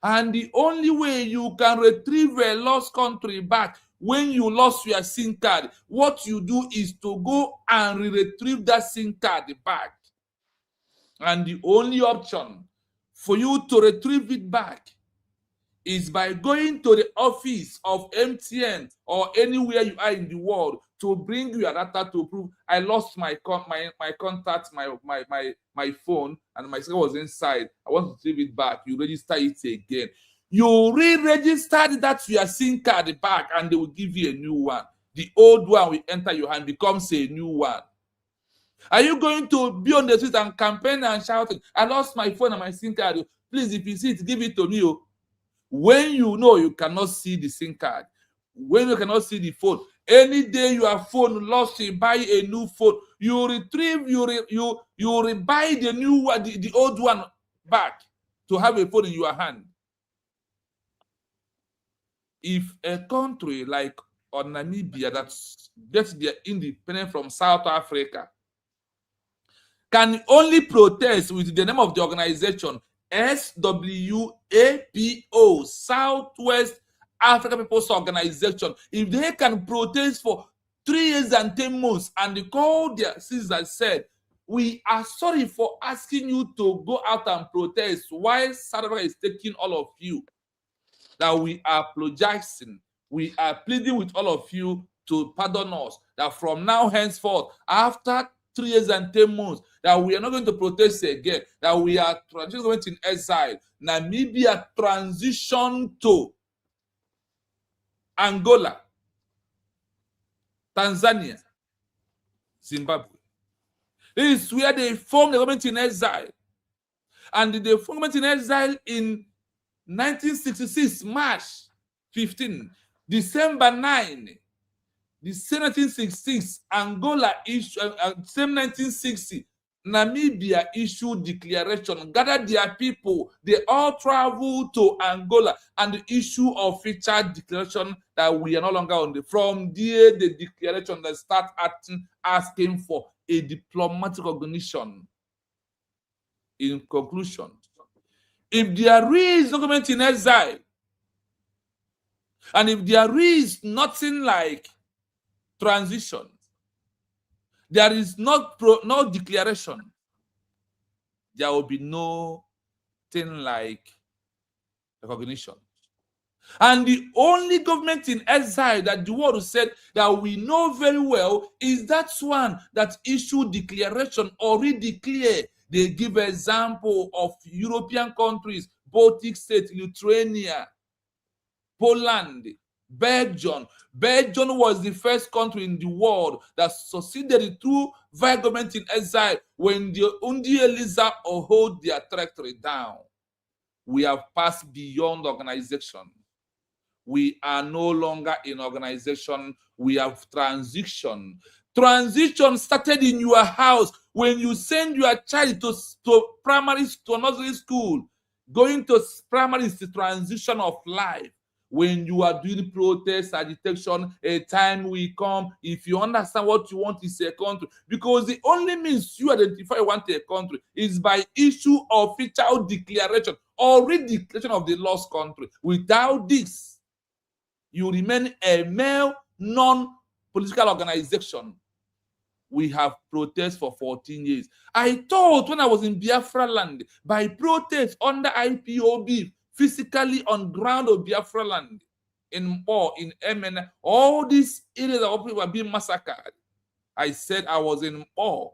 and the only way you can retrieve a lost country back when you lost your SIM card, what you do is to go and retrieve that SIM card back. And the only option for you to retrieve it back is by going to the office of MTN or anywhere you are in the world to bring your data to prove I lost my contact, my phone, and my screen was inside. I want to retrieve it back. You register it again. You re-register that your SIM card back, and they will give you a new one. The old one will enter your hand, becomes a new one. Are you going to be on the street and campaign and shouting, I lost my phone and my SIM card? Please, if you see it, give it to me. When you know you cannot see the SIM card, when you cannot see the phone, any day your phone lost, you buy a new phone, you retrieve, you buy the new one, the old one back to have a phone in your hand. If a country like Namibia that gets their independence from South Africa can only protest with the name of the organization SWAPO, Southwest African People's Organization, if they can protest for 3 years and 10 months and they call their citizens and said, we are sorry for asking you to go out and protest while South Africa is taking all of you, that we are apologizing, we are pleading with all of you to pardon us, that from now henceforth, after 3 years and 10 months, that we are not going to protest again, that we are going in exile. Namibia transition to Angola, Tanzania, Zimbabwe. This is where they formed the government in exile. And they formed government in exile in 1966, March 15, December 9, the same 1966, Angola issued, same 1960, Namibia issued declaration, gathered their people, they all traveled to Angola and issue official declaration that we are no longer on the, from there, the declaration that start acting, asking for a diplomatic recognition. In conclusion, If there is no government in exile, and if there is nothing like transition, there is no declaration, there will be no thing like recognition. And the only government in exile that the world said that we know very well is that one that issued declaration or redeclare. They give example of European countries, Baltic states, Lithuania, Poland, Belgium. Belgium was the first country in the world that succeeded through via government in exile when the Undi Eliza hold their territory down. We have passed beyond organization. We are no longer in organization. We have transition. Transition started in your house when you send your child to primary, to nursery school. Going to primary is the transition of life. When you are doing protest, agitation, a time will come. If you understand what you want is a country, because the only means you identify you want a country is by issue of official declaration or redeclaration of the lost country. Without this, you remain a mere non-political organization. We have protest for 14 years. I thought when I was in Biafra land, by protest under IPOB, physically on ground of Biafra land, in Mpo, in MN, all these areas of people were being massacred. I said I was in Mpo,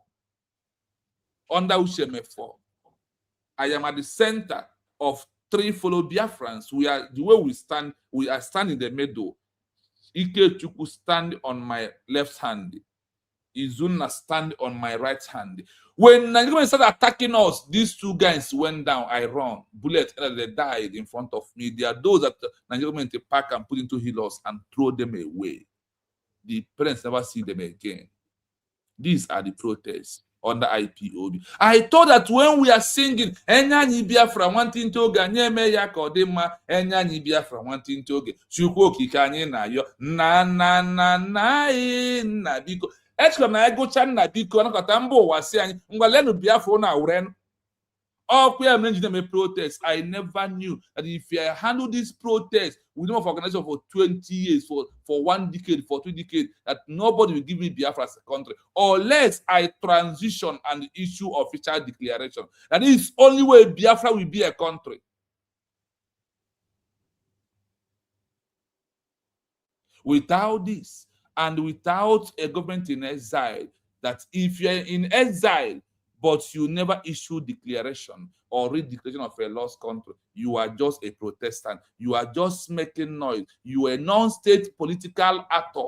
under Ushemefo. I am at the center of three fellow Biafrans. We are the way we stand. We are standing in the middle. Ike Chuku stand on my left hand. Izuna stand on my right hand. When Nigerians started attacking us, these two guys went down. I run. Bullets, they died in front of me. There are those that Nigerians pack and put into hills and throw them away. The parents never see them again. These are the protests under IPOB. I thought that when we are singing, Enyanyi Biafra wanting to oge, nyeme ya kodema, Enyanyi Biafra wanting to oge, Chukwu okike anyị na yo, na biko. Echekwa na egocha nna biko, anakọta mba ụwa si anyị, ngwa lenu Biafra na uren. All protest. I never knew that if I handle this protest with no organization for 20 years, for 1 decade, for 2 decades, that nobody will give me Biafra as a country, unless I transition and issue official declaration. That is only way Biafra will be a country. Without this, and without a government in exile, that if you're in exile, but you never issue declaration or redeclaration of a lost country, you are just a Protestant. You are just making noise. You are a non-state political actor.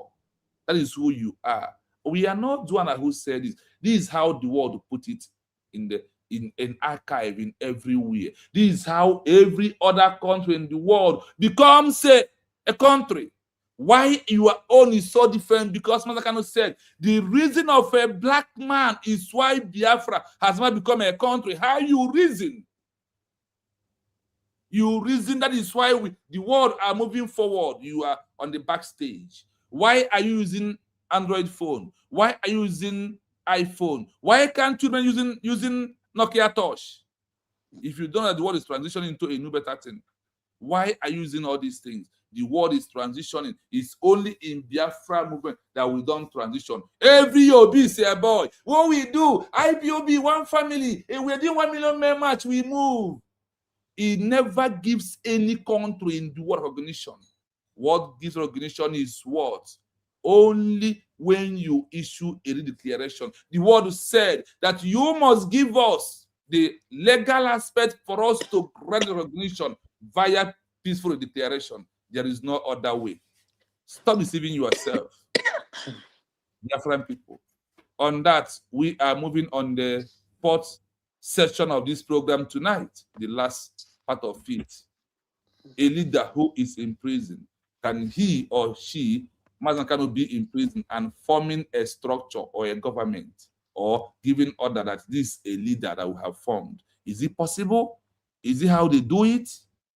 That is who you are. We are not the one who said this. This is how the world put it in an archive in everywhere. This is how every other country in the world becomes a country. Why your own is so different? Because Mazakano said the reason of a black man is why Biafra has not become a country. How you reason? You reason that is why the world are moving forward. You are on the backstage. Why are you using Android phone? Why are you using iPhone? Why can't you be using Nokia Touch? If you don't know that the world is transitioning into a new better thing, why are you using all these things? The world is transitioning. It's only in Biafra movement that we don't transition. Every OB say a boy. What we do? IPOB, one family. If we're doing 1 million man match, we move. It never gives any country in the world recognition. What gives recognition is what? Only when you issue a declaration. The word said that you must give us the legal aspect for us to grant recognition via peaceful declaration. There is no other way. Stop deceiving yourself. Different people. On that, we are moving on the fourth section of this program tonight, the last part of it. A leader who is in prison, can he or she cannot be in prison and forming a structure or a government or giving order that this is a leader that we have formed? Is it possible? Is it how they do it?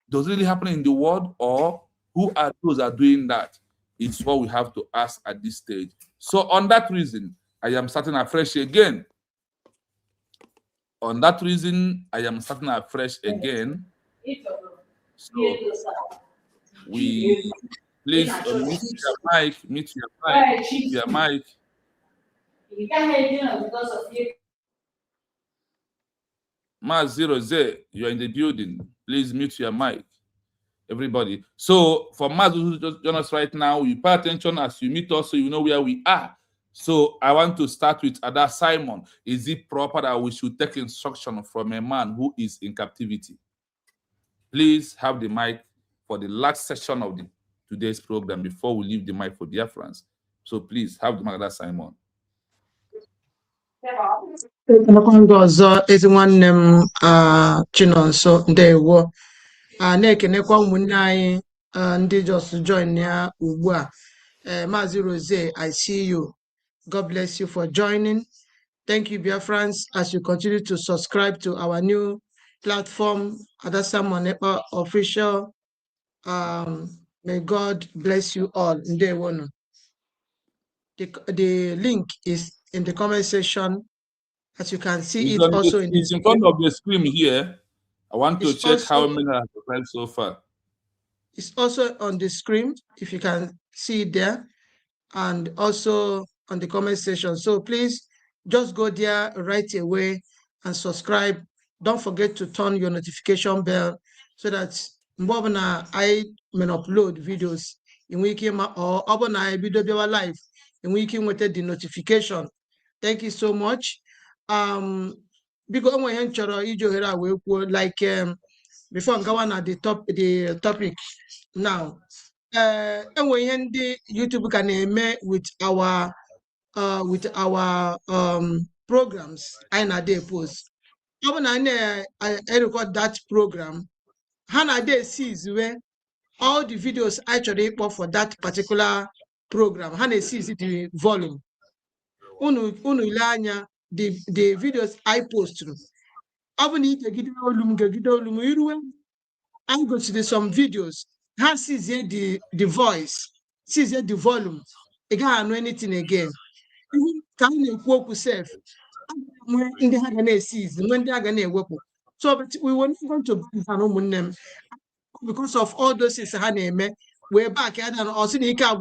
Does it really happen in the world? Or who are those that are doing that? It's what we have to ask at this stage. So on that reason, I am starting afresh again. On that reason, I am starting afresh again So we please mute your mic, mute your mic, mute your mic. Ma 0Z, you are in the building. Please mute your mic, everybody. So for Maz who just join us right now, you pay attention as you meet us so you know where we are. So I want to start with Ada Simon. Is it proper that we should take instruction from a man who is in captivity? Please have the mic for the last session of today's program before we leave the mic for dear friends. So please have the mic, Ada Simon. Ekenekwa ndị ọzọ ezi nwanne m Chinonso ndewo na-ekenekwa ụmụnne anyị ndị just join ya ugbu a Maazị Rose, I see you. God bless you for joining. Thank you, Biafrans, as you continue to subscribe to our new platform, Adasa Monepa Official. May God bless you all. Ndewo. The link is in the comment section. As you can see, it's also in front of the screen here. I want to check how many have subscribed so far. It's also on the screen, if you can see it there, and also on the comment section. So please just go there right away and subscribe. Don't forget to turn your notification bell so that when I may upload videos in Wiki or I video live in Wiki with the notification. Thank you so much. Because like before I'm going at the topic now. Enwe ihe ndị YouTube ka na-eme with our programs anyị na-ade post. Ọ bụ na na-record that program, ha na-ade seize all the videos I chọrọ ịkpọ for that particular program. Ha na-seize the volume. Unu ile anya the videos I post. Ọ bụ na igegide olu m iruwe I go to some videos. Ha sees the voice, sees the volume. It can't know anything again. Even can you work self? When in the hand sees when they are gonna work. So but we were not going to ban them because of all those things. We're back and also the guy.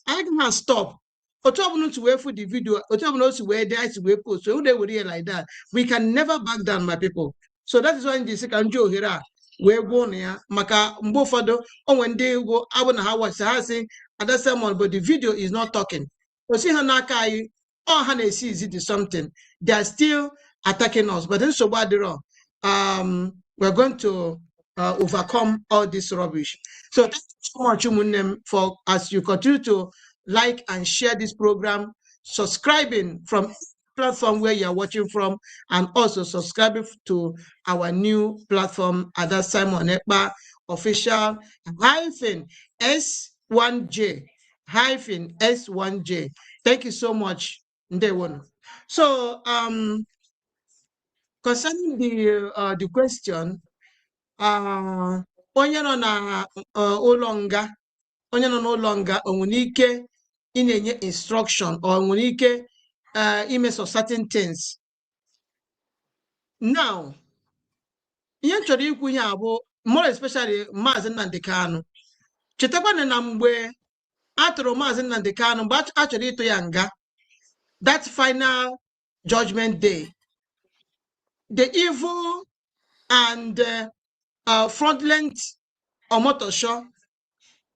I can stop. To wait for the video, to where they post. So they would like that. We can never back down, my people. So that is why in the second Joe here, we're going here. Maka mbofado on when they go, I want to how what's saying at that someone, but the video is not talking. So see Hanakai or Hane sees it is something. They are still attacking us, but then so bad they're we're going to overcome all this rubbish. So thank you so much, for as you continue to like and share this program, subscribing from platform where you are watching from, and also subscribing to our new platform, Ada Simon Ekpa Official -S1J -S1J. Thank you so much, Ndewon. So concerning the question, onye nọ na ụlọ nga onye nọ n'ụlọ nga o nwere ike inenye instruction or nwere ike ime so certain things. Now, ihe chọrọ ikwu ihe abụ more especially Maazị Nnamdi Kanu. Chetakwana na mgbe atụrụ Maazị Nnamdi Kanu mgbe a chọrọ ịtụ ya nga, that final judgment day, the evil and fraudulent Omotosho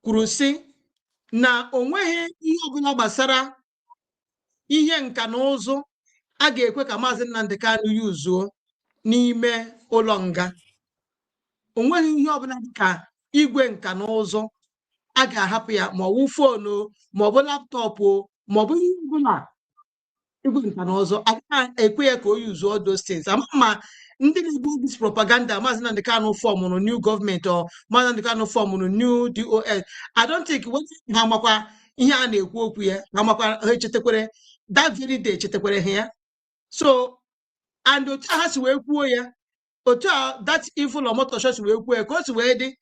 kwuru sị na onweghị ihe ọbụla gbasara ihe nka na ụzụ a ga-ekwe ka Maazị Nnamdi Kanu yuzuo n'ime ụlọ nga. Onweghị ihe ọbụla dịka igwe nka na ụzụ a ga-ahapụ ya, ma ọ bụ foonu ma ọ bụ laptọpụ ma ọ bụ ihe ọbụla igwe nka na ụzụ agaghị ekwe ya ka o yuzuo all those things. Ma ndị na-ebu this propaganda Maazị Nnamdi Kanu fọmụrụ new government or Maazị Nnamdi Kanu fọmụrụ new DOS, I don't think ha makwa ihe a na-ekwu okwu ya, ha makwa ha echetakwere that very day echetakwere ha ya. So and otu ha si wee kwuo ya, otu that evil Omotosho si wee kwuo ya ka o si wee dị,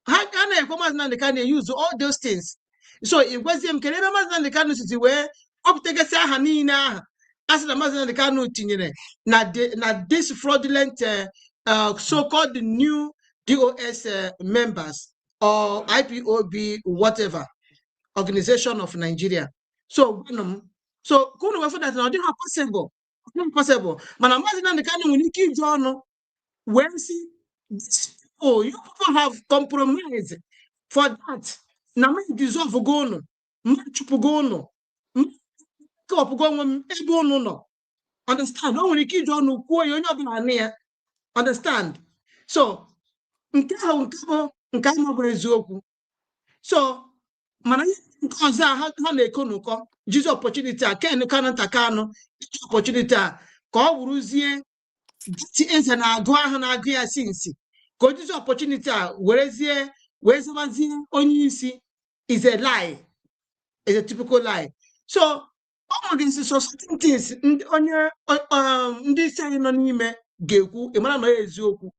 ha na-ekwe Maazị Nnamdi Kanu use all those things. So igwezie m kere ebe Maazị Nnamdi Kanu si wee ọpụtagasị aha niile aha as the Mazi Nnamdi Kanu tinyere na this fraudulent so-called new DOS members or IPOB whatever organization of Nigeria. So kunu we that na ọ possible mana Mazi Nnamdi Kanu nwere ike ije ọnụ wee sị you people have compromised for that na m dissolve go unu m chụpụgo unu kọpụgo onwe m ebe unu nọ understand o nwere ike ije ọnụ kwuo ya onye ọbụla anụ ya understand so nke ahụ nke ahụ bụ eziokwu so mana nke ọzọ ha na-eko n'ụkọ jizi opportunity a Ken Kanata Kanu iji opportunity a ka ọ wụrụzie eze na-agụ ahụ na-agụ ya sinsi ka o jizi opportunity a wee zabazie onye isi is a lie, is a typical lie. So ọ nwere so certain things onye ndị isi anyị nọ n'ime ga-ekwu ịmara na eziokwu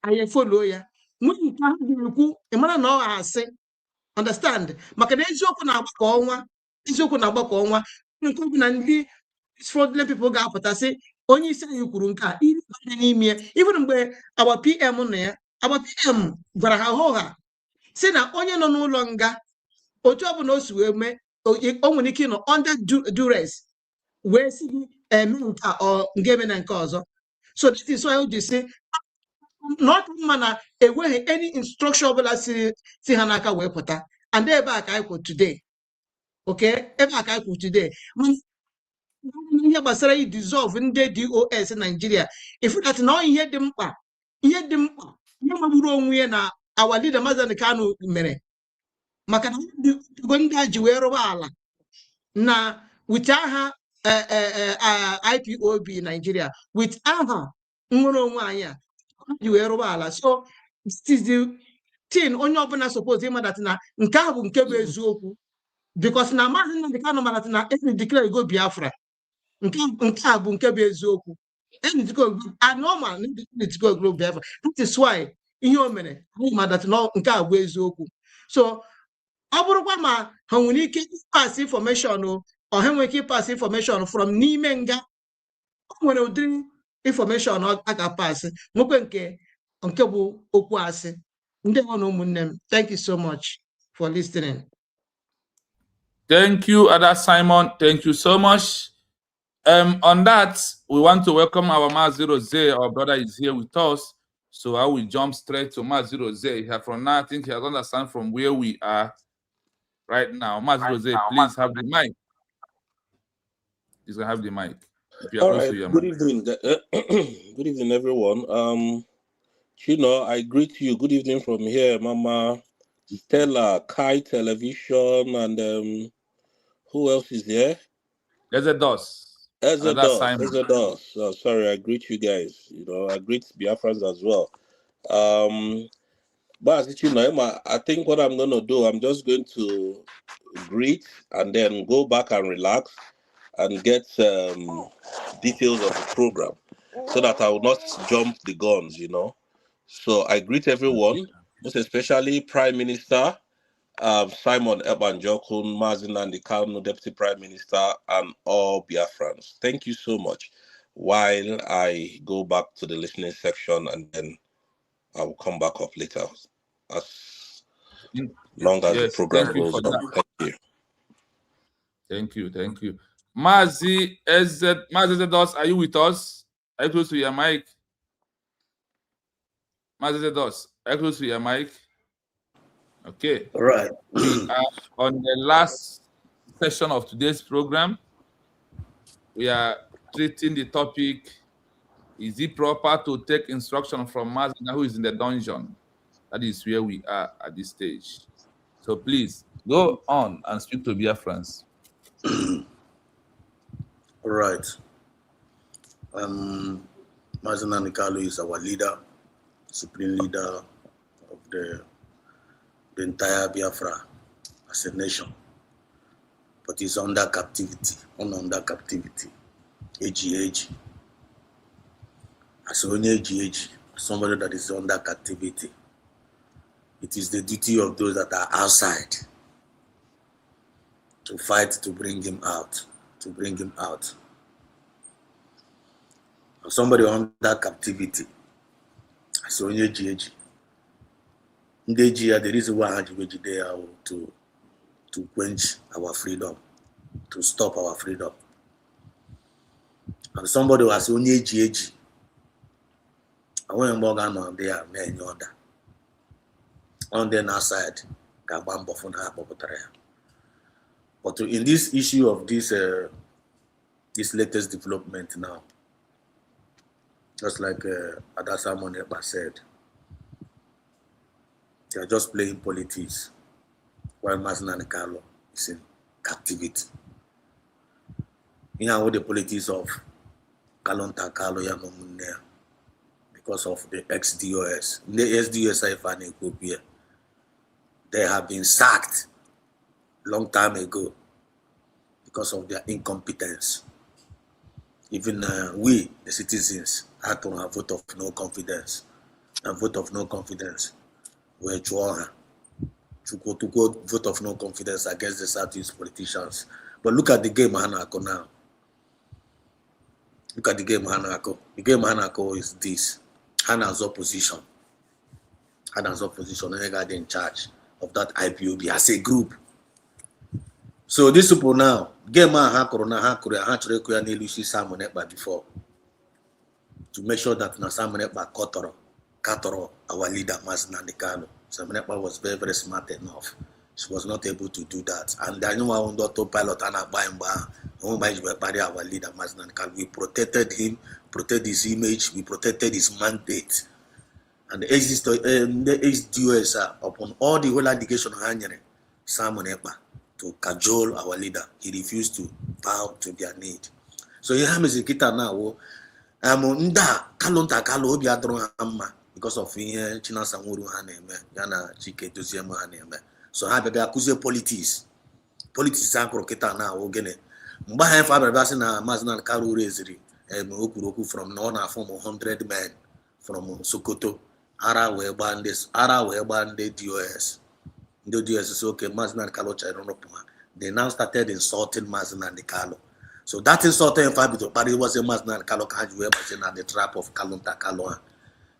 anyị follow ya nwunye nke ha ga-ekwu ịmara na ọ asị understand maka na eziokwu na-agbakọ ọnwa nke bụ na ndị fraudulent people ga-apụta sị onye isi anyị kwuru nke a iri banye n'ime ya even mgbe agba PM nọ ya agba PM gwara ha ụgha sị na onye nọ n'ụlọ nga otu ọ bụla o si wee mee o nwere ike ịnọ under duress wee sị gị eme nke ọ nga eme na nke ọzọ so that is why o ji sị na ọ dị mma na enweghị any instruction ọbụla si ha n'aka wee pụta and ebe a ka anyị kwụ today okay ebe a ka anyị kwụ today ihe gbasara dissolve ndị DOS Nigeria ifu that na ihe dị mkpa ihe magburu onwe ya na our leader Mazi Nnamdi Kanu mere maka na ndị a ji wee rụba ala na with aha IPOB Nigeria with aha nwere onwe anyị a ji wee rụba ala so this is the thing onye ọbụla suppose ịma that na nke a bụ nke bụ eziokwu because na Mazi Nnamdi Kanu mara na e declare go Biafra nke a bụ nke bụ eziokwu normal go Biafra that is why ihe o mere anyị ma that nke a bụ eziokwu so ọ bụrụkwa ma ha nwere ike pass information ọ ha nwere ike pass information from n'ime nga o nwere ụdịrị information a ga-pass nwekwe nke bụ okwu asị ndị ọna ụmụnne m thank you so much for listening. Thank you, Ada Simon. Thank you so much. On that, we want to welcome our Mazi Rose. Our brother is here with us. So I will jump straight to Mazi Rose. From now, I think he has understand from where we are right now. Mazi Rose, please have the mic. He's going to have the mic. If you are All right. Good evening. Good evening, everyone. I greet you. Good evening from here, Mama Stella, Kai Television, and who else is there? Ezedos. Sorry, I greet you guys. I greet Biafrans as well. But I think what I'm going to do, I'm just going to greet and then go back and relax and get details of the program so that I will not jump the guns, So I greet everyone, most especially Prime Minister Simon Ebanjokun, Mazi Nnamdi Kanu, Deputy Prime Minister, and all Biafrans. Thank you so much. While I go back to the listening section, and then I will come back up later as long as the program goes on. Thank you. Mazi Zedos, are you with us? Are you close to your mic? Mazi Zedos, are you close to your mic? Okay. All right. We are on the last session of today's program. We are treating the topic, is it proper to take instruction from Mazi who is in the dungeon? That is where we are at this stage. So please, go on and speak to Biafrans. All right. Mazi Nnamdi Kanu is our leader, supreme leader of the entire Biafra as a nation, but he's under captivity, age. As only age, somebody that is under captivity, it is the duty of those that are outside to fight to bring him out. to bring him out. Somebody under captivity. So onye GG. The reason why I had there to quench our freedom, to stop our freedom. And somebody was only GG. I went Morgan on there, man, order. On the other side, but in this issue of this latest development now, just like Adasa Monepa said, they are just playing politics while Masnan Carlo is in captivity. You know the politics of Kalonta Carlo Yamomunea because of the ex-DOS. The ex-DOS they have been sacked long time ago because of their incompetence. Even we, the citizens, had to have a vote of no confidence. A vote of no confidence. To go vote of no confidence against the Southeast politicians. But look at the game Hanako now. Look at the game Hanako. The game Hanako is this. Hana's opposition. Hana's opposition. And they got in charge of that IPOB as a group. So these people now, game before to make sure that Nasamanekba Katoro, our leader, Masna Dekano. Samanekba was very, very smart enough. She was not able to do that. And I know our pilot our leader, Masna Dekano. We protected him, protected his image, we protected his mandate. And the ex-DOS upon all the whole allegation of Samanekba to cajole our leader. He refused to bow to their need. So you have a kita now. Kalonta Kalo obi adro amma because of China Samuru Haneme, Yana Chike Dosiema Haneme. So I be accuse politics. Politics are kita now ogene. Mbahe Faber Basina Maznan Karu Rezri, Okuroku from Nona from 100 men from Sokoto. Ara we bandes DOS. The DOS is okay, Maznan Kalo Chaironopa. They now started insulting Maznan Kalo. So that insulting Fabito, but it was a Maznan Kalo Kajuwe, but in the trap of Kalonta Kaloa.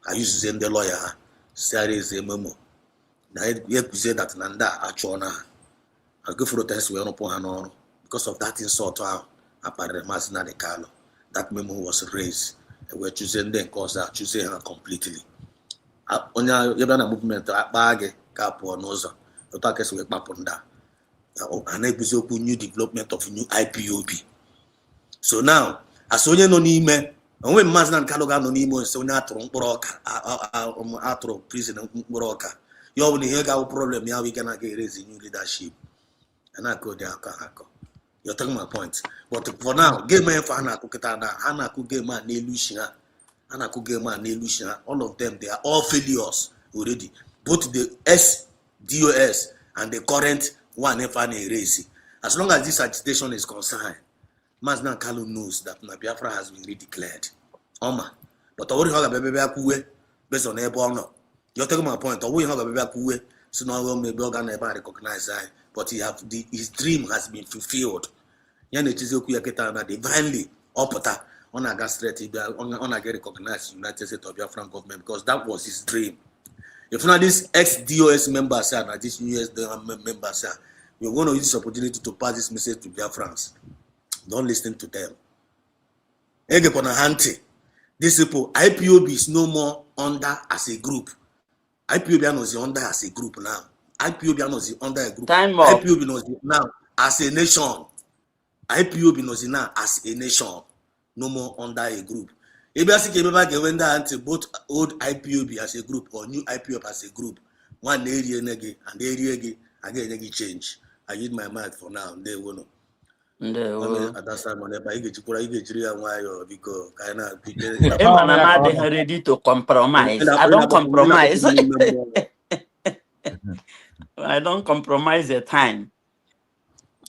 I used to send the lawyer, Series a memo. You say that Nanda Achona. I go for the test we on because of that insult apparently Maznan Kalo. That memo was raised. And we're choosing the cause choosing her completely. On your movement, bag, cap or noza, the targets were Papunda. An episode new development of new IPOB. So now, as onye no n'ime, onwe Maznan Kaloga no n'ime so onye atụrụ mkpụrụ ọka atụrụ prison mkpụrụ ọka. Ya ọ bụ na ihe ga problem ya we gonna get raise new leadership. And I go there aka. You're talking my point. But for now, game man for Hanaku Ketana, Hanaku game man Nelushina, Hanaku game man Nelushina, all of them they are all failures already. Both the SDOS and the current one FNA race. As long as this agitation is concerned, Maznan Kalu knows that Biafra has been redeclared. Oma. But I already have a baby akuwe based on airborne. You're taking my point. I already have a baby akuwe, so now maybe organ never recognize that. But his dream has been fulfilled. Yan it is divinely opota on a gas threat on a get recognized United States of Biafran government because that was his dream. If not this ex-DOS members and this US members, we're going to use this opportunity to pass this message to Biafrans. Don't listen to them. These people, IPOB is no more under as a group. IPOB is under as a group now. IPOB is under a group. Time up. IPOB is now as a nation. IPOB is now as a nation. No more under a group. Both old IPOB as a group or new IPOB as a group. One area and area again change. I use my mind for now. They will know. I'm ready to compromise. I don't compromise. I don't compromise the time.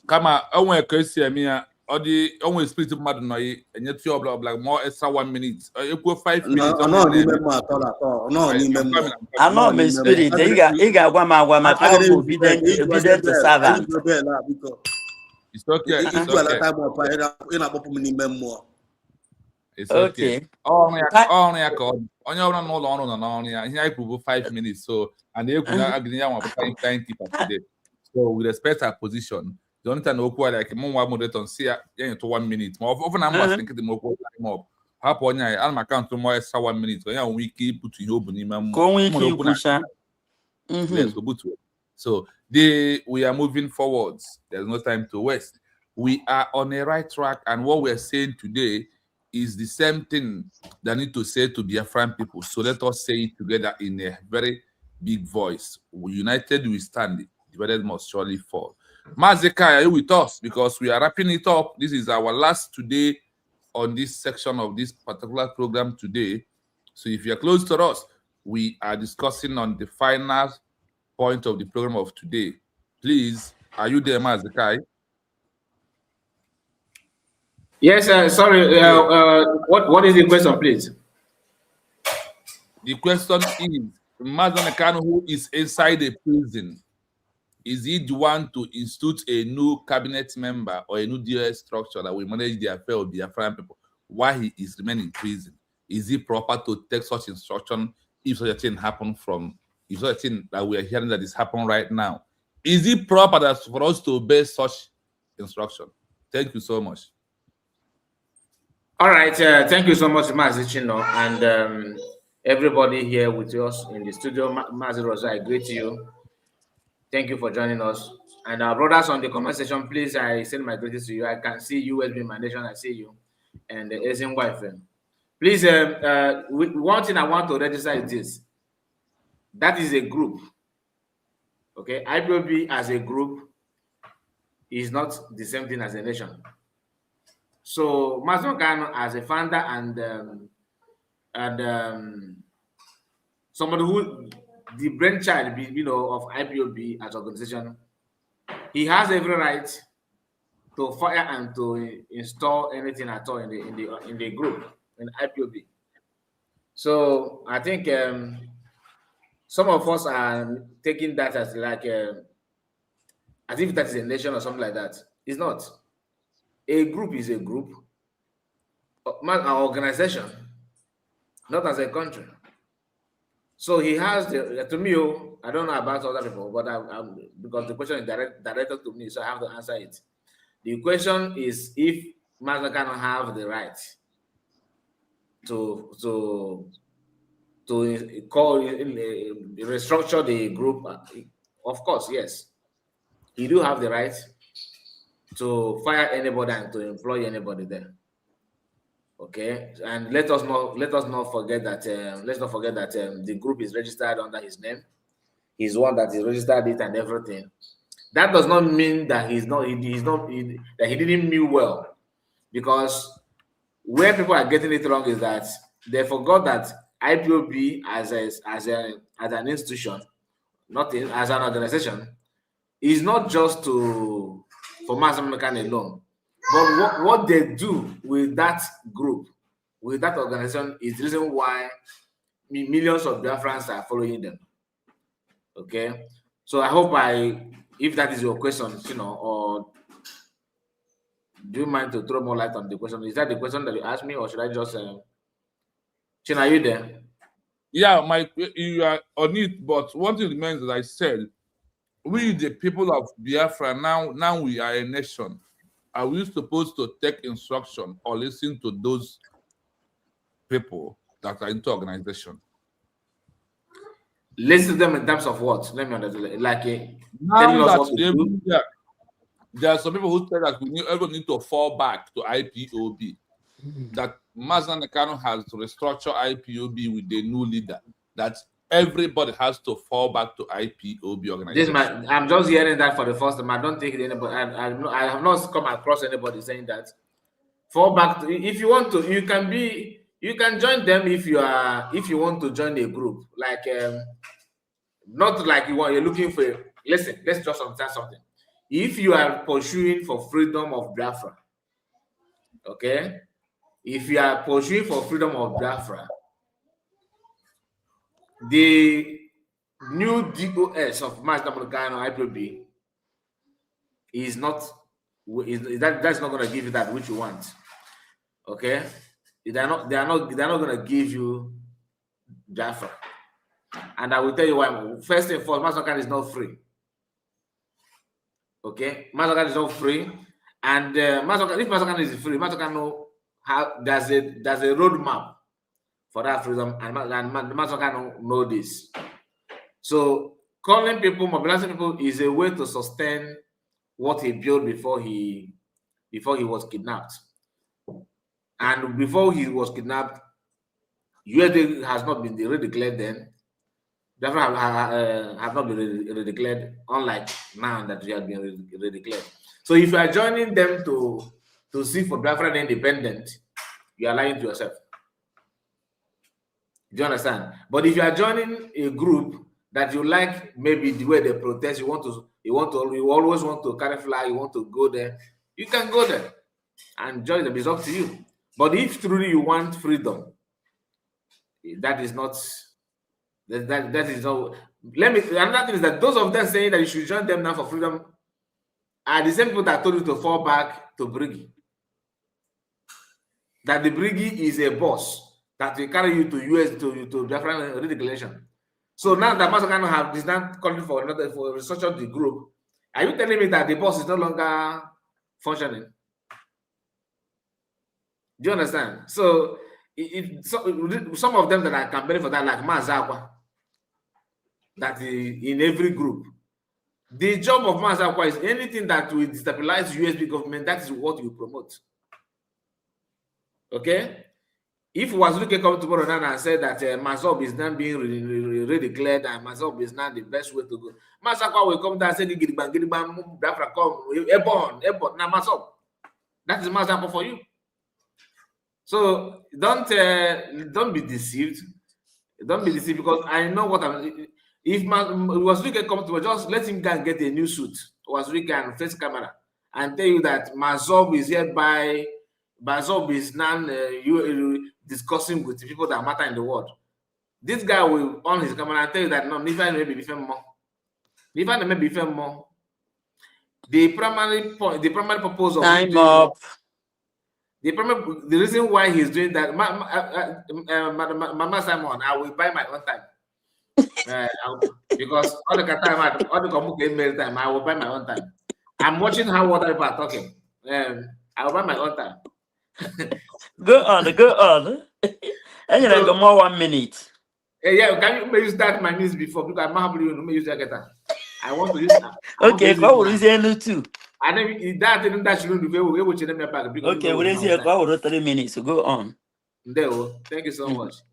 Kama onwe kwesi amia odi onwe spirit of mad noye enye tu obla more extra 1 minute. Equal 5 minutes. No, I know my spirit. Iga obedient to servant. It's okay. It's Itu ala okay. time of ina akpọpụ m n'ime mmụọ. It's okay. Okay. Only ya ka onye ọbụla n'ụlọ ọrụ nọ n'ọrụ ya. Ihe anyị kwuru bụ 5 minutes. So, and ekwu na agịnị ya nwa bụ timekeeper today. So, we respect her position. The only time okwu like mụ nwa moderator si ya to 1 minute. Ma ọ na mgbasị nkịtị m okwu time up. Hapụ onye anyị, ana m akaụntụ m extra 1 minute. Onye nwee ike ịpụtụ ihe o bu n'ime mmụọ. Ka o nwee ike ikwucha. Let's go to it. So we are moving forwards. There's no time to waste. We are on a right track, and what we're saying today is the same thing that I need to say to Biafran people. So let us say it together in a very big voice. United we stand, divided must surely fall. Mazeka, are you with us? Because we are wrapping it up. This is our last today on this section of this particular program today. So if you're close to us, we are discussing on the final point of the program of today. Please, are you there, Mazekai? Yes, sorry. What is the question, please? The question is, Mazanekano, who is inside a prison, is he the one to institute a new cabinet member or a new DOS structure that will manage the affair of the Biafran people while he is remaining in prison? Is it proper to take such instruction if such a thing happened if such a thing that we are hearing that is happening right now? Is it proper for us to obey such instruction? Thank you so much. All right, thank you so much, Mazichino, and everybody here with us in the studio. Mazi Rosa, I greet you. Thank you for joining us. And our brothers on the comment section, please, I send my greetings to you. I can see you, SB My Nation, I see you. And the Asian wife. Please, one thing I want to register is this. That is a group. Okay, IPOB as a group is not the same thing as a nation. So Mazongano as a founder and somebody who the brainchild, of IPOB as organization, he has every right to fire and to install anything at all in the group in IPOB. So I think some of us are taking that as like as if that is a nation or something like that. It's not. A group is a group, an organization, not as a country. So he has to me. I don't know about other people, but because the question is directed to me, so I have to answer it. The question is if Mazda cannot have the right to call restructure the group. Of course, yes, he do have the right to fire anybody and to employ anybody there. Okay, and let us not forget that the group is registered under his name. He's one that is registered it and everything. That does not mean that he didn't mean well, because where people are getting it wrong is that they forgot that IPOB as an institution, not as an organization, is not just for Mazamakan alone. But what they do with that group, with that organization, is the reason why millions of Biafrans are following them. Okay, so I hope if that is your question, or do you mind to throw more light on the question? Is that the question that you asked me, or should I just? Chin, are you there? Yeah, you are on it, but one thing remains, as I said, we the people of Biafra now we are a nation. Are we supposed to take instruction or listen to those people that are into organization? Listen to them in terms of what? Let me understand. Like now that there are some people who say that we need to fall back to IPOB. That Mazda Nakano has to restructure IPOB with the new leader. That everybody has to fall back to IPOB organization. I'm just hearing that for the first time. I don't think anybody. I have not come across anybody saying that. Fall back to, if you want to, you can join them if you want to join a group. Like not like you're looking for. Listen, let's just understand something. If you are pursuing for freedom of Biafra, okay. If you are pursuing for freedom of Biafra, the new DOS of Mazda Mulcano IPOB is not that's not going to give you that which you want. Okay, they're not going to give you Biafra. And I will tell you why. First and foremost, Masakan is not free. Okay, Masakan is not free, and if Masakan is free, Masakan there's a roadmap for that freedom, and Masakan know this. So calling people, mobilizing people is a way to sustain what he built before he was kidnapped. And before he was kidnapped, USA has not been redeclared then. Definitely have not been redeclared, unlike now that we have been redeclared. So if you are joining them to seek for Biafran independent, you are lying to yourself. Do you understand? But if you are joining a group that you like, maybe the way they protest, you always want to carry flag, you want to go there, you can go there and join them. It's up to you. But if truly you want freedom, that is not. That is not. Another thing is that those of them saying that you should join them now for freedom are the same people that told you to fall back to Briggy. That the Briggy is a boss that will carry you to US to Biafran redeclaration. So now that Masakano is not calling for research of the group, are you telling me that the boss is no longer functioning? Do you understand? So some of them that are campaigning for that, like Mazakwa, that in every group, the job of Mazakwa is anything that will destabilize USB government. That is what you promote. Okay. If Wazuke come tomorrow now and say that Mazob is not being redeclared and Mazob is not the best way to go, Masakwa will come down and say, Biafra come, Ebon, now Mazob. That is Mazakwa for you. So don't be deceived. Don't be deceived, because I know what I'm. If Wazuke come tomorrow, just let him go and get a new suit, Wazuke and face camera, and tell you that Mazob is hereby. Mazob is now discussing with the people that matter in the world. This guy will on his camera and tell you that no, Nifa may be more. Nifa may be more. The primary point, the primary purpose of time up. The reason why he's doing that, Mama Simon, I will buy my own time. Because all the time, all the communicate time, I will buy my own time. I'm watching how other people are talking. I will buy my own time. Go on. And you go more 1 minute. Yeah, can you use that my minutes before? Because I'm happy you use that. I want to use that. Okay, what will you say too? And then that shouldn't be able to them back. Okay, what is your call 3 minutes? So go on. There, thank you so much.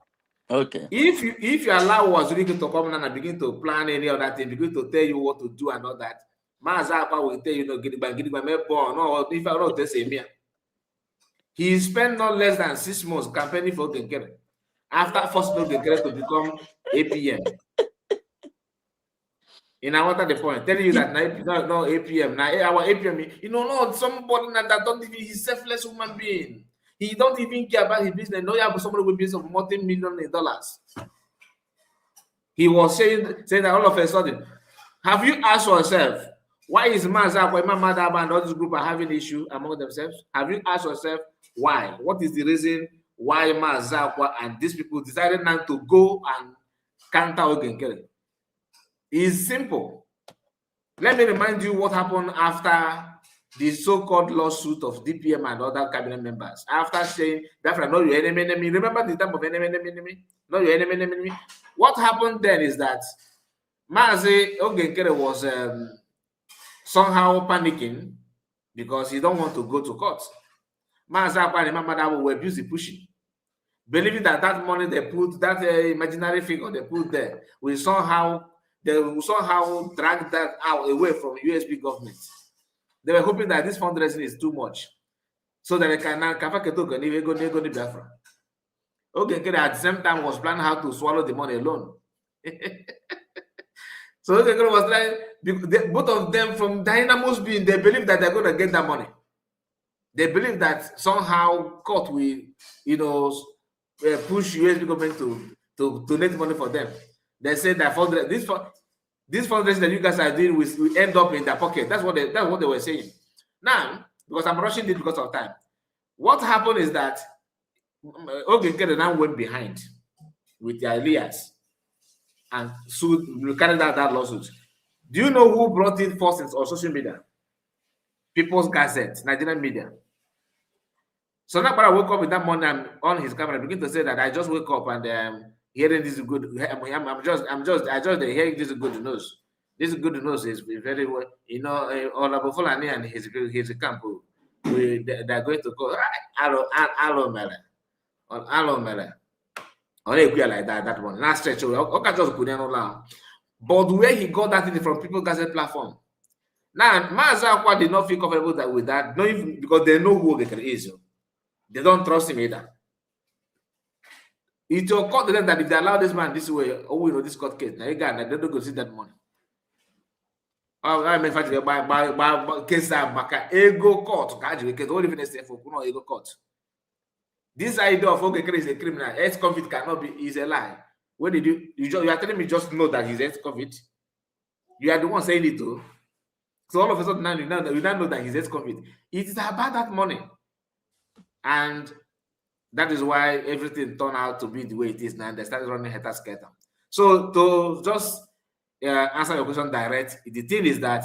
Okay. If you allow Wazirika to come and begin to plan any other thing, begin to tell you what to do and all that, Mazapa will tell you, get it by no, if I wrote the same here. He spent not less than 6 months campaigning for Genkere after forcing Genkere to become APM. And I wanted the point, telling you that no APM, now our APM, no, somebody that don't even, he's selfless human being. He don't even care about his business. No, you have somebody with business of multi-million dollars. He was saying that all of a sudden, have you asked yourself, why is Mazakwa, Mamadaba, and all this group are having issue among themselves? Have you asked yourself why? What is the reason why Mazakwa and these people decided not to go and counter Ogenkere? It's simple. Let me remind you what happened after the so-called lawsuit of DPM and other cabinet members. After saying, Biafra, know your enemy. Remember the type of enemy? Know your enemy. What happened then is that Mazi Ogenkere was somehow panicking because he don't want to go to court. Mazakwa and Mamadabo were busy pushing, believing that money they put, that imaginary figure they put there, will somehow drag that out away from USB government. They were hoping that this fundraising is too much, so that they can now go to Biafra. Okay, at the same time was planning how to swallow the money alone. So the girl was like, both of them from Dynamo's being, they believe that they're going to get that money. They believe that somehow court will, push USB government to donate money for them. They say that this fundraising that you guys are doing will end up in their pocket. That's what they were saying. Now, because I'm rushing it because of time. What happened is that Ogenkere now went behind with the Elias and sued, carried out that lawsuit. Do you know who brought it first on social media? People's Gazette, Nigerian media. So now, when I woke up in that morning, I'm on his camera, begin to say that I just wake up and hearing this is good. I just hearing this is good news. This good news is very well, you know, Olabo Fulani and his camp, they're going to go Alo Mele. Or they like that one. Last stretch, okay, just put it on now. But where he got that thing from People Gazette platform. Now, Mazakwa did not feel comfortable with that, not even because they know who Ogekere is. They don't trust him either. It occurred to them that if they allow this man this way, oh, you know, this court case, now again, they don't go see that money. I mean, fact, by case that ego court, because all even say for no ego court. This idea of Ogekere is a criminal, ex-convict cannot be, is a lie. When did you are telling me just know that he's ex-convict? You are the one saying it too. So all of a sudden now you now know that he's ex-convict. It is about that money. And that is why everything turned out to be the way it is now. They started running helter-skelter. So to just answer your question direct, the thing is that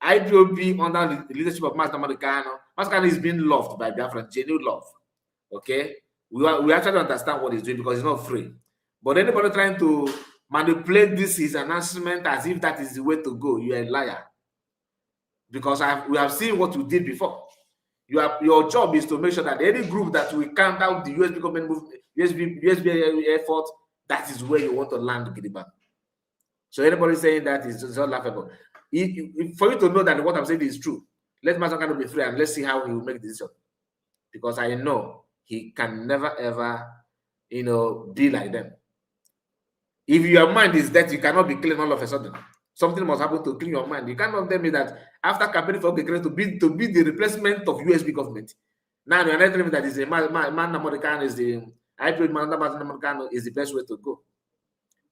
IPOB under the leadership of Master Madikano is being loved by Biafra, genuine love. Okay? We actually understand what he's doing because he's not free. But anybody trying to manipulate his announcement as if that is the way to go, you are a liar. Because we have seen what you did before. Your job is to make sure that any group that will counter the USB government movement, USB effort, that is where you want to land Gidigba. So anybody saying that is not laughable. For you to know that what I'm saying is true, let Mazakano be free and let's see how he will make the decision. Because I know he can never ever, be like them. If your mind is that you cannot be clean all of a sudden. Something must happen to clean your mind. You cannot tell me that after campaigning for Ogekere to be the replacement of USB government. Now you're not telling me that is a man is the IPO man is the best way to go.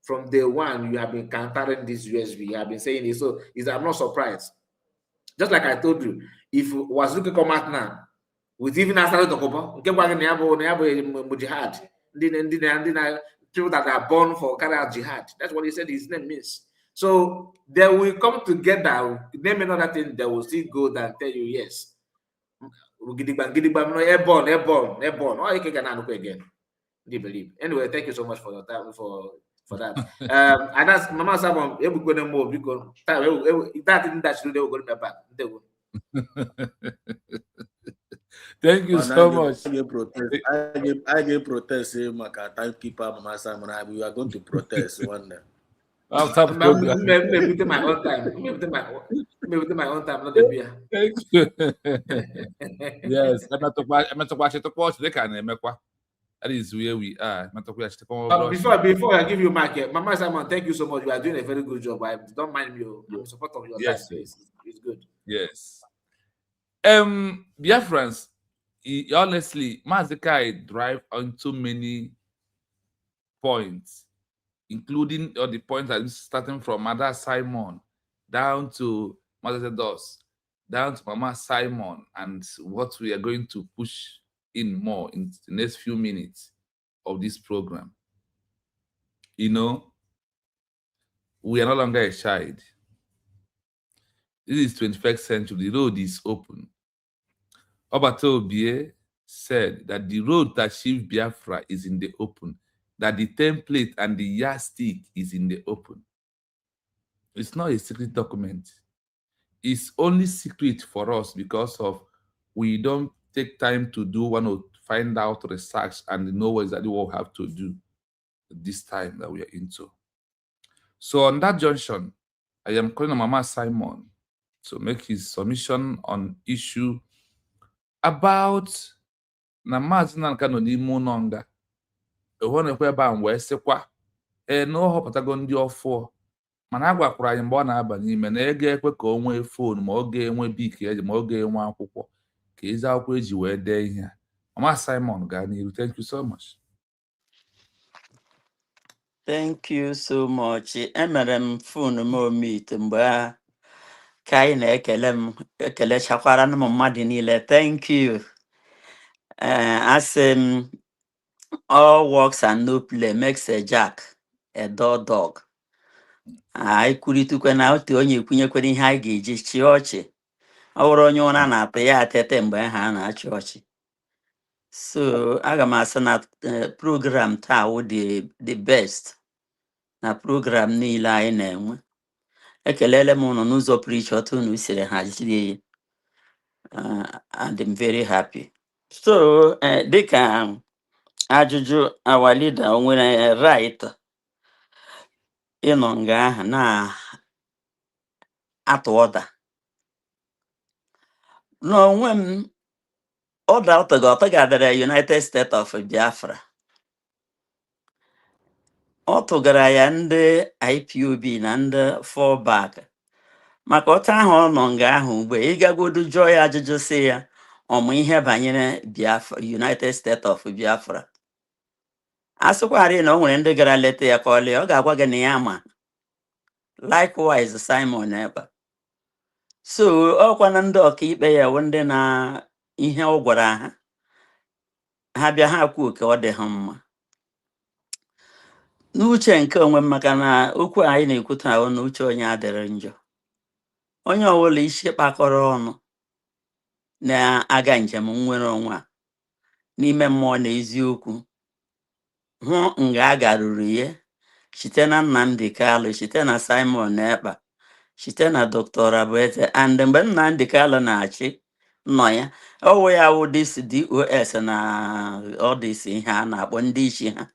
From day one, you have been countering this USB. You have been saying it. So I'm not surprised. Just like I told you, if Wazuki come out now, with even after the Kobo, jihad, people that are born for carry out jihad. That's what he said his name means. So they will come together, name another thing, they will still go and tell you, yes. Airborne. Oh, you can again. They believe. Anyway, thank you so much for your time for that. And that's Mama Sabon, able to go more because that didn't that they will go back. They will. Thank you so much. I get protest. Maka timekeeper, Mama Simon. We are going to protest one day. Maybe my own time. Maybe my own time, not the beer. Thank you. Yes, that is where we are. Before I give you Mike, Mama Simon, thank you so much. You are doing a very good job. I don't mind you. I'm support of your time. It's good. Yes. Biafrans, honestly, Mazikai drive on too many points, including the point that is starting from Mother Simon down to Mother Dos, down to Mama Simon, and what we are going to push in more in the next few minutes of this program. We are no longer a child. This is 21st century. The road is open. Obato Obie said that the road to achieve Biafra is in the open, that the template and the yardstick is in the open. It's not a secret document. It's only secret for us because of we don't take time to want to find out, research, and know exactly what we have to do this time that we are into. So on that junction, I am calling on Mama Simon to make his submission on issue about Namazina Kano di Munonga. One of whereby where sekwa no hopatago ndị ọfọ mana agwakwara anyị mgbe ọ na-aba n'ime na ego ekwe ka o nwee fon ma ọ ga-enwe bik eji ma ọ ga-enwe akwụkwọ ka ezi akwụkwọ eji wee dee ihe a. Mama Simon gaa n'iru. Thank you so much. Thank you so much. Emere m phone m omit mgbe ka anyị na-ekelechakwara m mmadụ niile. Thank you. Asị m, all works and no play makes a jack a dull dog. Anyị kwuritukwe na otu onye kwunyekwere ihe anyị ga-eji chịa ọchị. Ọ bụrụ onye ụra na-atụ ya atete mgbe ha na-achị ọchị. So aga m asị na program taa wụ the best na program niile anyị na-enwe. Ekelele m unu n'ụzọ pụrụ iche otu unu siri hazie ya. And I'm very happy. So dịka ajụjụ our leader o nwere right ịnọ nga ahụ na-atụ ọda. N'onwe m, ọda ọtọ gadara United States of Biafra. Ọ tụgara ya ndị IPOB na ndị fallback. Maka ọta ahụ ọ nọ nga ahụ ugbu a, ịgagodu jụọ ya ajụjụ si ya ọmụ ihe banyere Biafra, United States of Biafra. A sịkwarị na o nwere ndị gara leta ya ka ọ lee, ọ ga-agwa gị na ya ma. Likewise Simon Ekpa. So ọkwa na ndị ọkaikpe ya wụ ndị na ihe ọ gwara ha bịa ha kwuo ka ọ dị ha mma. N'uche nke onwe m, maka na okwu anyị na-ekwuta ahụ na uche onye adịrị njọ. Onye ọbụla isi kpakọrọ ọnụ na-aga njem nnwere onwe a n'ime mmụọ na eziokwu hụ nga a garuru ya site na Nnamdi Kalu, site na Simon Ekpa, site na Dr. Abueze, and mgbe Nnamdi Kalu na-achị nọ ya, ọwụ ya wụ DOS na ọdịs ihe a na-akpọ ndị isi ha.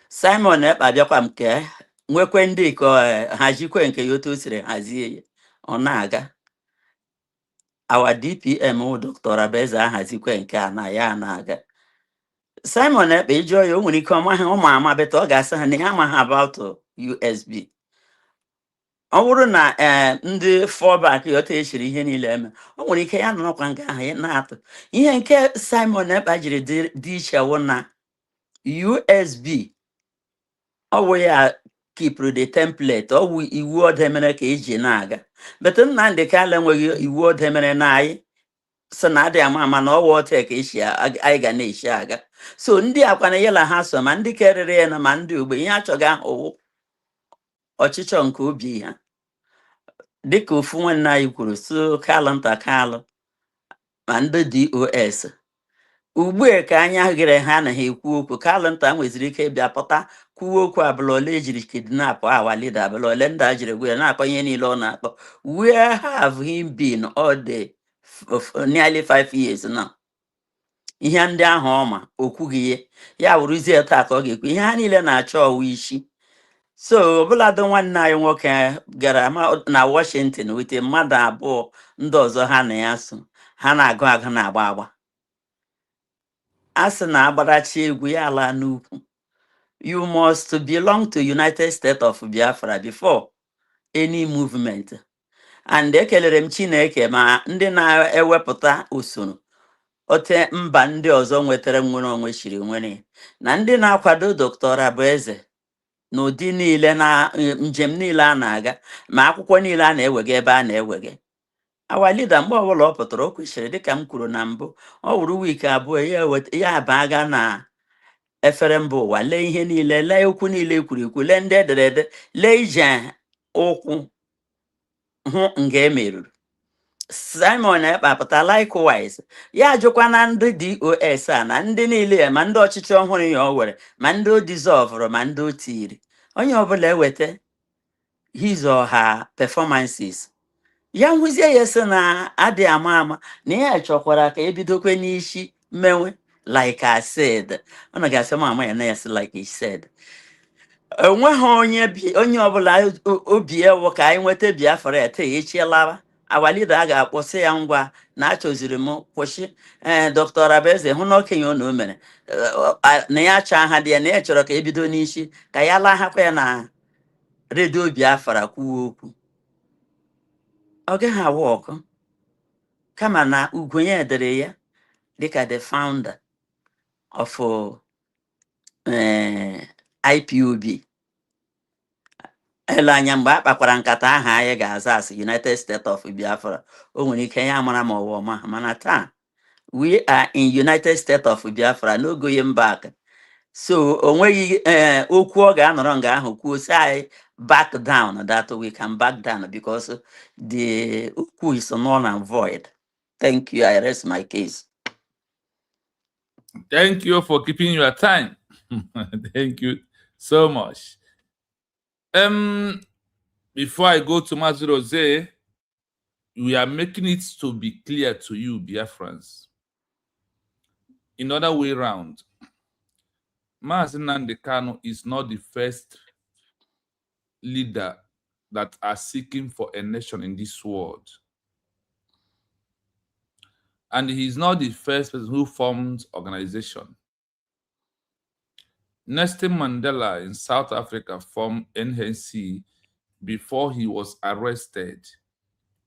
Simon Ekpa bịakwa nke nwekwe ndị ka hazikwe nke ya otu o siri hazie ya, ọ na-aga. Our DPM wụ Dr. Abueze ahazikwe nke a na ya na-aga. Simon Ekpa ịjụọ ya, o nwere ike ọmaghị ụmụ ama beta ọ ga-asị ha na ya amaghị about USB. Ọ bụrụ na ndị fallback ya otu echiri ihe niile eme, o nwere ike ya nọrọkwa nga ahụ na-atụ. Ihe nke Simon Ekpa jiri dị iche wụ na USB ọ wụ ya kipụrụ the template, ọ wụ iwu odemere ka eji na-aga. Beta Nnamdi Kalu enweghị iwu odemere na anyị so na adị ama na ọwa otu ka esi anyị ga na-eshi aga. So ndị akwana yela ha so ma ndị kerere ya na ma ndị ogbe, ihe achọghị ahụ ọchịchọ nke obi ha. Dịka ofu nwanne anyị kwuru, so Kalu ma ndị DOS ugbu a ka anya gere ha na ha ekwu okwu. Kalu nweziri ike ịbịa pụta kwuo okwu abụla ole ejiri kidnap our leader, abụla ole ndị a jiri gwe na-akpọ ihe niile ọ na-akpọ. Where have him been all the nearly 5 years now? Ihe ndị ahụ ọma okwughị ya wụrụzie taa ka ọ ga-ekwu. Ihe ha niile na-achọ ọwụ isi. So ọbụladị nwanne anyị nwoke gara na Washington wete mmadụ abụọ ndị ọzọ ha na ya so, ha na-agụ agụ na-agba agba. A sị na agbarachi egwu ya ala n'ukwu. You must belong to United States of Biafra before any movement. And ekelere m Chineke ma ndị na-ewepụta usoro ote mba ndị ọzọ nwetara nwere onwe shiri nwere, na ndị na-akwado Dr. Abueze n'ụdị niile na njem niile a na-aga, ma akwụkwọ niile a na-ewega ebe a na-ewega. Our leader mgbe ọbụla ọ pụtara o kwesịrị, dịka m kwuru na mbụ, ọ wụrụ wiiki abụọ ya abaga na efere mba ụwa, lee ihe niile, lee okwu niile ekwuru ekwu, lee ndị ederede, lee ije ụkwụ hụ nga emeruru. Simon Ekpa pụta likewise ya ajụkwa na ndị DOS a na ndị niile ma ndị ọchịchị ọhụrụ ya o were ma ndị o dissolvuru ma ndị o tiri. Onye ọbụla eweta his or her performances, ya nhụzie ya sị na adị ama na ya chọkwara ka ebidokwe n'isi mmenwe like I said. Ọ na ga-asị m ama ya na ya sị like he said. Onweghị onye ọbụla obi ewu ka anyị nweta Biafra ete echielawa. Our leader a ga-akpọsị ya ngwa na achọziri m kwụsị Dr. Abueze hụ na okenye ọ na o mere na ya chọọ ha dị ya na ya chọrọ ka ebido n'isi ka ya laghakwa ya na redio Biafra kwuo okwu. Ọ gaghị awa ọkụ kama na Ugwunye edere ya dịka the founder of IPOB. ele anya mgbe a kpakwara nkata aha anyị ga-aza as United States of Biafra, o nwere ike ya mara ma ọwa ọma mana taa we are in United States of Biafra, no going back. So onweghị okwu ọ ga-anọrọ nga ahụ kwuo si anyị back down, that we can back down because the okwu is null and void. Thank you. I rest my case. Thank you for keeping your time. Thank you so much. Before I go to Mazurose, we are making it to be clear to you, Biafrans. In other way round, Mazi Nnamdi Kanu is not the first leader that are seeking for a nation in this world. And he's not the first person who formed organization. Nelson Mandela in South Africa formed NHC before he was arrested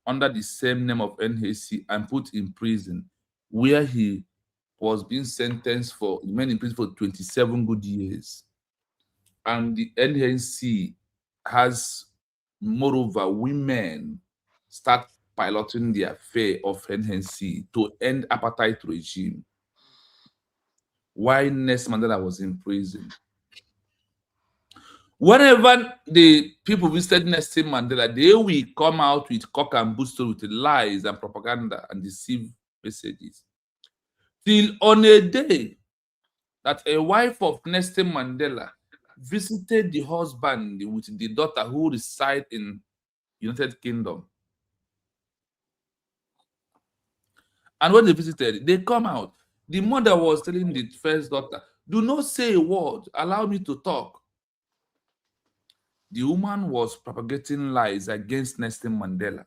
under the same name of NHC and put in prison, where he was being sentenced for, remained in prison for 27 good years. And the NHC has, moreover, women start piloting the affair of NHC to end apartheid regime. Why Nelson Mandela was in prison? Whenever the people visited Nelson Mandela, they will come out with cock and bull story, with lies and propaganda and deceive messages. Till on a day that a wife of Nelson Mandela visited the husband with the daughter who reside in United Kingdom. And when they visited, they come out. The mother was telling the first daughter, do not say a word, allow me to talk. The woman was propagating lies against Nelson Mandela,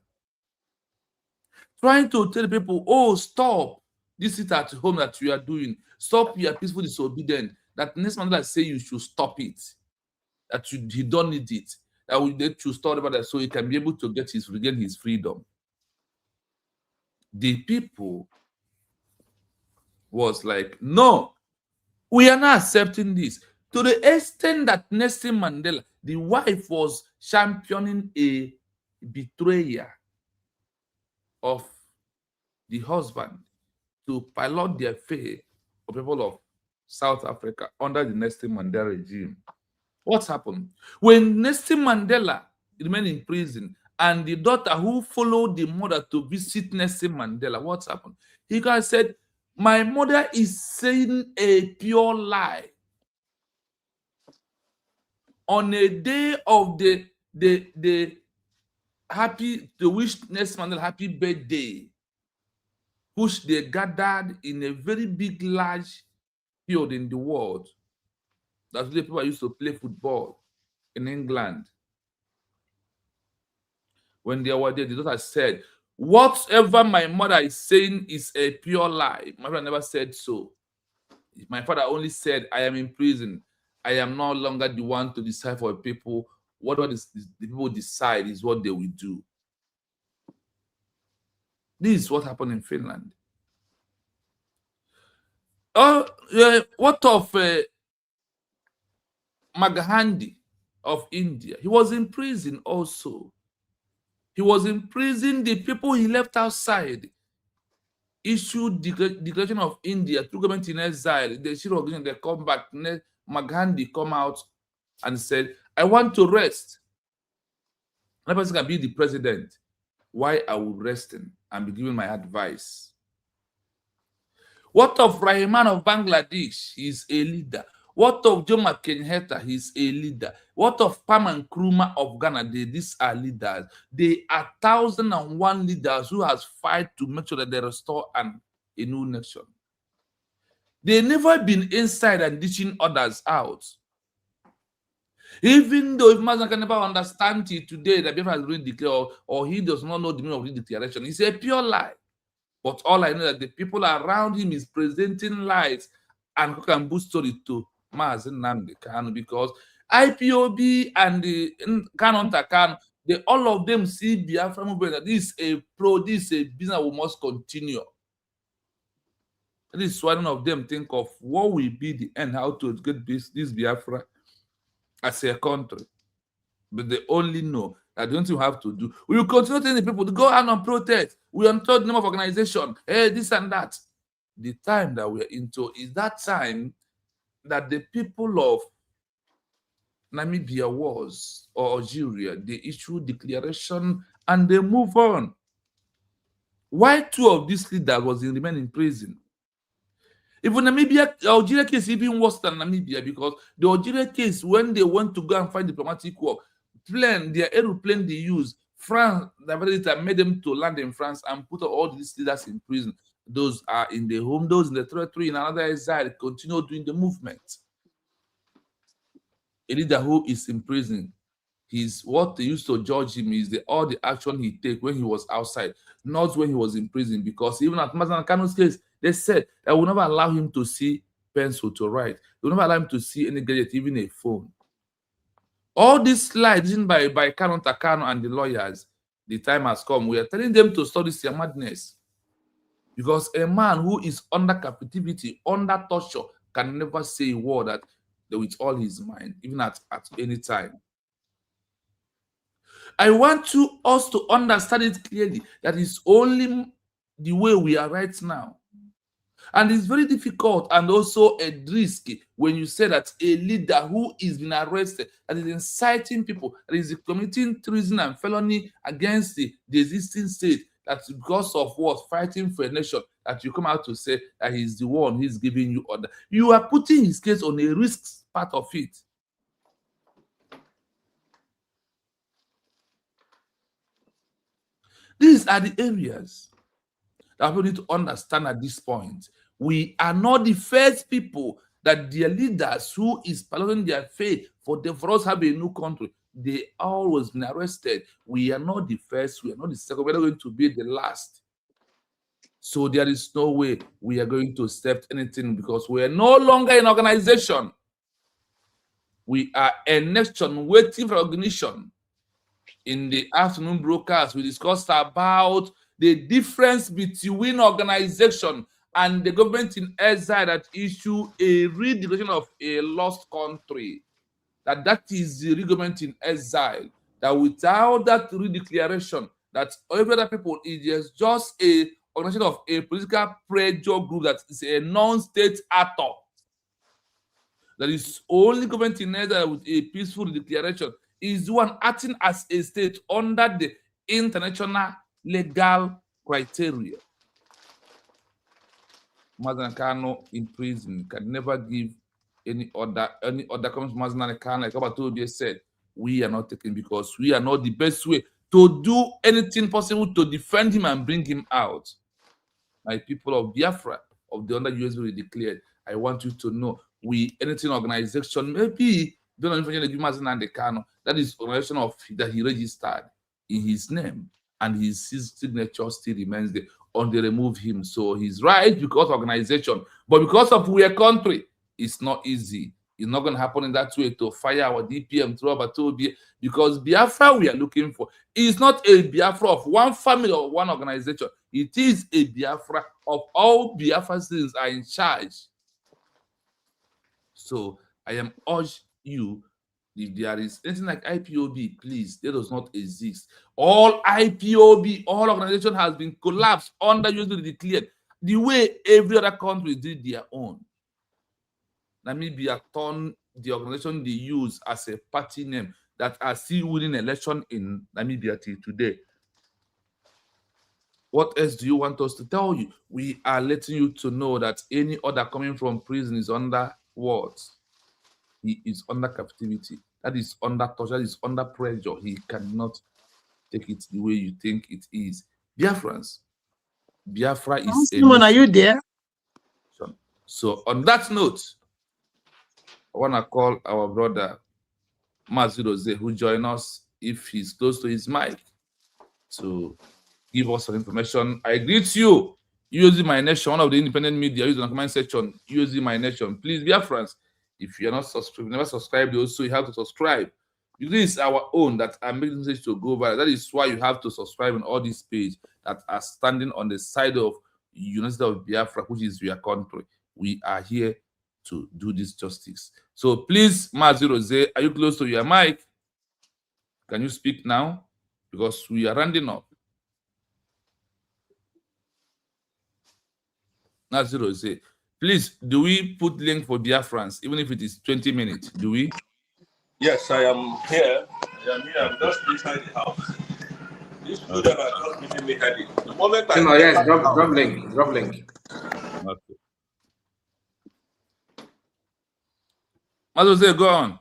trying to tell people, oh, stop this is at home that you are doing. Stop your peaceful disobedience. That Nelson Mandela say you should stop it. That he don't need it. That we need to stop about that so he can be able to regain his freedom. The people was like, no, we are not accepting this. To the extent that Nelson Mandela, the wife, was championing a betrayer of the husband to pilot the affair of people of South Africa under the Nelson Mandela regime. What happened? When Nelson Mandela remained in prison and the daughter who followed the mother to visit Nelson Mandela, what happened? He guys said, my mother is saying a pure lie. On a day of the to wish Nelson Mandela happy birthday, which they gathered in a very big, large field in the world. That's where people used to play football in England. When they were there, the daughter said, whatever my mother is saying is a pure lie. My father never said so. My father only said, I am in prison. I am no longer the one to decide for people. Whatever the people decide is what they will do. This is what happened in Finland. What of Maghandi of India? He was in prison also. He was in prison. The people he left outside issued declaration of India through government in exile. They should organize, they come back. Maghandi come out and said, I want to rest. Another person can be the president. Why are we resting and be giving my advice? What of Rahman of Bangladesh? He's a leader. What of Jomo Kenyatta? He's a leader. What of Pam and Nkrumah of Ghana? These are leaders. They are 1,001 leaders who has fight to make sure that they restore a new nation. They never been inside and teaching others out. Even though if Mazan can never understand it today, that people has really declared, or he does not know the meaning of the declaration, it's a pure lie. But all I know that the people around him is presenting lies and can boost story to Mazi Nnamdi Kanu, because IPOB and the Kanu Kanu, all of them see Biafra movement that this is a business we must continue. This is one of them think of what will be the end, how to get this Biafra as a country. But they only know that the only thing we have to do, we will continue telling the people to go out and protest. We are told the name of organization, hey, this and that. The time that we're into is that time that the people of Namibia was, or Algeria, they issue declaration and they move on. Why two of these leaders remain in prison? Even Namibia, Algeria case even worse than Namibia, because the Algeria case, when they went to go and find diplomatic work, their aeroplane they use, France made them to land in France and put all these leaders in prison. Those are in the home, those in the territory, in another exile, continue doing the movement. A leader who is in prison, what they used to judge him is all the action he take when he was outside, not when he was in prison. Because even at Mazan Kano's case, they said I will never allow him to see pencil to write. They will never allow him to see any gadget, even a phone. All these slides in by Kano Takano and the lawyers, the time has come. We are telling them to stop this madness. Because a man who is under captivity, under torture, can never say a word that with all his mind, even at any time. I want us to understand it clearly that it's only the way we are right now. And it's very difficult and also a risk when you say that a leader who is being arrested, that is inciting people, that is committing treason and felony against the existing state, that's because of what? Fighting for a nation, that you come out to say that he's the one who's giving you order. You are putting his case on a risk part of it. These are the areas that we need to understand at this point. We are not the first people that their leaders who is following their faith for us have a new country. They always been arrested. We are not the first, we are not the second, we're not going to be the last. So there is no way we are going to accept anything, because we are no longer an organization. We are a nation waiting for recognition. In the afternoon broadcast, we discussed about the difference between organization and the government in exile that issue a redeclaration of a lost country. That is the government in exile. That without that redeclaration, that every other people is just a organization of a political pressure group that is a non-state actor. That is only government in exile with a peaceful declaration is the one acting as a state under the international legal criteria. Mazan Kano in prison can never give any other comments. Mazan Kano, like Kabatobi said, we are not taking, because we are not the best way to do anything possible to defend him and bring him out. My people of Biafra, of the under US will declared, I want you to know, anything organization, maybe don't know that is organization of that he registered in his name, and his signature still remains there on they remove him. So he's right because of organization, but because of we are country, it's not easy. It's not going to happen in that way to fire our DPM through Abatobi, because Biafra we are looking for is not a Biafra of one family or one organization. It is a Biafra of all Biafra citizens are in charge. So I am urge you, if there is anything like IPOB, please, they does not exist. All IPOB, all organization has been collapsed under usually declared the way every other country did their own. Namibia turned the organization they use as a party name that are still winning election in Namibia till today. What else do you want us to tell you? We are letting you to know that any order coming from prison is under what? He is under captivity. That is under torture. That is under pressure. He cannot take it the way you think it is. Biafrans, Biafra is Simon, are you there? So on that note, I want to call our brother Maziroze, who joined us, if he's close to his mic, to give us some information. I greet you, using my nation, one of the independent media, using the comment section, using my nation. Please, Biafrans, if you're not subscribed, never subscribed, also you have to subscribe. This is our own that are making this to go viral. That is why you have to subscribe on all these pages that are standing on the side of University of Biafra, which is your country. We are here to do this justice. So please, Maziroze, are you close to your mic? Can you speak now? Because we are rounding up. Naziro say, please, do we put link for Biafrans, even if it is 20 minutes? Do we? Yes, I am here. I am here. I'm just inside the house. These students are just giving me headache. The moment I No, yes, enter the drop house, link. Drop link. Okay. Mazo, go on.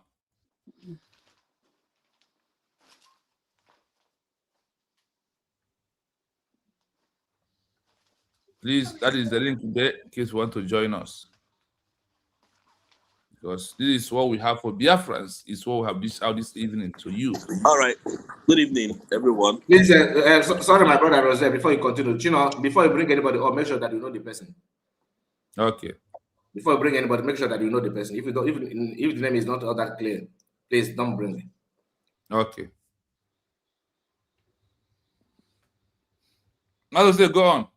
Please, that is the link there in case you want to join us. Because this is what we have for Biafrans, is what we have this out this evening to you. all right. Good evening, everyone. Please, sorry, my brother was there. Before you continue, before you bring anybody up, make sure that you know the person. Okay. Before you bring anybody, make sure that you know the person. If you don't, if the name is not all that clear, please don't bring it. Okay. Mazo, go on.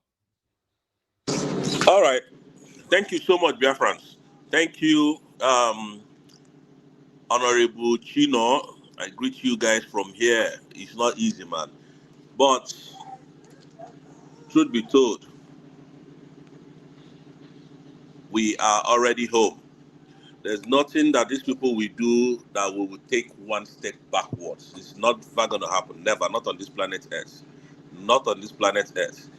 All right. Thank you so much, Biafrans. Thank you, Honorable Chino. I greet you guys from here. It's not easy, man. But truth be told, we are already home. There's nothing that these people will do that we will take one step backwards. It's not going to happen. Never. Not on this planet Earth. Not on this planet Earth.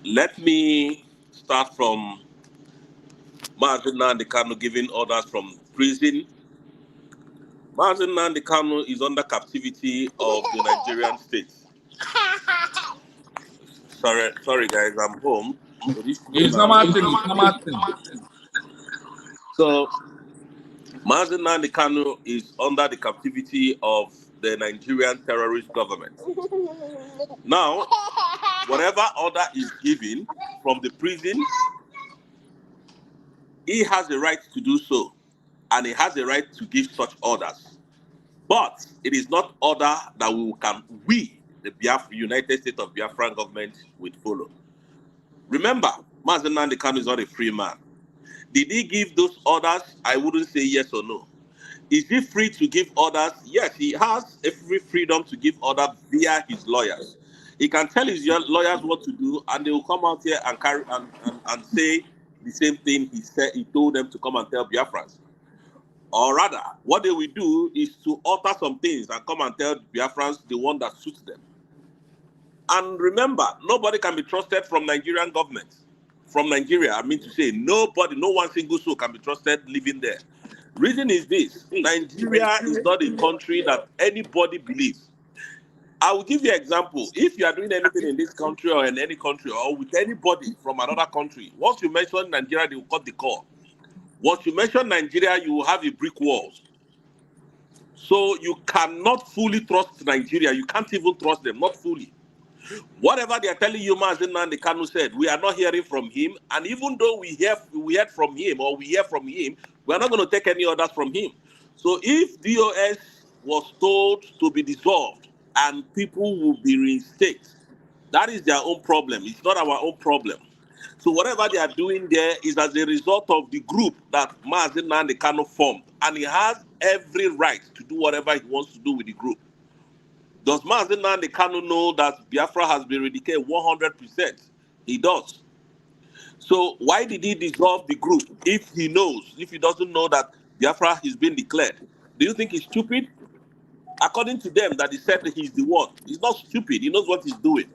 Let me start from Mazen Nnamdi Kanu giving orders from prison. Mazen Nnamdi Kanu is under captivity of the Nigerian state. Sorry guys, I'm home. It's normal thing. It's normal thing. So, Mazen Nnamdi Kanu is under the captivity of the Nigerian terrorist government. Now, whatever order is given from the prison, he has the right to do so, and he has the right to give such orders. But it is not order that we, the United States of Biafran government, will follow. Remember, Mazen Nnamdi Kanu is not a free man. Did he give those orders? I wouldn't say yes or no. Is he free to give orders? Yes, he has every freedom to give orders via his lawyers. He can tell his lawyers what to do, and they will come out here and carry and say the same thing he told them to come and tell Biafrans. Or rather, what they will do is to alter some things and come and tell Biafrans the one that suits them. And remember, nobody can be trusted from Nigerian government. From Nigeria, I mean to say, nobody, no one single soul can be trusted living there. Reason is this: Nigeria is not a country that anybody believes. I will give you an example. If you are doing anything in this country or in any country or with anybody from another country, once you mention Nigeria, they will cut the call. Once you mention Nigeria, you will have a brick wall. So you cannot fully trust Nigeria. You can't even trust them, not fully. Whatever they are telling you, Mazen Nnamdi Kanu said, we are not hearing from him. And even though we heard from him or we hear from him, we are not going to take any orders from him. So if DOS was told to be dissolved and people will be reinstated, that is their own problem. It's not our own problem. So whatever they are doing there is as a result of the group that Mazen Nnamdi Kanu formed. And he has every right to do whatever he wants to do with the group. Does Mazen Nnamdi Kanu know that Biafra has been eradicated 100%? He does. So why did he dissolve the group if he doesn't know that Biafra has been declared? Do you think he's stupid? According to them, that he said that he's the one. He's not stupid. He knows what he's doing.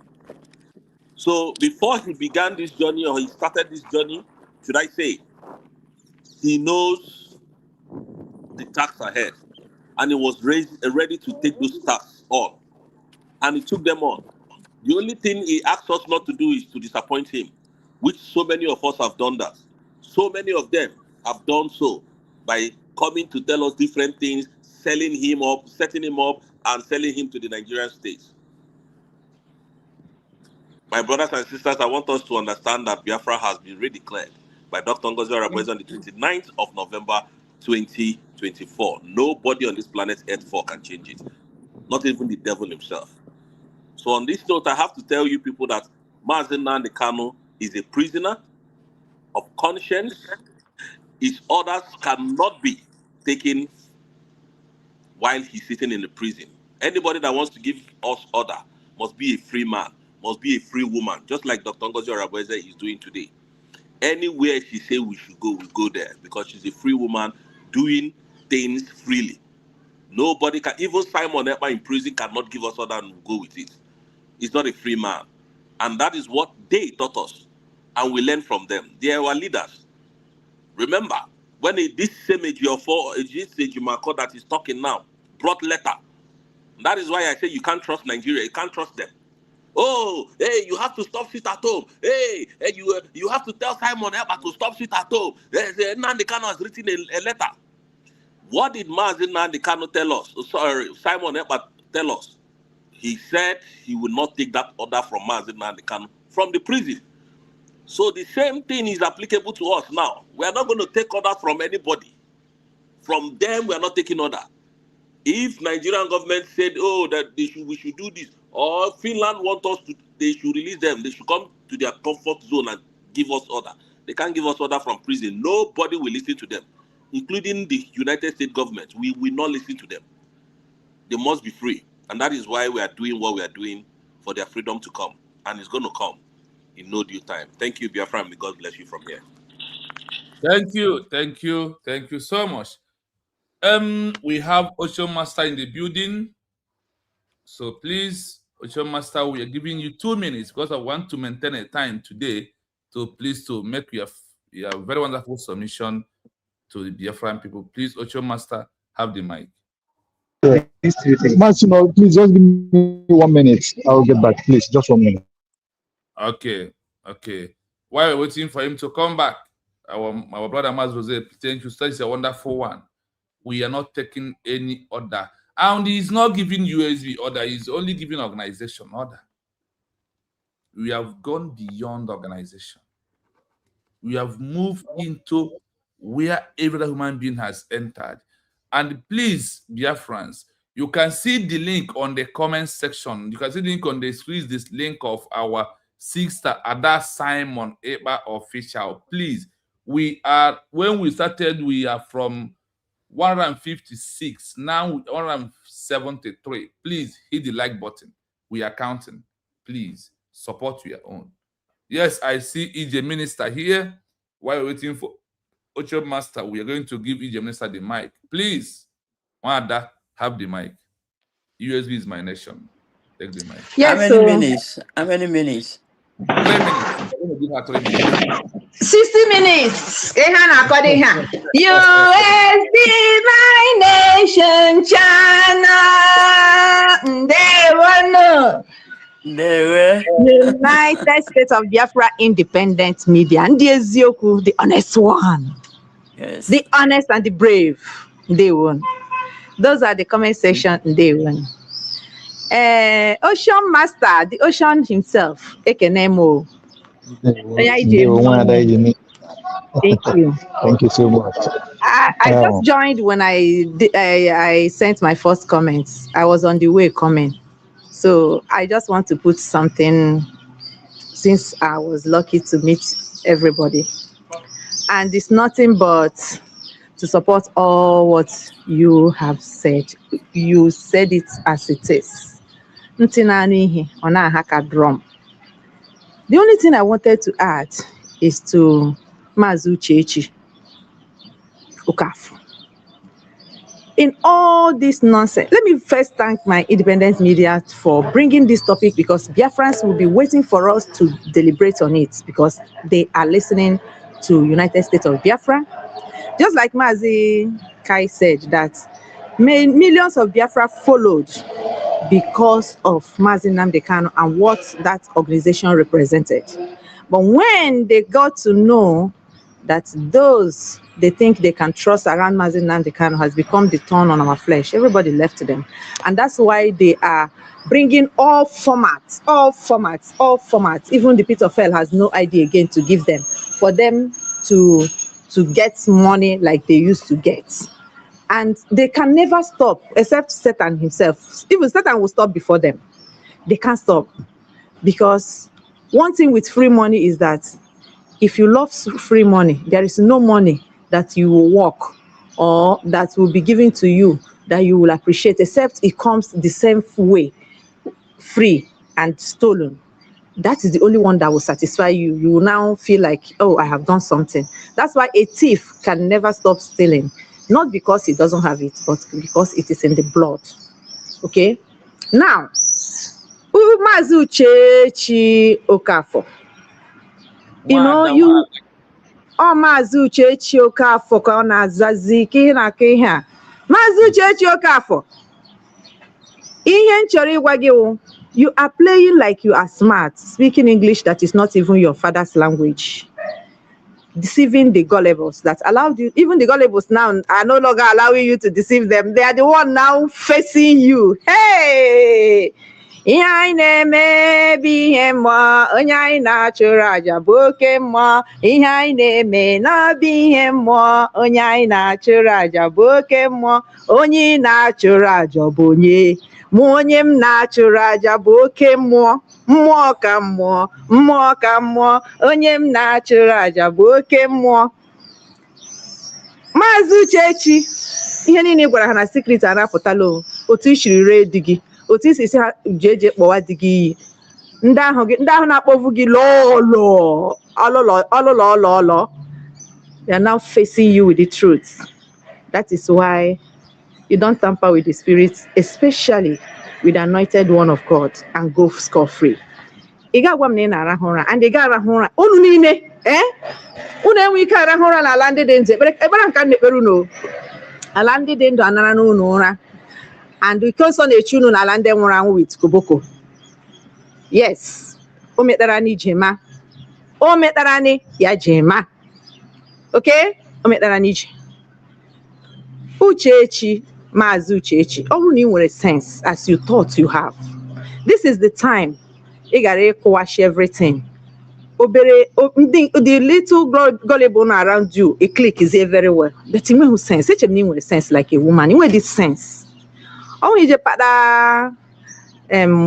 So before he began this journey or he started this journey, should I say, he knows the tasks ahead. And he was ready to take those tasks on. And he took them on. The only thing he asks us not to do is to disappoint him, which so many of us have done that. So many of them have done so by coming to tell us different things, selling him up, setting him up, and selling him to the Nigerian states. My brothers and sisters, I want us to understand that Biafra has been redeclared by Dr. Ngozi Orebeze on the 29th of November 2024. Nobody on this planet Earth 4 can change it. Not even the devil himself. So on this note, I have to tell you people that Mazen Nnamdi Kanu is a prisoner of conscience. His orders cannot be taken while he's sitting in the prison. Anybody that wants to give us order must be a free man, must be a free woman, just like Dr. Ngozi Orabweze is doing today. Anywhere she say we should go, we go there, because she's a free woman doing things freely. Nobody can, even Simon Ekpa in prison cannot give us order and we'll go with it. He's not a free man. And that is what they taught us. And we learn from them. They are our leaders. Remember, when this same Ejimako that is talking now brought letter. That is why I say you can't trust Nigeria. You can't trust them. Oh, hey, you have to stop sit at home. Hey, you have to tell Simon Ekpa to stop sit at home. Nnamdi Kanu has written a letter. What did Mazi Nnamdi Kanu tell us? Sorry, Simon Ekpa tell us. He said he would not take that order from Mazi Nnamdi Kanu from the prison. So the same thing is applicable to us now. We are not going to take order from anybody. From them, we are not taking order. If Nigerian government said, oh, that we should do this, or Finland want us to, they should release them. They should come to their comfort zone and give us order. They can't give us order from prison. Nobody will listen to them, including the United States government. We will not listen to them. They must be free. And that is why we are doing what we are doing, for their freedom to come. And it's going to come in no due time. Thank you, Biafra, and may God bless you from here. Thank you so much. We have Ocean Master in the building. So please, Ocean Master, we are giving you 2 minutes because I want to maintain a time today to please to make your very wonderful submission to the Biafran people. Please, Ocean Master, have the mic. Massimo, please just give me 1 minute. I'll get back, please. Just 1 minute. Okay. While we're waiting for him to come back, our brother Maz Jose, thank you. Such a wonderful one. We are not taking any order. And he's not giving USB order, he's only giving organization order. We have gone beyond organization. We have moved into where every human being has entered. And please, Biafrans, you can see the link on the comment section. You can see the link on the screen, this link of our sister Ada Simon Ekpa official. Please, when we started, we are from 156, now 173. Please hit the like button. We are counting. Please support your own. Yes, I see EJ Minister here. While we're waiting for Ocho Master, we are going to give EJ Minister the mic. Please, Wanda, have the mic. USB is my nation. Take the mic. Yes, How many minutes? 3 minutes. I'm going to give her 3 minutes. 60 minutes. USB, my nation, China. United States of Biafra Independent Media. And the honest one. Yes. The honest and the brave. They won. Those are the comment section. They won. Ocean Master, the ocean himself, Ekenemo. Thank you. Thank you so much. I just joined when I sent my first comments. I was on the way coming. So I just want to put something, since I was lucky to meet everybody. And it's nothing but to support all what you have said. You said it as it is. Drum. The only thing I wanted to add is to Mazu Chechi Okafu. In all this nonsense, let me first thank my independent media for bringing this topic, because Biafrans will be waiting for us to deliberate on it, because they are listening to United States of Biafra. Just like Mazi Kai said, that millions of Biafra followed because of Mazi Nnamdi Kanu and what that organization represented. But when they got to know that those they think they can trust around Mazi Nnamdi Kanu has become the thorn on our flesh, everybody left them. And that's why they are bringing all formats. Even the pit of hell has no idea again to give them, for them to get money like they used to get. And they can never stop, except Satan himself. Even Satan will stop before them. They can't stop. Because one thing with free money is that if you love free money, there is no money that you will work or that will be given to you that you will appreciate, except it comes the same way, free and stolen. That is the only one that will satisfy you. You will now feel like, oh, I have done something. That's why a thief can never stop stealing. Not because he doesn't have it, but because it is in the blood. Okay? Now, Maazị Uchechi Okafor. You know, you Maazị Uchechi Okafor ka ọ na-azazi ka ị na-aka ihe a. Maazị Uchechi Okafor, ihe m chọrọ ịgwa gị wụ, you are playing like you are smart, speaking English that is not even your father's language, deceiving the gullibles that allowed you. Even the gullibles now are no longer allowing you to deceive them. They are the one now facing you. Hey! Ihe anyị na-eme bụ ihe mmụọ, onye anyị na-achụrụ aja bụ oke mmụọ. Ihe anyị na-eme na-abụ ihe mmụọ, onye anyị na-achụrụ aja bụ oke mmụọ. Onye ị na-achụrụ aja bụ onye? Mụ onye m na-achụrụ aja bụ oke mmụọ. Mmụọ ka mmụọ, mmụọ ka mmụọ. Onye m na-achụrụ aja bụ oke mmụọ. Maazị Uchechi, ihe niile ị gwara ha na secret anapụtala o. Otu i siri ree di gị, otu isi si ha jeje kpọwa di gị iyi. Ndị ahụ na-akpọvu gị lọlọ ọlụlọ, they are now facing you with the truth. That is why you don't tamper with the spirit, especially with the anointed one of God, and go scot-free. Ị ga-agwa m na ị na-arahụ ụra, and ị ga-arahụ ụra unu niile, unu enwe ike arahụ ụra n'ala ndị dị ndụ. Ekpere nka na-ekpere unu, ala ndị dị ndụ anara n'unu ụra, and ike nsọ na-echi unu n'ala ndị nwụrụ anwụ with koboko. Yes, o metara ni jema, o metara ni ya jema. Okay, o metara ni je. Uchechi, Maazị Uchechi, ọ bụrụ na ị nwere sense as you thought you have, this is the time ị gara ịkụwashi everything. The little gullible around you, a click is here very well, but you know sense. Such a name with sense like a woman. You know this sense. Only the pada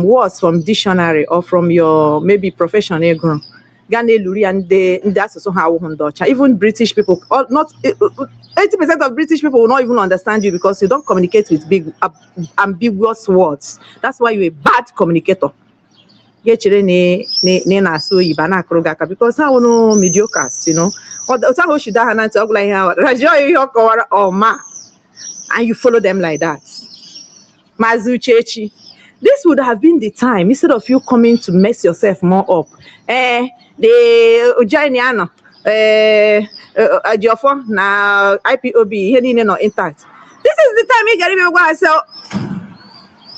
words from dictionary or from your maybe professional ground. Gane luri and that's also how even British people, not 80% of British people will not even understand you because you don't communicate with big ambiguous words. That's why you're a bad communicator. Get because how no mediocres, you know. And you follow them like that. Maazị Uchechi, this would have been the time instead of you coming to mess yourself more up. The Ujaniano, Jofo, now IPOB, heading no intact. This is the time you get me go sell.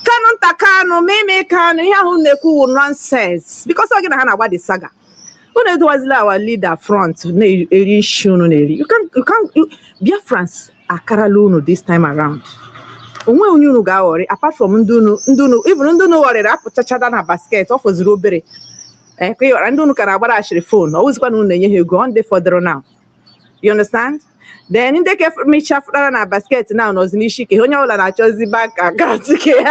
Canon Takano, Meme Kano, Yahuneku nonsense. Because I'm gonna have about the saga. When it was our leader front, you can't be France, Akaraluno this time around. When you know, apart from Ndunu, even Ndunu worry, I put a basket off was robbery. And don't care about actually phone. Always going to go on there for the now. You understand? Then in the case me chafra na basket now no zinishike. Onye ola na chozi back akatike.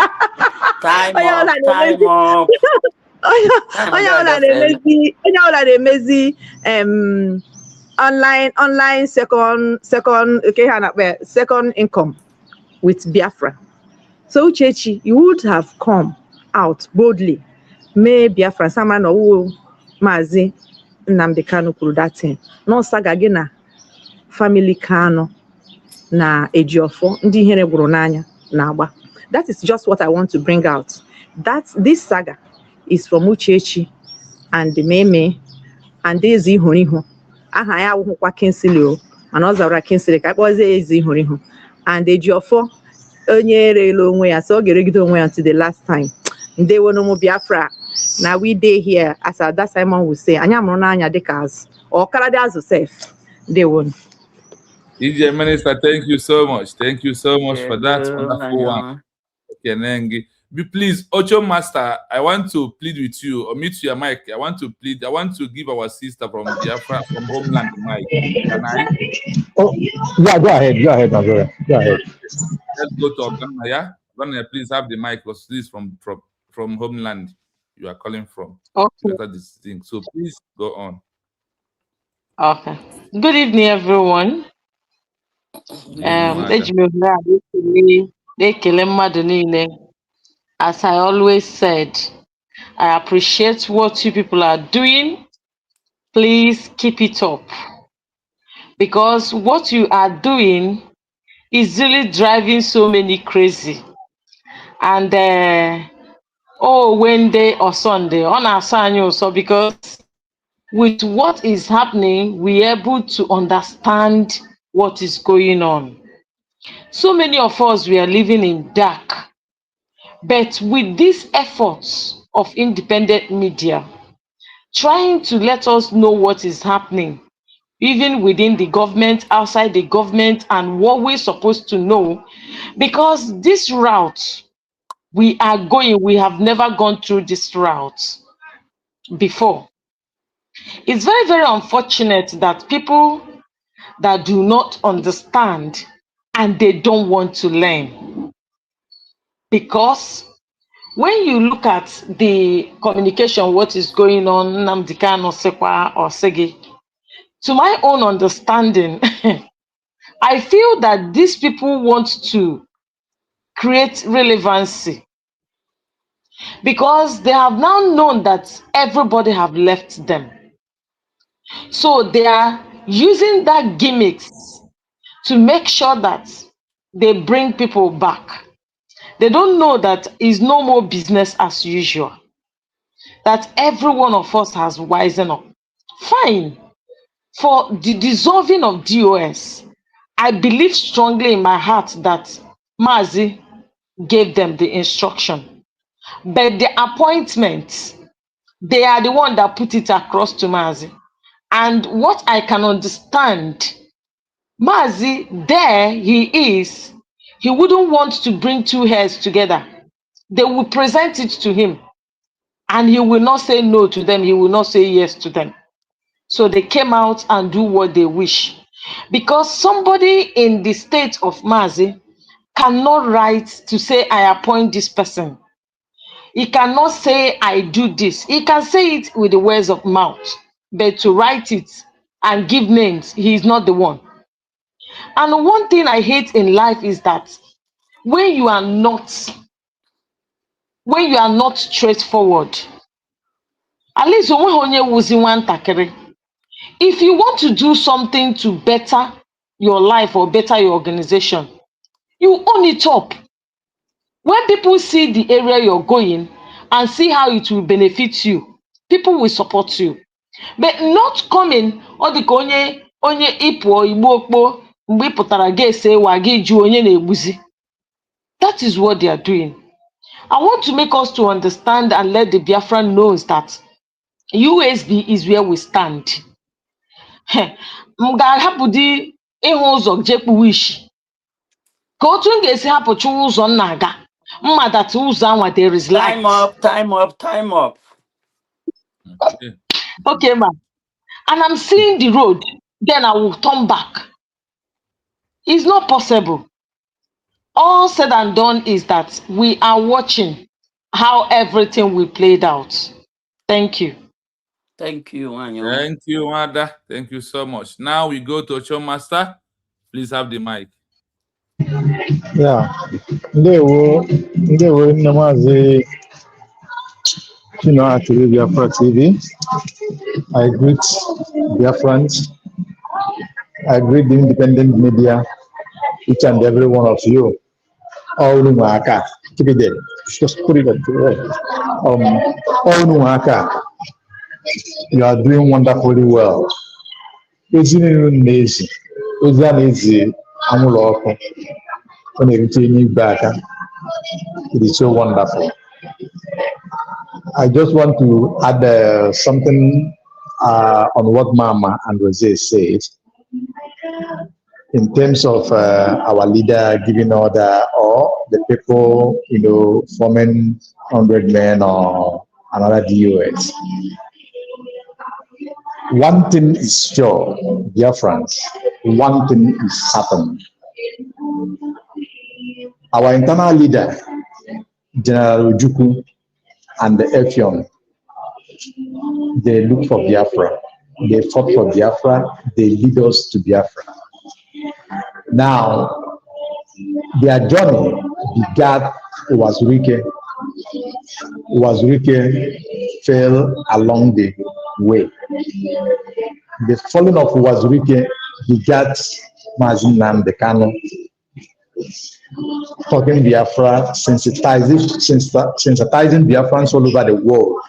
Time off. Onye ola na mezi online second okay second income with Biafra. So Uchechi, you would have come out boldly. May Biafra sama no Maazị Nnamdi Kanu kwuru that thing. No saga gị na family Kanu na Ejiofo ndị ihere gwụrụ n'anya na agba. That is just what I want to bring out. This saga is from Uchechi and the Meme and Ezi Ihurihu. Aha ya awụhụkwa Kinsley o, mana ọ zara Kinsley ka akpọzie Ezi Ihurihu. And Ejiofo onye relo onwe ya, so ọ ga-eregide onwe ya until the last time. They were no more Biafra. Now we day here, as that Simon would say, Anya Monanya dekas or Karadas yourself. They won't. DJ Minister, thank you so much. Thank you so much for that wonderful one. Okay, please, Ocho Master, I want to plead with you, or mute your mic. I want to give our sister from Biafra, from Homeland, the mic. Can I? Oh, yeah, go ahead, my brother. Go ahead. Let's go to Ghana, yeah? Ghana, please have the mic, because this from Homeland you are calling from. Okay. This thing. So please go on. Okay. Good evening, everyone. Good evening, na-ekele mmadụ niile. As I always said, I appreciate what you people are doing. Please keep it up, because what you are doing is really driving so many crazy. And Wednesday or Sunday on our sign also, because with what is happening, we are able to understand what is going on. So many of us, we are living in dark, but with these efforts of independent media trying to let us know what is happening, even within the government, outside the government, and what we're supposed to know, because this route we are going, we have never gone through this route before. It's very, very unfortunate that people that do not understand and they don't want to learn. Because when you look at the communication, what is going on, Nnamdi Kanu Sekwa or Segi, to my own understanding, I feel that these people want to create relevancy, because they have now known that everybody have left them. So they are using that gimmicks to make sure that they bring people back. They don't know that it's no more business as usual, that every one of us has wisen up. Fine. For the dissolving of DOS, I believe strongly in my heart that Mazi gave them the instruction. But the appointments, they are the one that put it across to Mazi. And what I can understand, Mazi, there he is, he wouldn't want to bring two hairs together. They will present it to him, and he will not say no to them, he will not say yes to them. So they came out and do what they wish. Because somebody in the state of Mazi cannot write to say, I appoint this person. He cannot say, I do this. He can say it with the words of mouth, but to write it and give names, he is not the one. And one thing I hate in life is that when you are not straightforward, at least if you want to do something to better your life or better your organization, you own it up. When people see the area you're going and see how it will benefit you, people will support you. But not coming ọ dị ka onye ịpụọ igbo okpo mgbe ị pụtara gị ese wa gị ju onye na-egbuzi. That is what they are doing. I want to make us to understand and let the Biafran knows that USB is where we stand. M ga-ahapụdi ịhụ ụzọ jekpuwe isi ka otu m ga-esi hapụcha ụzọ m na-aga mma that ụzọ anwa there is light. Time up. Okay. Okay, ma. And I'm seeing the road, then I will turn back. It's not possible. All said and done is that we are watching how everything will played out. Thank you. Thank you, Wanyo. Thank you, Wanda. Thank you so much. Now we go to Ocho Master. Please have the mic. Yeah. Ndewo Namazi Chino Biafra TV. I greet Biafrans. I greet the independent media, each and every one of you. All Numaka. Keep it there. Just put it all Numaka. You are doing wonderfully well. Isn't it amazing? Isn't it amazing? When you return back, it is so wonderful. I just want to add something on what Mama and Rose said in terms of our leader giving order or the people, forming 100 men or another DOS. One thing is sure, dear friends, one thing is certain. Our internal leader, General Ujuku, and the Effion, they look for Biafra. They fought for Biafra. They lead us to Biafra. Now, their journey begat Wazirike. Wazirike fell along the way. The falling of Wazirike begat Mazi Nnamdi Kanu, talking Biafra, sensitizing Biafrans all over the world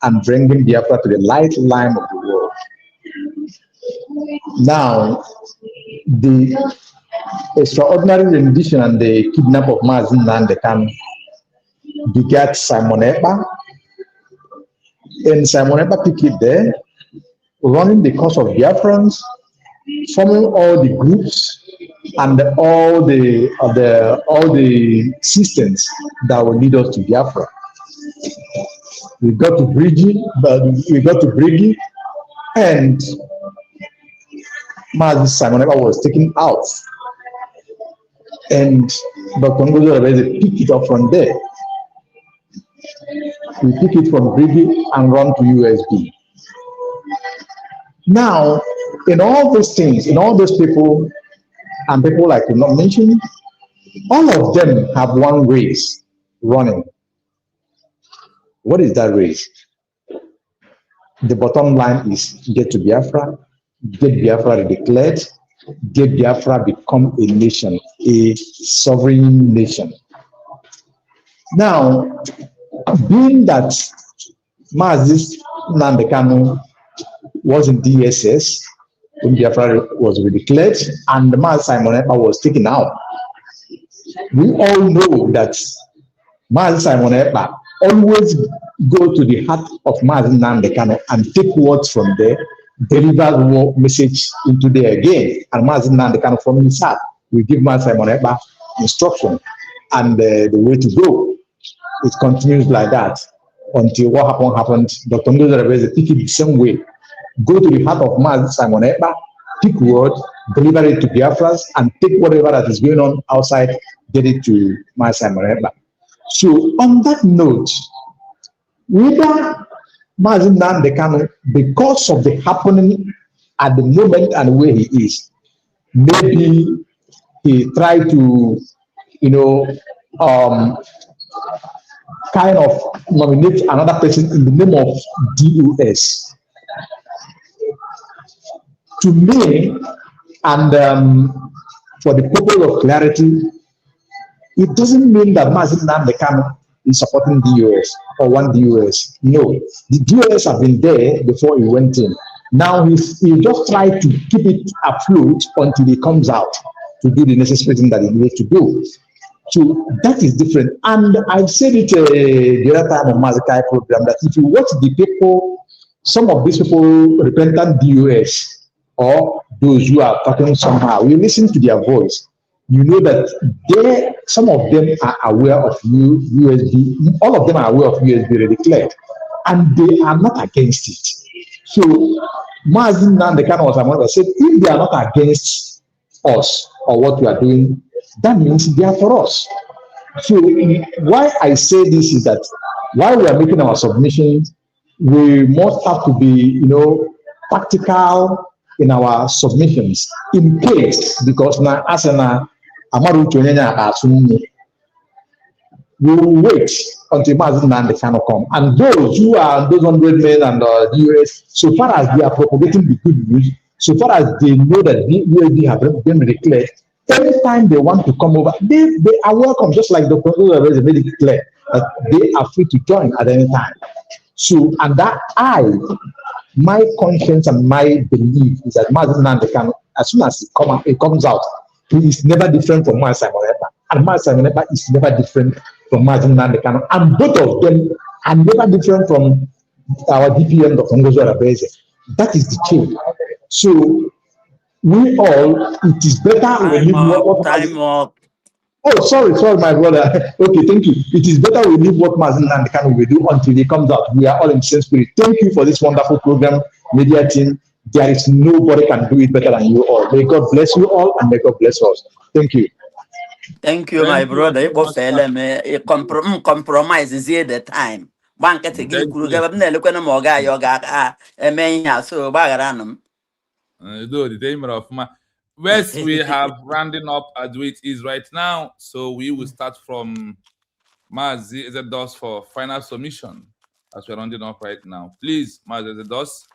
and bringing Biafra to the light line of the world. Now, the extraordinary rendition and the kidnap of Mazi Nnamdi Kanu begat Simon Ekpa, and Simon Ekpa picked it there, running the cause of Biafrans, forming all the groups and all the systems that will lead us to Biafra. We got to Brigi, and Mazi Simon Ekpa was taken out, and Dr. Ngozi Orebeze picked it up from there. We pick it from Brigi and run to USB. Now, in all those things, in all those people, and people I could not mention, all of them have one race running. What is that race? The bottom line is get to Biafra, get Biafra declared, get Biafra become a nation, a sovereign nation. Now, being that Mazi Nnamdi Kanu was in DSS when Biafra was declared and Mazi Simon Ekpa was taken out, we all know that Mazi Simon Ekpa always go to the heart of Mazi Nnamdi Kanu and take words from there, deliver the message into there again, and Mazi Nnamdi Kanu from his heart will give Mazi Simon Ekpa instruction and the way to go. It continues like that until what happened. Dr. Ngozi Orebeze pick it the same way. Go to the heart of Mazi Simon Ekpa, pick word, deliver it to Biafras, and take whatever that is going on outside, get it to Mazi Simon Ekpa. So on that note, whether Mazi Nnamdi Kanu, because of the happening at the moment and where he is, maybe he tried to, kind of nominate another person in the name of DOS. To me, and for the purpose of clarity, it doesn't mean that Mazi Nnamdi Kanu is supporting DOS or one DOS. No, the DOS have been there before he went in. Now he just tried to keep it afloat until he comes out to do the necessary thing that he needs to do. So that is different. And I've said it the other time on Mazikai program that if you watch the people, some of these people, repentant DOS, or those who are talking somehow, you listen to their voice, you know that some of them are aware of USB, all of them are aware of USB declared, and they are not against it. So Mazi Nnamdi Kanu was among us said, if they are not against us or what we are doing, that means they are for us. So why I say this is that while we are making our submissions, we must have to be, practical in our submissions in case, because now as an we will wait until Mazi Nnamdi Kanu come. And those 100 men and the US, so far as they are propagating the good news, so far as they know that the UAD have been declared, anytime they want to come over, they are welcome, just like the Congress already made it clear that they are free to join at any time. So, and that my conscience and my belief is that Mazi Nnamdi Kanu, as soon as it comes out, he is never different from Mazi Simon Ekpa, and Mazi Simon Ekpa is never different from Mazi Nnamdi Kanu, and both of them are never different from our DPM, Dr. Ngozi Orebeze. That is the change. So we all, it is better when you time up. Oh, sorry, my brother. Okay, thank you. It is better we leave what Mazi Nnamdi Kanu will do until he comes out. We are all in the same spirit. Thank you for this wonderful program, media team. There is nobody can do it better than you all. May God bless you all and may God bless us. Thank you. Thank you, my brother. Compromise is here the time. One category could have look at Moga, yoga, so bagaranum. Do the name of my Whereas we have rounding up as it is right now, so we will start from Mazi Ezedos for final submission as we're rounding up right now. Please, Mazi Ezedos,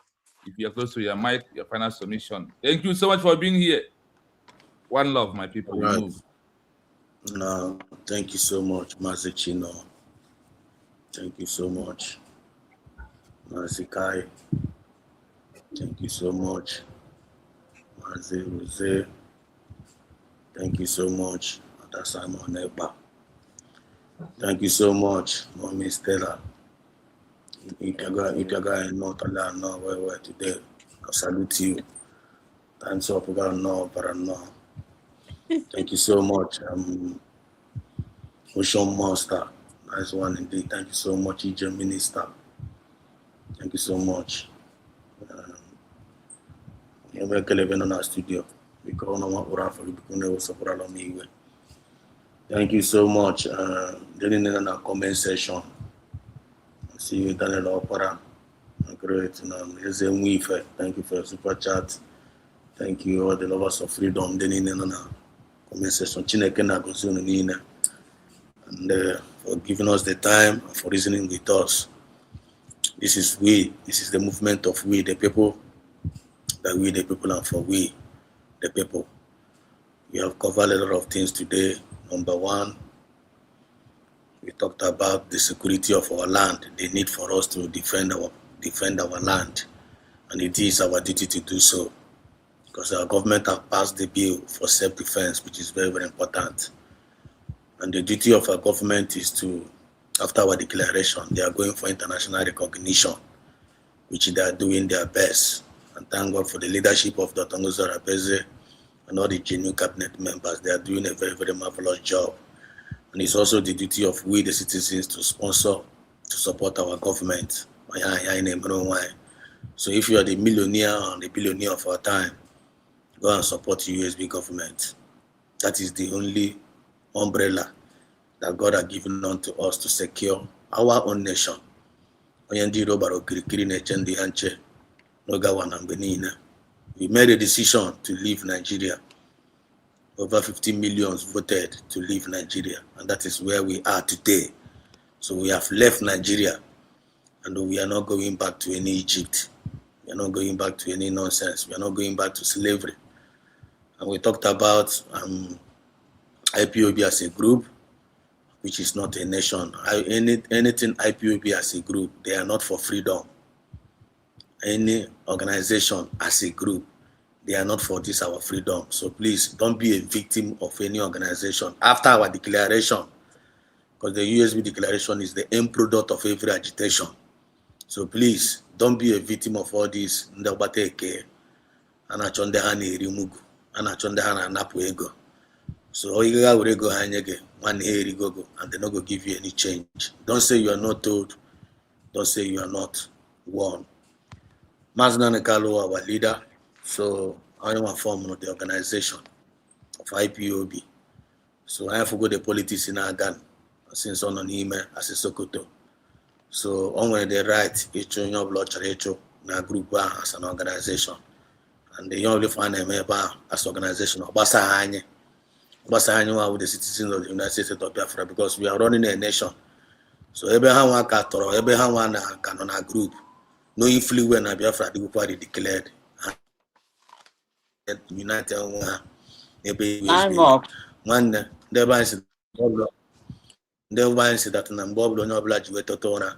if you're close to your mic, your final submission. Thank you so much for being here. One love, my people. All We right. move. No, thank you so much, Mazichino. Thank you so much, Mazikai. Thank you so much, Mazi Jose. Thank you so much, Simon Eba. Thank you so much, Mommy Stella. If you're going not alone, no, where today, I salute you. Thanks up, no, but no. Thank you so much, Ocean Master. Nice one indeed. Thank you so much, EJ Minister. Thank you so much. You're living in our studio. Thank you so much. Then in our comment section. See you, Daniel Opera. Great. Thank you for your super chat. Thank you, all the lovers of freedom. Then in our comment section. And for giving us the time and for reasoning with us. This is the movement of we, the people, that we, the people, and for we, the people. We have covered a lot of things today. Number one, we talked about the security of our land, the need for us to defend our land, and it is our duty to do so, because our government has passed the bill for self-defense, which is very, very important. And the duty of our government is to, after our declaration, they are going for international recognition, which they are doing their best. And thank God for the leadership of Dr. Ngozi Arabeze and all the genuine cabinet members. They are doing a very, very marvelous job. And it's also the duty of we, the citizens, to support our government. So if you are the millionaire and the billionaire of our time, go and support the USB government. That is the only umbrella that God has given unto us to secure our own nation. We made a decision to leave Nigeria. Over 50 million voted to leave Nigeria, and that is where we are today. So we have left Nigeria, and we are not going back to any Egypt. We are not going back to any nonsense. We are not going back to slavery. And we talked about IPOB as a group, which is not a nation. Anything IPOB as a group, they are not for freedom. Any organization as a group, they are not for this our freedom. So please don't be a victim of any organization after our declaration, because the USB declaration is the end product of every agitation. So please don't be a victim of all this. So and they're not going to give you any change. Don't say you are not told. Don't say you are not warned. Mazna Nekalo, our leader. So I am a form of the organization of IPOB. So I have to go the politics in Agan since on an email as a Sokoto. So on when they write each your blood na group as an organization. And they only find them as organization of Basahanye. Basahanye with the citizens of the United States of Biafra, because we are running a nation. So Abraham Wakatoro, Abraham Canona group, no influence na Biafra the party declared. United one thereby said that Nambob no oblige with Totona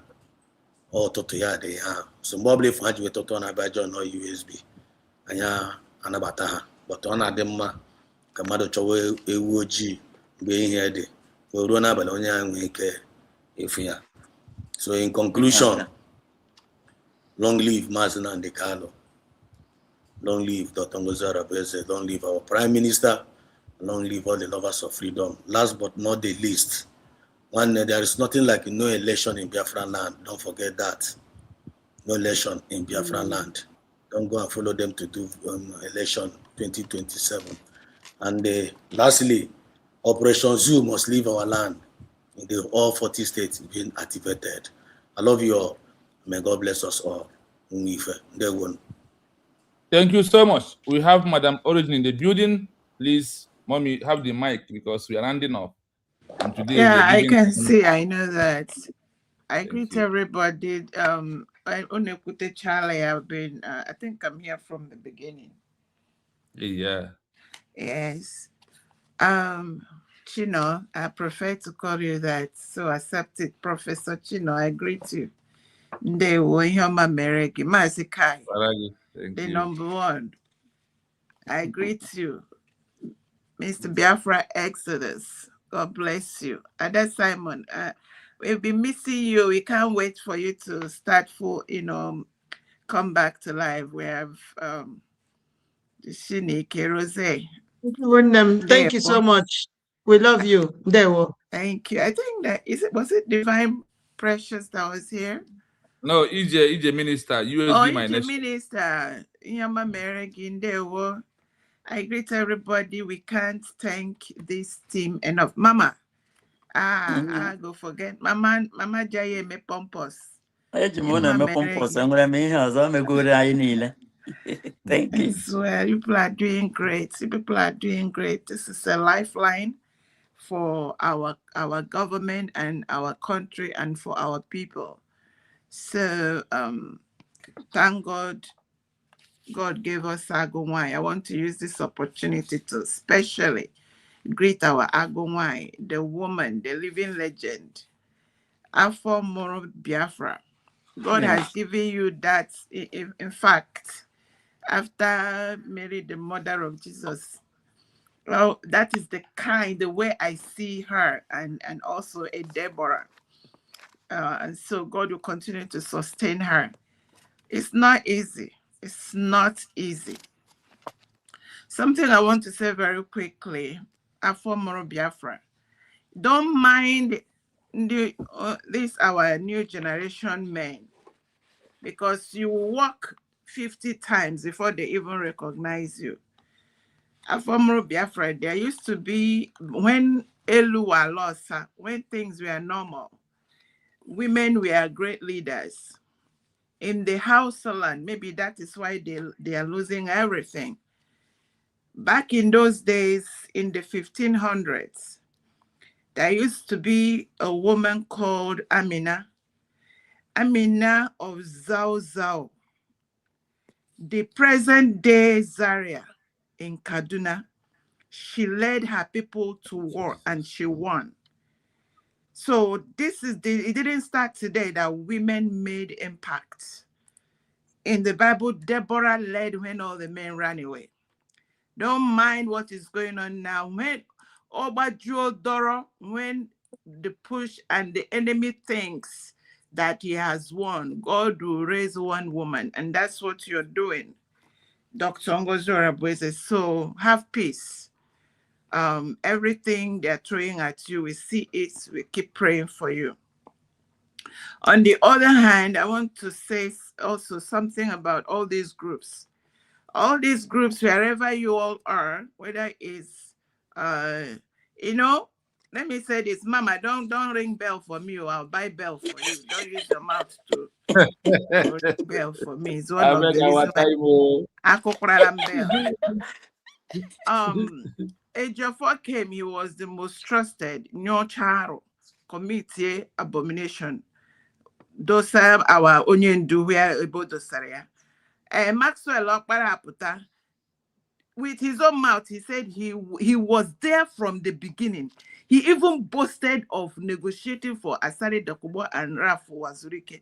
or Totoya they have. So Mobile for with Totona by John or USB. Anya Anabataha, but on Adema Kamado Chowe Ewoji being here. We run up Balonia and make if we are. So in conclusion, long live Mazina and Decalo. Long live Dr. Ngozi Arabeze. Long live our Prime Minister. Long live all the lovers of freedom. Last but not the least, there is nothing like no election in Biafra land. Don't forget that. No election in Biafra land. Don't go and follow them to do election 2027. And lastly, Operation Zoo must leave our land. In the all 40 states being activated. I love you all. May God bless us all. They won. Thank you so much. We have Madam Origin in the building. Please, mommy, have the mic because we are rounding off. And today we Yeah, are I giving. can see. I know that. I Thank greet you. everybody. I Onekute Charlie. I've been. I think I'm here from the beginning. Yeah. Yes. Chino, I prefer to call you that. So accept it, Professor Chino. I greet you. Ndewo Ihoma Mereki Mazikai. Thank The you. number one. I greet you, Mr. Biafra Exodus. God bless you. Ada Simon, we've been missing you. We can't wait for you to start full, come back to life. We have Shinike Rose. Thank you so much. We love you. Dewo. Thank you. I think that was it Divine Precious that was here? No, EJ Minister, USB my EJ next. Minister, Yama Meregindewo. I greet everybody. We can't thank this team enough. Mama, I go forget. Mama Jaye me pompous. Ejimona me pompous ngure me ihe ọzọ megoro anyị niile. Thank you. I swear, people are doing great. People are doing great. This is a lifeline for our government and our country and for our people. So thank God. God gave us Agumwai. I want to use this opportunity to especially greet our Agumwai, the woman, the living legend, Afo Moro Biafra. God has given you that. In fact, after Mary, the mother of Jesus, well, that is the way I see her, and also a Deborah. And so God will continue to sustain her. It's not easy. It's not easy. Something I want to say very quickly, Afo Moro Biafra. Don't mind this our new generation men, because you walk 50 times before they even recognize you. Afo Moro Biafra, there used to be, when Elu were lost, when things were normal, women were great leaders. In the house land, maybe that is why they are losing everything. Back in those days, in the 1500s, there used to be a woman called Amina of Zau, the present day Zaria in Kaduna. She led her people to war and she won. So it didn't start today that women made impact. In the Bible, Deborah led when all the men ran away. Don't mind what is going on now. When Obajuodoro, when the push and the enemy thinks that he has won, God will raise one woman, and that's what you're doing, Dr. Ngozora Boise. So have peace. Everything they're throwing at you, we see it, we keep praying for you. On the other hand, I want to say also something about all these groups. All these groups, wherever you all are, whether it's, let me say this, Mama, don't ring bell for me, or I'll buy bell for you. Don't use your mouth to ring bell for me. It's one of the reasons bell. Ejiofor came, he was the most trusted, Nyocharo, committee abomination. Those are our onion do where about the area. Maxwell Okparaputa, with his own mouth, he said he was there from the beginning. He even boasted of negotiating for Asari Dokubo and Rafu Wazurike.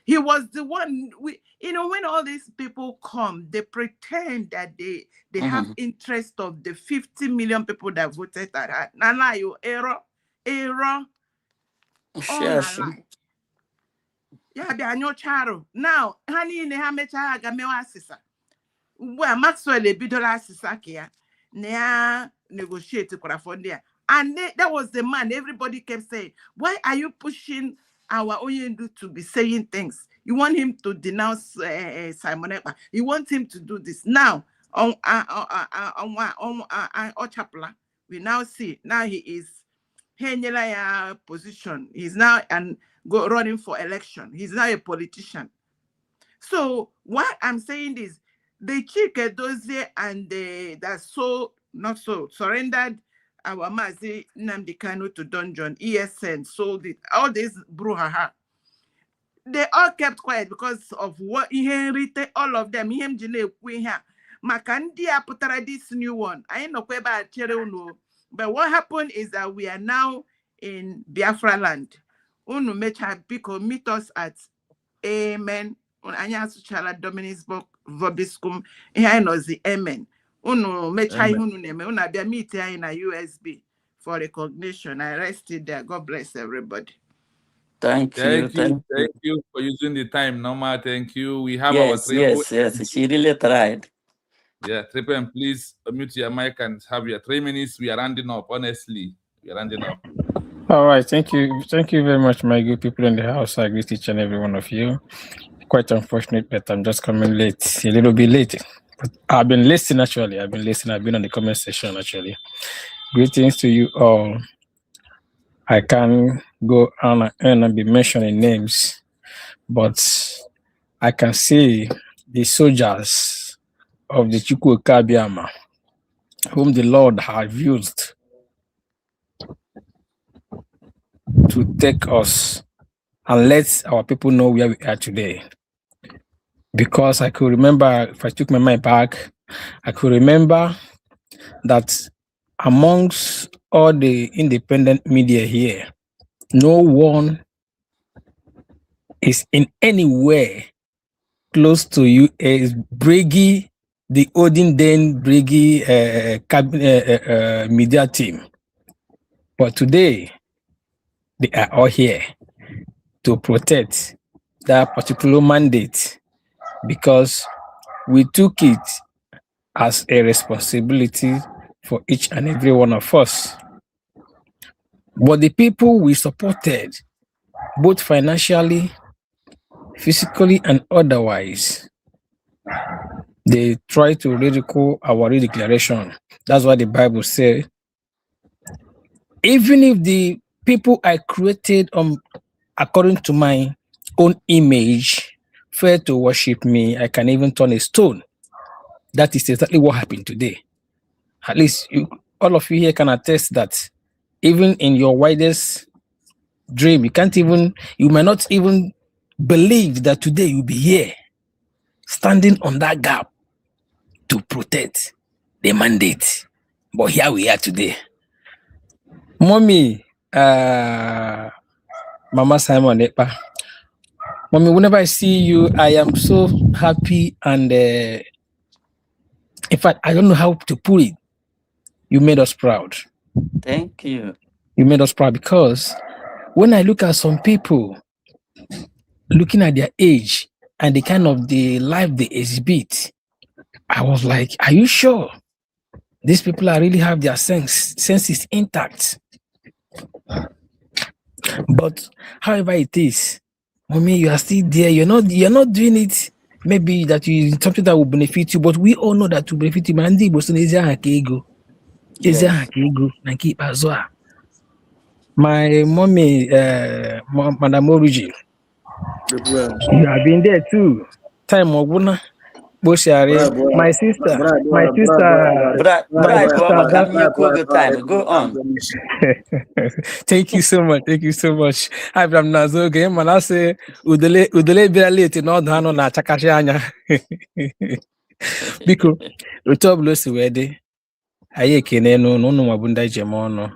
He was the one, when all these people come, they pretend that they have interest of the 50 million people that voted at her. Nala, you error, all lie. Yeah, be anyo charo. Now, honey, ne ha mecha aga mewa asisa. Well, Maxwell ebidola asisa kia. Ne negotiate kwara for there. And that was the man. Everybody kept saying, why are you pushing our Oyendu to be saying things? You want him to denounce Simon Ekpa. You want him to do this. Now, on Ochapla, we now see, now he is position. He's now running for election. He's now a politician. So what I'm saying is, the Chike Dozie and that surrendered our Mazi Nnamdi Kanu to dungeon, ESN sold it, all this brouhaha. They all kept quiet because of what he inherited, all of them. Him jine kwe here. Makandi aputara this new one. I ain't no kweba chere uno. But what happened is that we are now in Biafra land. Unu mecha biko meet us at Amen. Anya suchala Dominisburg Vobiscum. Here knows the Amen. Unu mecha unu neme. Una bia meet here in a USB for recognition. I rested there. God bless everybody. Thank you. Thank you for using the time, Norma. Thank you. We have Yes, our triple. yes. She really tried. Yeah, triple M, please mute your mic and have your 3 minutes. We are rounding up, honestly. We are rounding up. All right, thank you. Thank you very much, my good people in the house. I greet each and every one of you. Quite unfortunate, but I'm just coming late, a little bit late. But I've been listening, actually. I've been on the comment section, actually. Greetings to you all. I can go on and be mentioning names, but I can see the soldiers of the Chukwu Kabiama, whom the Lord have used to take us and let our people know where we are today. Because I could remember, if I took my mind back, I could remember that amongst all the independent media here, no one is in any way close to you as Briggy, the Odin Den Briggy media team. But today, they are all here to protect that particular mandate because we took it as a responsibility for each and every one of us. But the people we supported, both financially, physically, and otherwise, they try to ridicule our declaration. That's what the Bible says. Even if the people I created according to my own image fail to worship me, I can even turn a stone. That is exactly what happened today. At least all of you here can attest that even in your widest dream, you might not even believe that today you'll be here, standing on that gap to protect the mandate. But here we are today. Mommy, Mama Simon Ekpa. Mommy, whenever I see you, I am so happy and in fact, I don't know how to put it. You made us proud. Thank you. You made us proud because when I look at some people, looking at their age and the kind of the life they exhibit, I was like, are you sure these people really have their senses intact? But however it is, Mommy, you are still there. You're not doing it. Maybe that you something that will benefit you, but we all know that to benefit you. My mommy, Madam Origi, you have been there too. Time Oguna, Boshari, my sister. Go on. Thank you so much. Thank you so much. I'm Nazo game and I say Udele be late in all the na chakashanya. Because the top loss wede. Aye kene no mabunda jemono.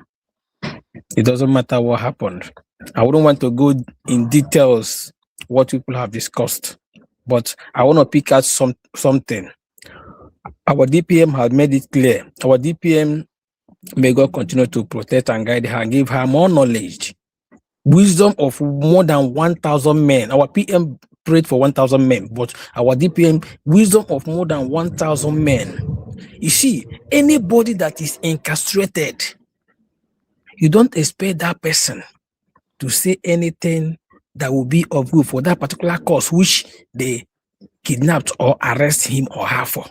It doesn't matter what happened. I wouldn't want to go in details what people have discussed, but I want to pick out something. Our DPM has made it clear. Our DPM, may God continue to protect and guide her and give her more knowledge, wisdom of more than 1,000 men. Our PM prayed for 1,000 men, but our DPM, wisdom of more than 1,000 men. You see, anybody that is incarcerated, you don't expect that person to say anything that will be of good for that particular cause which they kidnapped or arrest him or her for.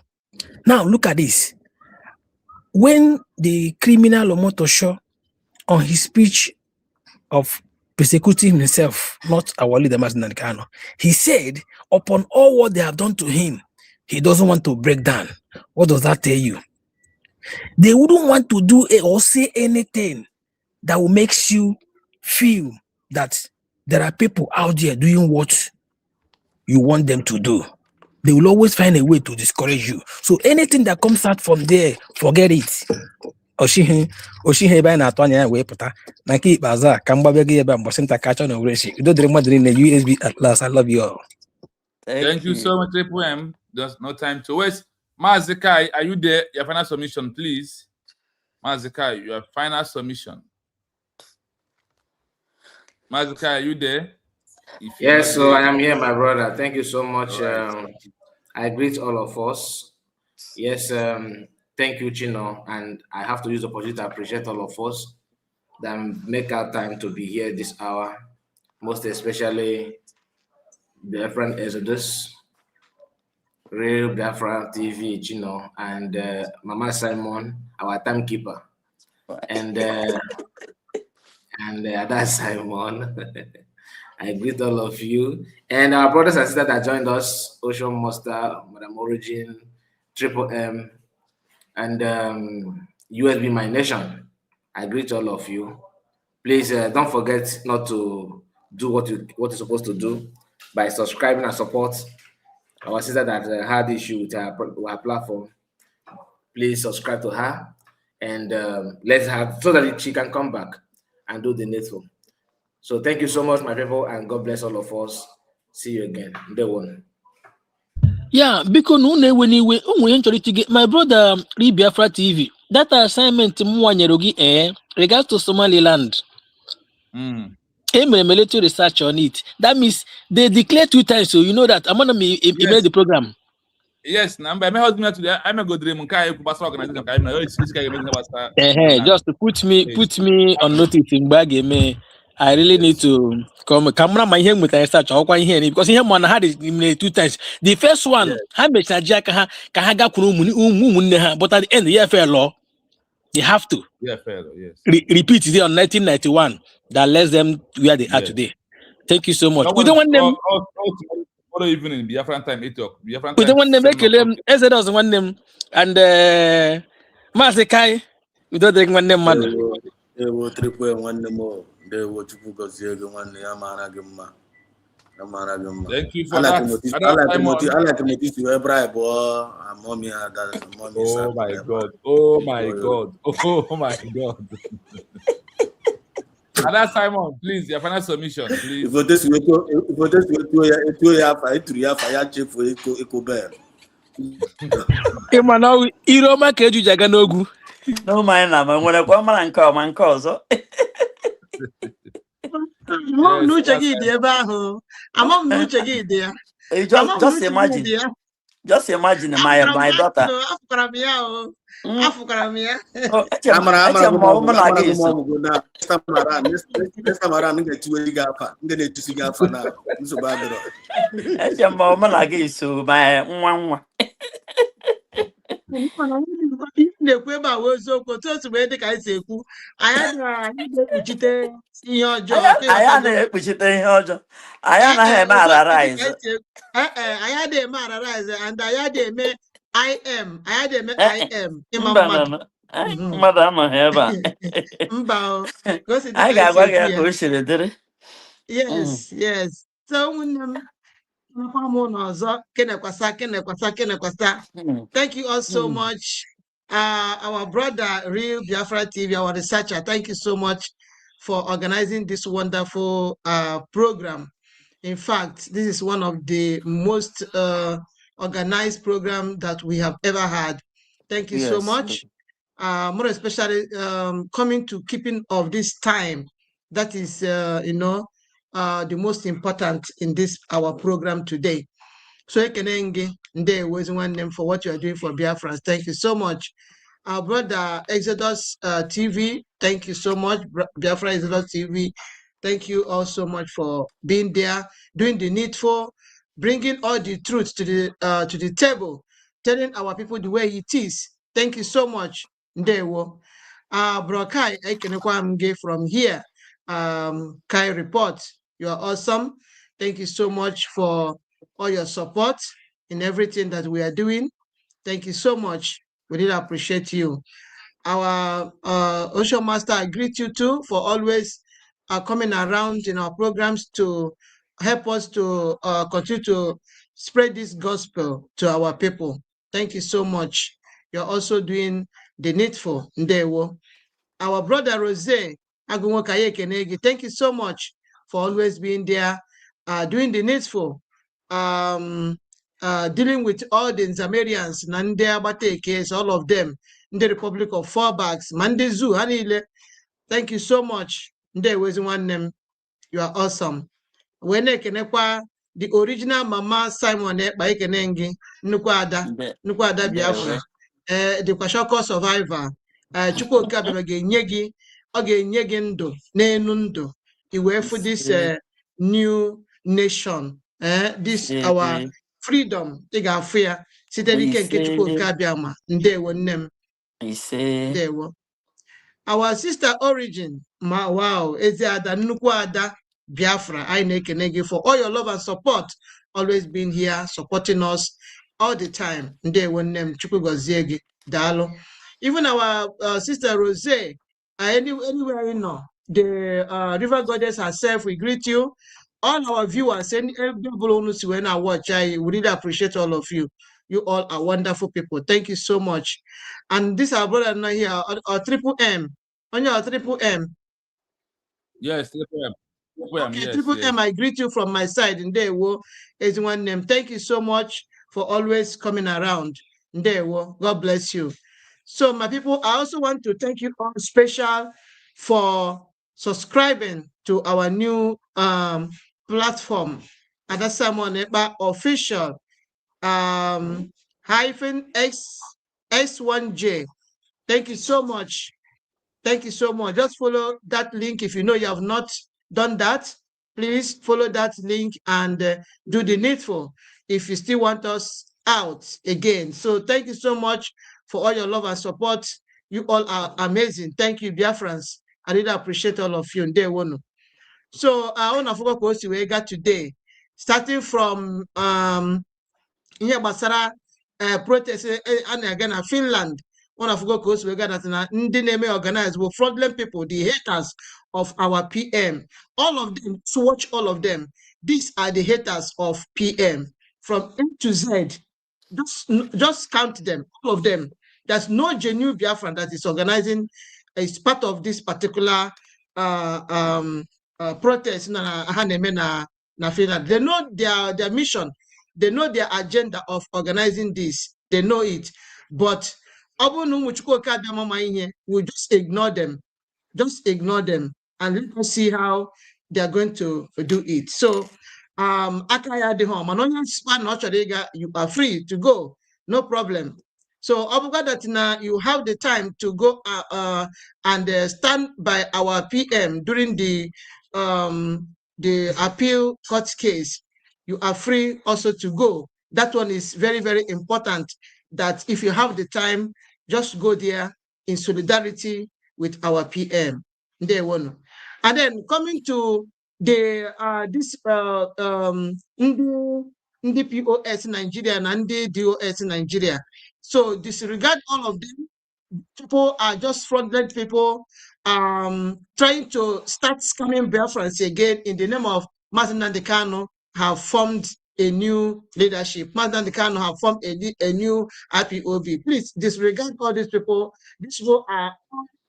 Now, look at this. When the criminal Omotosho, on his speech of persecuting himself, not our leader, Martin Kano, he said, upon all what they have done to him, He doesn't want to break down. What does that tell you? They wouldn't want to do or say anything that will make you feel that there are people out there doing what you want them to do. They will always find a way to discourage you. So anything that comes out from there, forget it. Oshihe ebe anyị na-atụ anya ya wee pụta na nke ikpeazụ a ka m gbabia gị ebe a mbọsị nta kacha na owurechi udo dịrị mmadụ niile USB at last. I love you all. Thank you so much, Triple M. There's no time to waste. Mazikai, are you there? Your final submission, please. Mazikai, your final submission. Mazikai, are you there? Yes, so I am here, my brother. Thank you so much. Right. I greet all of us. Yes, thank you, Chino. And I have to use the opportunity to appreciate all of us that make our time to be here this hour, most especially the friend Exodus, Real Biafra TV, Chino, and Mama Simon, our timekeeper, and Ada Simon. I greet all of you and our brothers and sisters that joined us: Ocean Monster, Madam Origin, Triple M, and USB My Nation. I greet all of you. Please don't forget not to do what you're supposed to do by subscribing and support our sister that had issue with our platform. Please subscribe to her and let's have so that she can come back and do the needful. So thank you so much, my people, and God bless all of us. See you again. Day one. Yeah, because my brother Biafra TV. That assignment regards to Somaliland. Military research on it. That means they declare 2 times, so you know that I'm gonna email the program. Yes, number my husband today. I'm a good dream. Just to put me on notice in bag me. I really need to come. Camera my hand with a research because him one had it 2 times. The first one, but at the end, the fair law. They have to repeat it on 1991 that lets them where they are today. Thank you so much. We don't want them. Tomorrow evening, Biafran time 8 o'clock. We don't want them make them. Exodus want them and Masekai. We don't think one them man. They will triple M one more. They will triple because they one Yamaragima. Thank you for that. I like to notice you every boy. Mommy, oh my God! Oh my God! Oh my God! Ada Simon, please, your final submission, please. If this way, fire check for Ecober. Imana Iroma keju jaga nogu. No mind na when kwa man call Mom no chegi de ba ho. Amom no chegi de. Just imagine my daughter. Afukaramia. Na-ekwu ebe a wee eziokwu otu otu wee dị ka anyị si ekwu anyị na-ekpuchite ihe ọjọọ anyị na-ekpuchite ihe ọjọọ anyị anaghị eme ararize anyị adịghị eme ararize and anyị adịghị eme im anyị adịghị eme im ịma mmadụ anọghị ebe a mba anyị ga-agwa gị ka o siri dịrị yes so ụmụnne m thank you all so much. Our brother, Real Biafra TV, our researcher, thank you so much for organizing this wonderful program. In fact, this is one of the most organized programs that we have ever had. Thank you so much. More especially coming to keeping of this time. That is, the most important in this our program today. So Ekenenge, Nde was one name for what you are doing for Biafrans. Thank you so much. Our brother Exodus TV, thank you so much. Biafra Exodus TV, thank you all so much for being there, doing the needful, bringing all the truth to the table, telling our people the way it is. Thank you so much. Ndewo. Brokai Ekenekwamge from here. Kai Report, you are awesome. Thank you so much for all your support in everything that we are doing. Thank you so much. We really appreciate you. Our Ocean Master, I greet you too for always coming around in our programs to help us to continue to spread this gospel to our people. Thank you so much. You're also doing the needful. Ndewo. Our brother Rose Agunwokaye, thank you so much for always being there, doing the needful, dealing with all the Zamarians, Nande Abateke, all of them, in the Republic of Fourbags, Mande Zoo, Hanile. Thank you so much. Nde was one name. You are awesome. When the original Mama Simon Bakenengi, Nukwada, Nukwada Biafra, the Kwashoko survivor, Chukwuka ga-enye gị, ọ ga-enye gị ndụ n'elu ndụ, iwe for this new nation, this our freedom, ị ga-afụ ya site n'ike nke Chukwuka abịama. Ndewo nne m. Ndewo. Our sister Origin, wow, Eziada, nnukwu ada Biafra, I na-ekene gị for all your love and support, always being here, supporting us all the time. Ndewo nne m, Chukwu gọzie gị, daalụ. Even our sister Rose, anywhere you know, the River Goddess herself, we greet you. All our viewers, and when I watch, I really appreciate all of you. You all are wonderful people. Thank you so much. And this our brother not here, our Triple M. On your Triple M. Yes, Triple M. Okay, yes, Triple M, I greet you from my side. Ndewo is one name. Thank you so much for always coming around. Ndewo, God bless you. So my people, I also want to thank you all special for subscribing to our new platform, Adasamon Eba official -X1J. Thank you so much. Thank you so much. Just follow that link. If you know you have not done that, please follow that link and do the needful if you still want us out again. So thank you so much for all your love and support. You all are amazing. Thank you, Biafrans. I really appreciate all of you. So I want to focus we got today, starting from protest and again Finland. One of Gokus we got that Ndineme organized with fraudulent people, the haters of our PM. All of them, to watch all of them. These are the haters of PM from A to Z. Just count them, all of them. There's no genuine Biafran that is organizing, is part of this particular protest na Finland. They know their mission. They know their agenda of organizing this. They know it. But we'll just ignore them. Just ignore them and let us see how they are going to do it. So Akaya de home and you are free to go, no problem. So that now you have the time to go and stand by our PM during the appeal court case. You are free also to go. That one is very, very important, that if you have the time, just go there in solidarity with our PM. And then coming to the this the POS Nigeria and the DOS Nigeria. So disregard all of them. People are just fraudulent people trying to start scamming Biafrans again in the name of Martin Nandekano have formed a new leadership. Martin Nandekano have formed a new IPOB. Please disregard all these people. These people are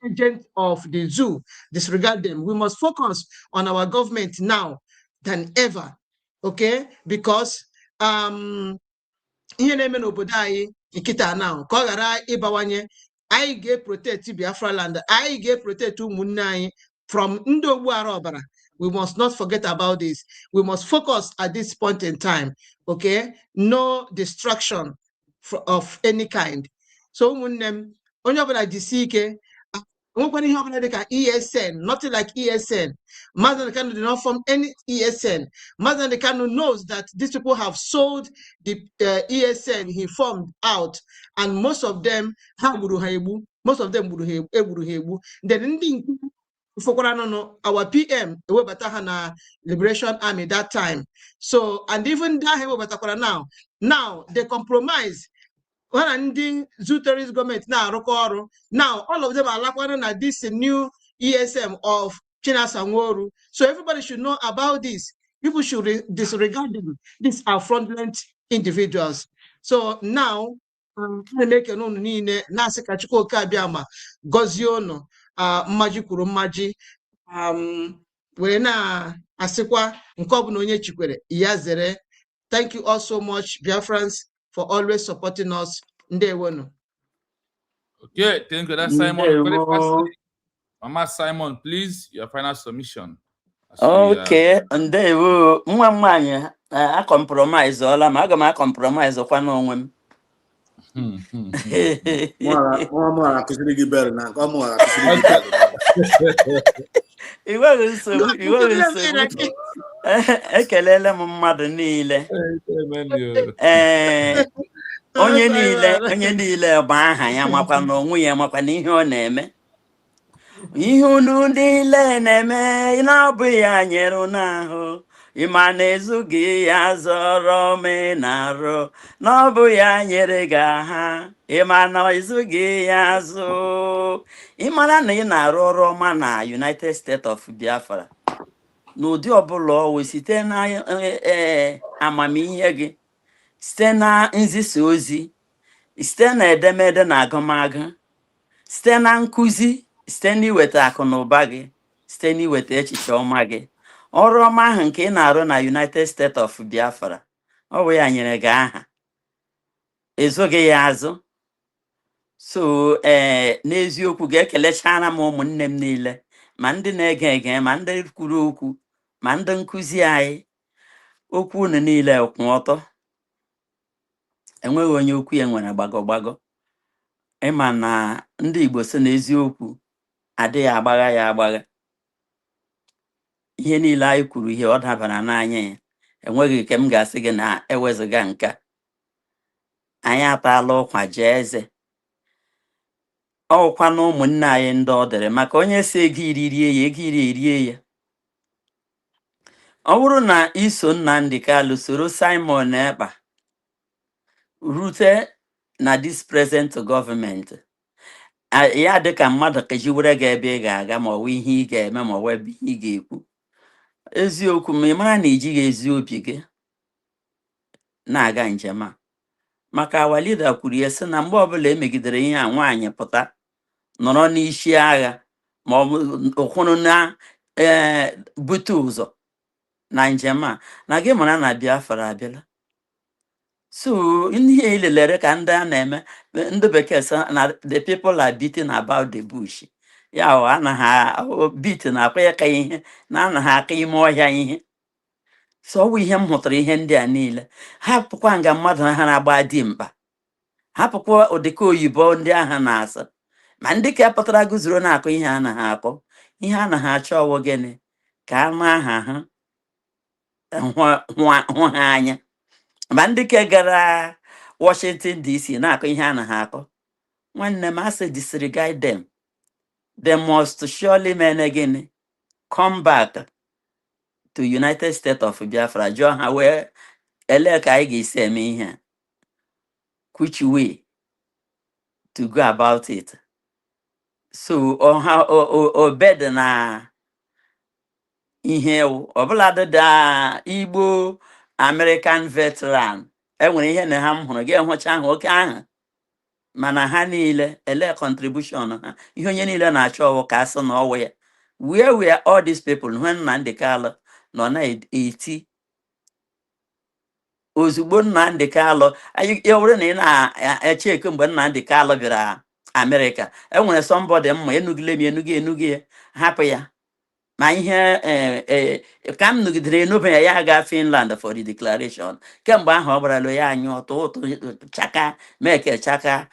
agents of the zoo. Disregard them. We must focus on our government now than ever. Okay? Because ihe na-eme n'obodo anyị nkịta now ka ọ ghara ịbawanye, anyị ga-protect Biafra land, anyị ga-protect ụmụnne anyị from ndị ogbu ara ọbara. We must not forget about this. We must focus at this point in time. Okay? No destruction of any kind. So ụmụnne m, onye ọbụla jisi ike. ESN, nothing like ESN. Mazen Kanu did not form any ESN. Mazen Kanu knows that these people have sold the ESN he formed out, and most of them have most of them. Then our PM ewebata ha na Liberation Army that time. So and even that ewebatakwara now they compromise. When the Zuterist government now all of them are like na this new ESM of Chinasa Nworu. So everybody should know about this. People should disregard them. These are fraudulent individuals. So now, make a known Nasi Kachiko Kabiama, Goziono, Maji Kuru Maji, were na Asekwa, Nkobno Chikwere, Yazere. Thank you all so much, Biafrans, for always supporting us. Ndewono. Okay, thank you. That's Simon. Very fastly. Mama Simon, please, your final submission. Okay, ndewo nwa nwanyị a compromise ọla ma aga m a compromise kwa n'onwe m. Mwa akụziri gị bere na nke ọmụ akụziri gị bere. Iweghị nsogbu. Ekelele m mmadụ niile. Onye niile bụ aha ya makwa na onwe ya makwa na ihe ọ na-eme. Ihe unu niile na-eme na-abụ ya nyere n'ahụ. Ịma na ezughị ya zọrọ me na-arụ n'ọbụ ya nyere gị aha. Ịma na ezughị ya azụ. Ịmara na ị na-arụ ọrụ ọma na United States of Biafra n'ụdị ọbụla ọwụ site na amamihe gị, site na nzisa ozi, site na edemede na agụmagụ, site na nkụzi, site n'iweta akụ na ụba gị, site n'iweta echiche ọma gị. Ọrụ ọma ahụ nke ị na-arụ na United States of Biafra, ọ bụ ya nyere gị aha, ezoghị ya azụ. So n'eziokwu ga-ekelechara m ụmụnne m niile, ma ndị na-ege ege, ma ndị kwuru okwu, ma ndị nkụzi anyị. Okwu unu niile kwụ ọtọ, enweghị onye okwu ya nwere gbagọ. Ịma na ndị Igbo sị na eziokwu adịghị agbagha ya agbagha. Ihe niile anyị kwuru ihe ọ dabara n'anya ya, enweghị nke m ga-asị gị na ewezụga nka. Anyị ataala ụkwa jee eze. Ọkwa na ụmụnne anyị ndị ọ dịrị maka onye si ego iri rie ya, ego iri erie ya. Ọ bụrụ na iso Nnamdi Kalu soro Simon Ekpa rute na this present government, ya dịka mmadụ ka ji were gị ebe ị ga-aga ma ọwụ ihe ị ga-eme ma ọwụ ebe ị ga-ekwu. Eziokwu ma ị mara na ijighị ezi obi gị na-aga njem a. Maka awa leader kwuru ya sị na mgbe ọbụla emegidere ihe a, nwaanyị pụta nọrọ n'isi agha ma ọ bụ ụkwụrụ na bute ụzọ na njem a, na gị mara na Biafra abịala. So ihe ilelere ka ndị a na-eme, ndị bekee sị na the people are beating about the bush. Ya anaghị beat na akwa ya ka ihe na anaghị aka ime ọhịa ihe. So ọ bụ ihe m hụtara ihe ndị a niile. Hapụkwa nga mmadụ ha na-agba dimkpa, hapụkwa ụdịka oyibo ndị agha na-asa, ma ndị ka pụtara guzoro na-akụ ihe a naghị akọ. Ihe a naghị achọ ọwụ gịnị? Ka a maa ha hụ ha anya. Ma ndị ka gara Washington DC na-akụ ihe a naghị akọ. Nwanne m asị disregard them. They must surely gịnị? Come back to United States of Biafra. Jụọ ha wee ele ka anyị ga-esi eme ihe a. Which way to go about it? So obed na ihe ọbụla dị Igbo American veteran, enwere ihe na ha m hụrụ gị hụcha ahụ oke ahụ, mana ha niile ele contribution ha. Ihe onye niile na-achọ ọwụ ka asị na ọwụ ya. Where were all these people when Nnamdi Kalu nọ na-eti ozugbo Nnamdi Kalu? Ya bụrụ na ị na-echeke mgbe Nnamdi Kalu bịara America, enwere somebody mma enugile m enugi ya, hapụ ya. Ma ihe ka m nụgidere enube ya gaa Finland for the declaration. Kemgbe ahụ ọ gbarala ya anya ụtụ chaka meke chaka.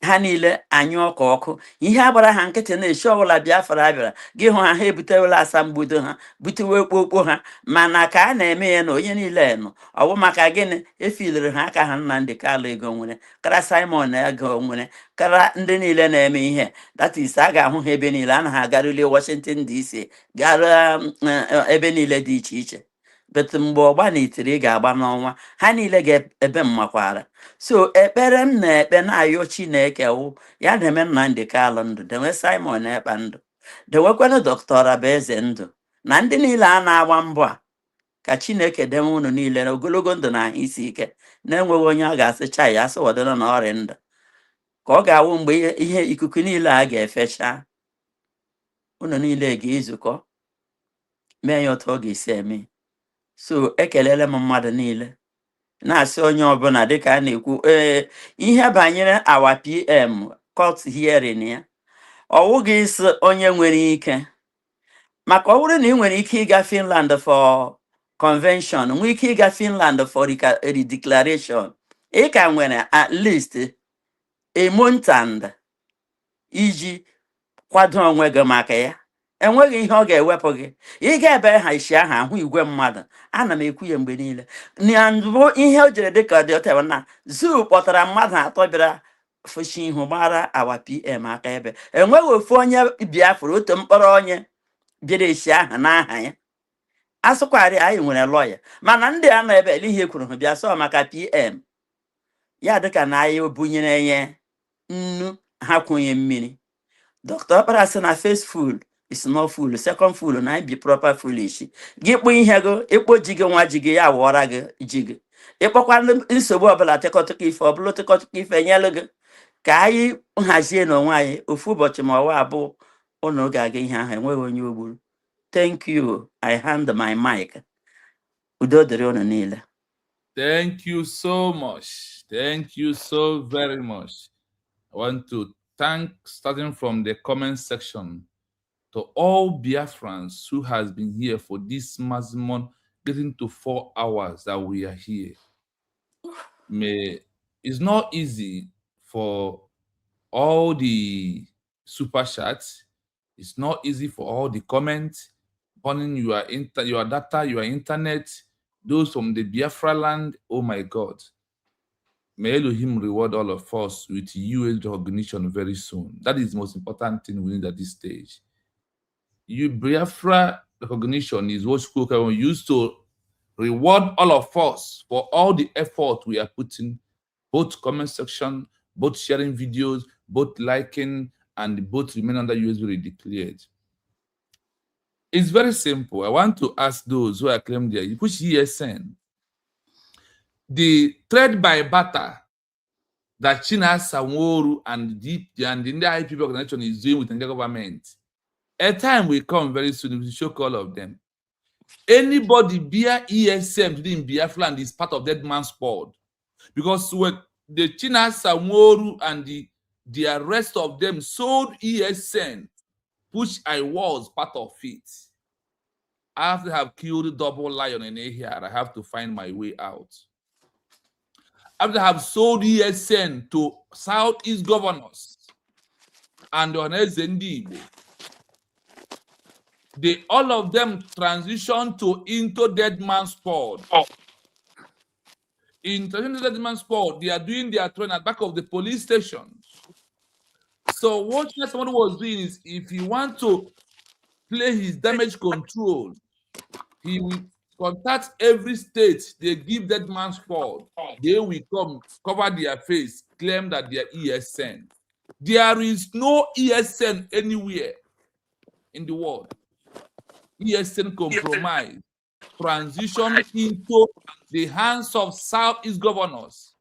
ha niile anyụọ ka ọkụ ihe agbara ha nkịtị na-echi ọbụla Biafra bịara gị hụ ha ha ebutewela asambodo ha butewe okpokpo ha mana ka a na-eme ya na onye niile nọ ọwụ maka gịnị efiliri ha aka ha Nnamdi Kanu ego nwere kara Simon ego nwere kara ndị niile na-eme ihe that is a ga-ahụ ha ebe niile anaghị agaruli Washington DC gara ebe niile dị iche iche bet mgbe ọgba na itiri ị ga-agba n'ọnwa ha niile ga-ebe mmakwara so ekpere m na-ekpe na-ayọ Chineke wụ ya deme Nnamdi Kanu ndụ dewe Simon Ekpa ndụ dewekwanụ Dr. Abaeze ndụ na ndị niile a na-agba mbọ a ka Chineke dewe unu niile na ogologo ndụ na ahụ isi ike na-enweghị onye a ga-asịcha ya asụwadoro na ọrịa ndụ ka ọ ga-awụ mgbe ihe ikuku niile a ga-efecha unu niile ga-ezukọ mee ya otu ọ ga-esi eme so ekelele m mmadụ niile na-asị onye ọbụla dịka a na-ekwu ihe banyere awa PM court hearing ya ọwụghị isi onye nwere ike maka ọ bụrụ na ị nwere ike ịga Finland for convention nwee ike ịga Finland for declaration ị ka nwere at least a month and iji kwado onwe gị maka ya enweghị ihe ọ ga-ewepụ gị ị ga-ebe ha isi aha ahụ igwe mmadụ ana m ekwu ya mgbe niile na mbụ ihe o jere dịka dị otewa na zoo kpọtara mmadụ atọ bịara fụchi ihu gbara awa PM aka ebe enweghị ofu onye Biafra otu mkpọrọ onye bịara esi aha n'aha ya asụkwarị anyị nwere lọya mana ndị a nọ ebe ihe kwuru ha bịa sọ maka PM ya dịka na anyị bunyere ya nnu ha kwụnye mmiri Dr. Okpara sị na first fool is not fool second fool na be proper foolish gị kpụ ihe gị ịkpọ ji gị nwa ji gị ya wụọra gị ji gị ịkpọkwa nsogbu ọbụla tịkọtịkọ ife ọbụla tịkọtịkọ ife nyelụ gị ka anyị hazie n'onwe anyị ofu ụbọchị ma ọwa abụọ ụnụ ga-aga ihe ahụ enweghị onye ogburu. Thank you. I hand my mic. Udo dịrị unu niile. Thank you so much. Thank you so very much. I want to thank, starting from the comment section, to all Biafrans who has been here for this maximum, getting to 4 hours that we are here. It's not easy for all the super chats. It's not easy for all the comments, burning your data, your internet, those from the Biafra land. Oh my God. May Elohim reward all of us with US recognition very soon. That is the most important thing we need at this stage. Biafra recognition is what school can use to reward all of us for all the effort we are putting, both comment section, both sharing videos, both liking, and both remain under USB declared. It's very simple. I want to ask those who are claiming there, you push ESN. The trade by barter that China, Sanworu, and the India people organization is doing with the government, a time will come very soon. We will show all of them. Anybody via ESM today in Biafra land is part of that man's board, because when the China, Sanworu, and the rest of them sold ESN, which I was part of it. After I have killed double lion in here, I have to find my way out. After I have sold ESN to Southeast governors and on SND, all of them transitioned into dead man's board. In dead man's board, they are doing their training at the back of the police station. So what someone was doing is, if he want to play his damage control, he will contact every state. They give that man's fault. They will come, cover their face, claim that they are ESN. There is no ESN anywhere in the world. ESN compromise, transition into the hands of Southeast governors.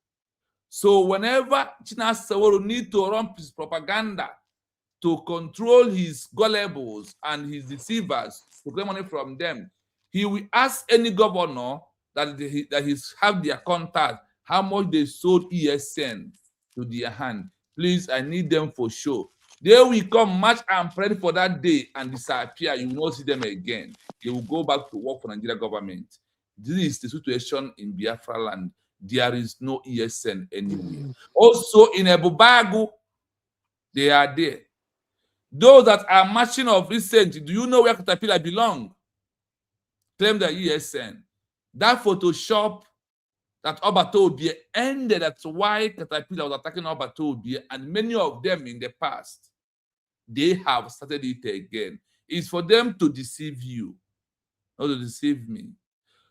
So whenever China Saworo need to run his propaganda to control his gullibles and his deceivers to get money from them, he will ask any governor that he's have their contact, how much they sold ESN to their hand. Please, I need them for sure. They will come match and pray for that day and disappear. You will not see them again. They will go back to work for Nigeria government. This is the situation in Biafra land. There is no ESN anywhere. Also in Ebubagu, They are there. Those that are marching of recent, do you know where Caterpillar belong? Claim the ESN. That Photoshop that Obatobie ended. That's why Caterpillar was attacking Obatobie, and many of them in the past, they have started it again. It's for them to deceive you, not to deceive me.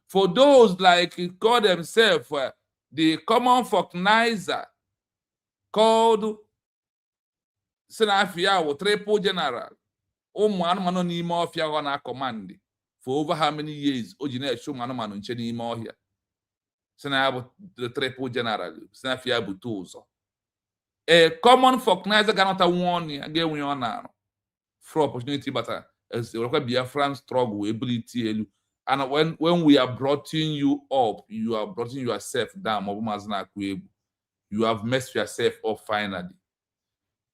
For those like call themselves the common folknizer called Senafia or Triple General, ụmụ n'ime ọfịa ọ na-akọmandị for over how many years o ji na-eche ụmụ anụmanụ nche n'ime ọhịa. Sena bụ the Triple General, Senafia bụ ụzọ. A common folknizer ga-anọta nwa ọnụ ga-enwe ọ na-arụ for opportunity batara werekwa Biafran struggle ability elu. And when we are broughting you up, you are broughting yourself down. You have messed yourself up finally.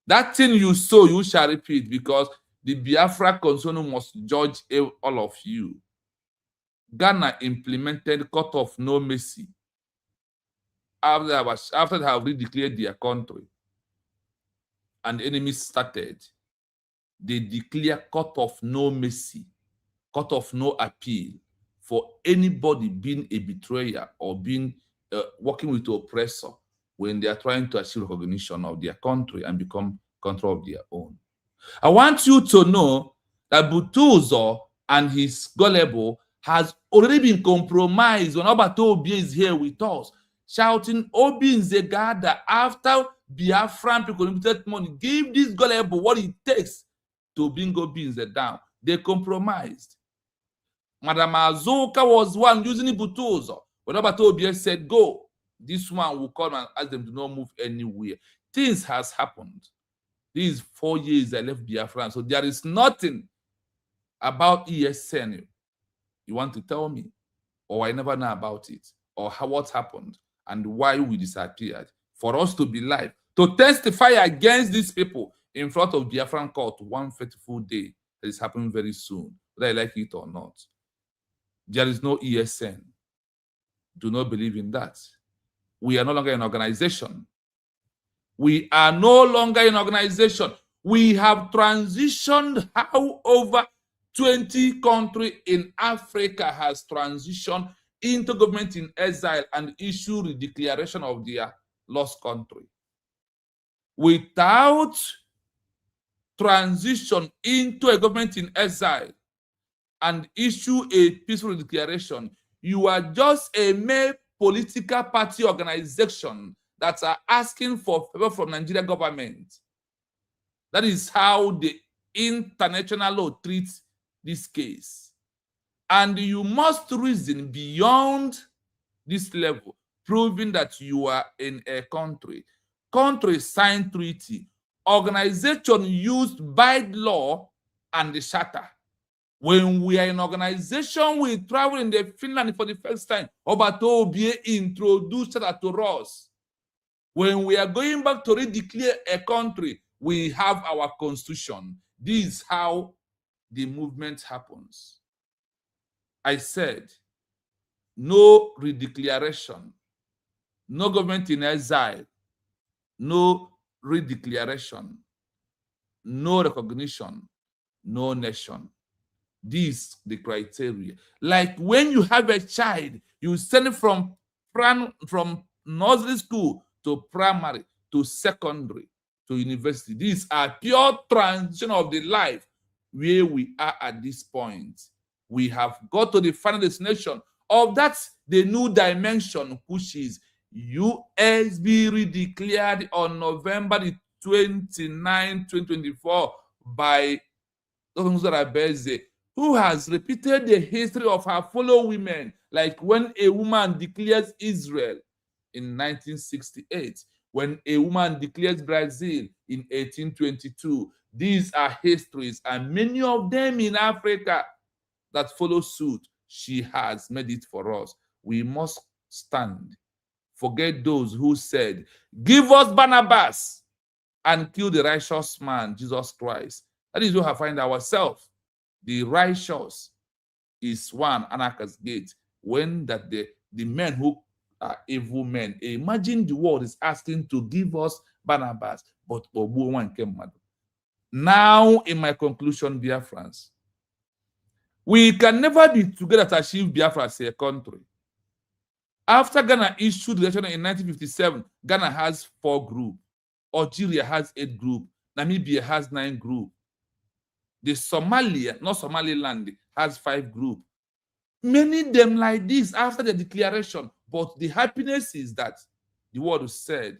That thing you sow, you shall repeat, because the Biafra concern must judge all of you. Ghana implemented cut off no mercy after they have redeclared their country and the enemies started. They declare cut off no mercy, cut off no appeal for anybody being a betrayer or being working with the oppressor when they are trying to achieve recognition of their country and become control of their own. I want you to know that Butuzo and his gullible has already been compromised when Obato Obi is here with us, shouting Obi Nzegada after Biafran people limited money. Give this gullible what it takes to bring Obi Nze down. They compromised. Madam Azuka was one using Butuzo. When Obato Obi said, go, this one will come and ask them to not move anywhere. Things has happened. These 4 years I left Biafra, so there is nothing about ESN you want to tell me, or I never know about it, or what happened and why we disappeared. For us to be live, to testify against these people in front of Biafran court one fateful day that is happening very soon, whether I like it or not. There is no ESN. Do not believe in that. We are no longer an organization. We are no longer an organization. We have transitioned how over 20 countries in Africa has transitioned into government in exile and issued a declaration of their lost country. Without transition into a government in exile and issue a peaceful declaration, you are just a mere political party organization that are asking for favor from Nigerian government. That is how the international law treats this case. And you must reason beyond this level, proving that you are in a country. Country signed treaty, organization used by law and the charter. When we are in organization, we travel in the Finland for the first time. Obato Obi introduced that to us. When we are going back to redeclare a country, we have our constitution. This is how the movement happens. I said, no redeclaration, no government in exile, no redeclaration, no recognition, no nation. These the criteria. Like when you have a child, you send it from nursery school to primary to secondary to university. These are pure transition of the life where we are at this point. We have got to the final destination of that, the new dimension, which is USB redeclared on November the 29, 2024 by Dr. Abeze, who has repeated the history of her fellow women, like when a woman declares Israel in 1968, when a woman declares Brazil in 1822. These are histories, and many of them in Africa that follow suit. She has made it for us. We must stand. Forget those who said, give us Barnabas and kill the righteous man, Jesus Christ. That is where we find ourselves. The righteous is one Anarchist gate. When that the men who are evil men, imagine the world is asking to give us Barnabas. but now in my conclusion, dear friends, we can never be together to achieve Biafra as a country. After Ghana issued the election in 1957, Ghana has 4 groups. Algeria has 8 groups. Namibia has 9 groups. The Somalia, not Somaliland, has 5 groups. Many them like this after the declaration. But the happiness is that the word said,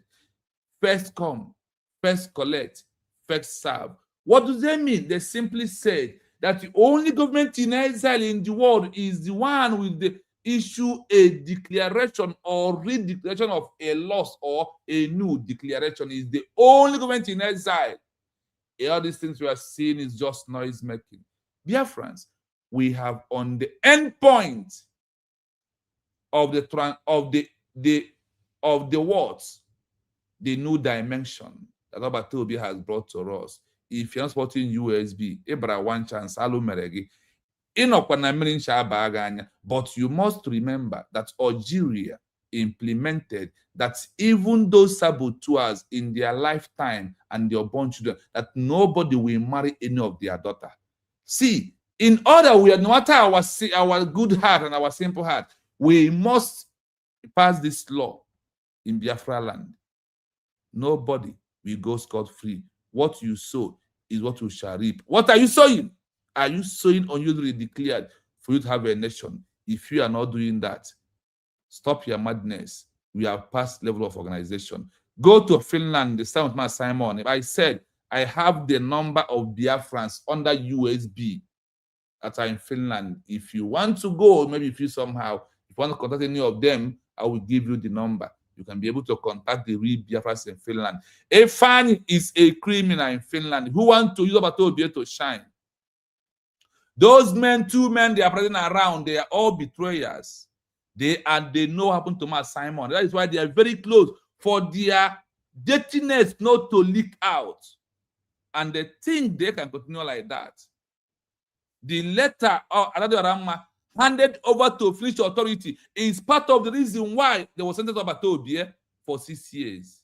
first come, first collect, first serve. What do they mean? They simply said that the only government in exile in the world is the one with the issue a declaration or redeclaration of a loss or a new declaration is the only government in exile. All these things we are seeing is just noise making. Dear friends, we have on the end point of the words, the new dimension that Obatobi has brought to us. If you're not supporting USB, Ibra one chance, Alumeregi. But you must remember that Algeria implemented that even those saboteurs in their lifetime and their born children, that nobody will marry any of their daughter. See, in order we are, no matter our good heart and our simple heart, we must pass this law in Biafra land. Nobody will go scot-free. What you sow is what you shall reap. What are you sowing? Are you sowing unusually declared for you to have a nation? If you are not doing that, stop your madness. We have passed level of organization. Go to Finland, the same with my Simon. If I said I have the number of Biafrans under USB that are in Finland. If you want to go, maybe if you somehow, if you want to contact any of them, I will give you the number. You can be able to contact the real Biafrans in Finland. A fan is a criminal in Finland who want to use Obatobi to shine. Those men, 2 men, they are present around. They are all betrayers. They know what happened to my Simon. That is why they are very close for their dirtiness not to leak out. And they think they can continue like that. The letter of Adadorama handed over to Finnish authority is part of the reason why they were sentenced to Obatobi for 6 years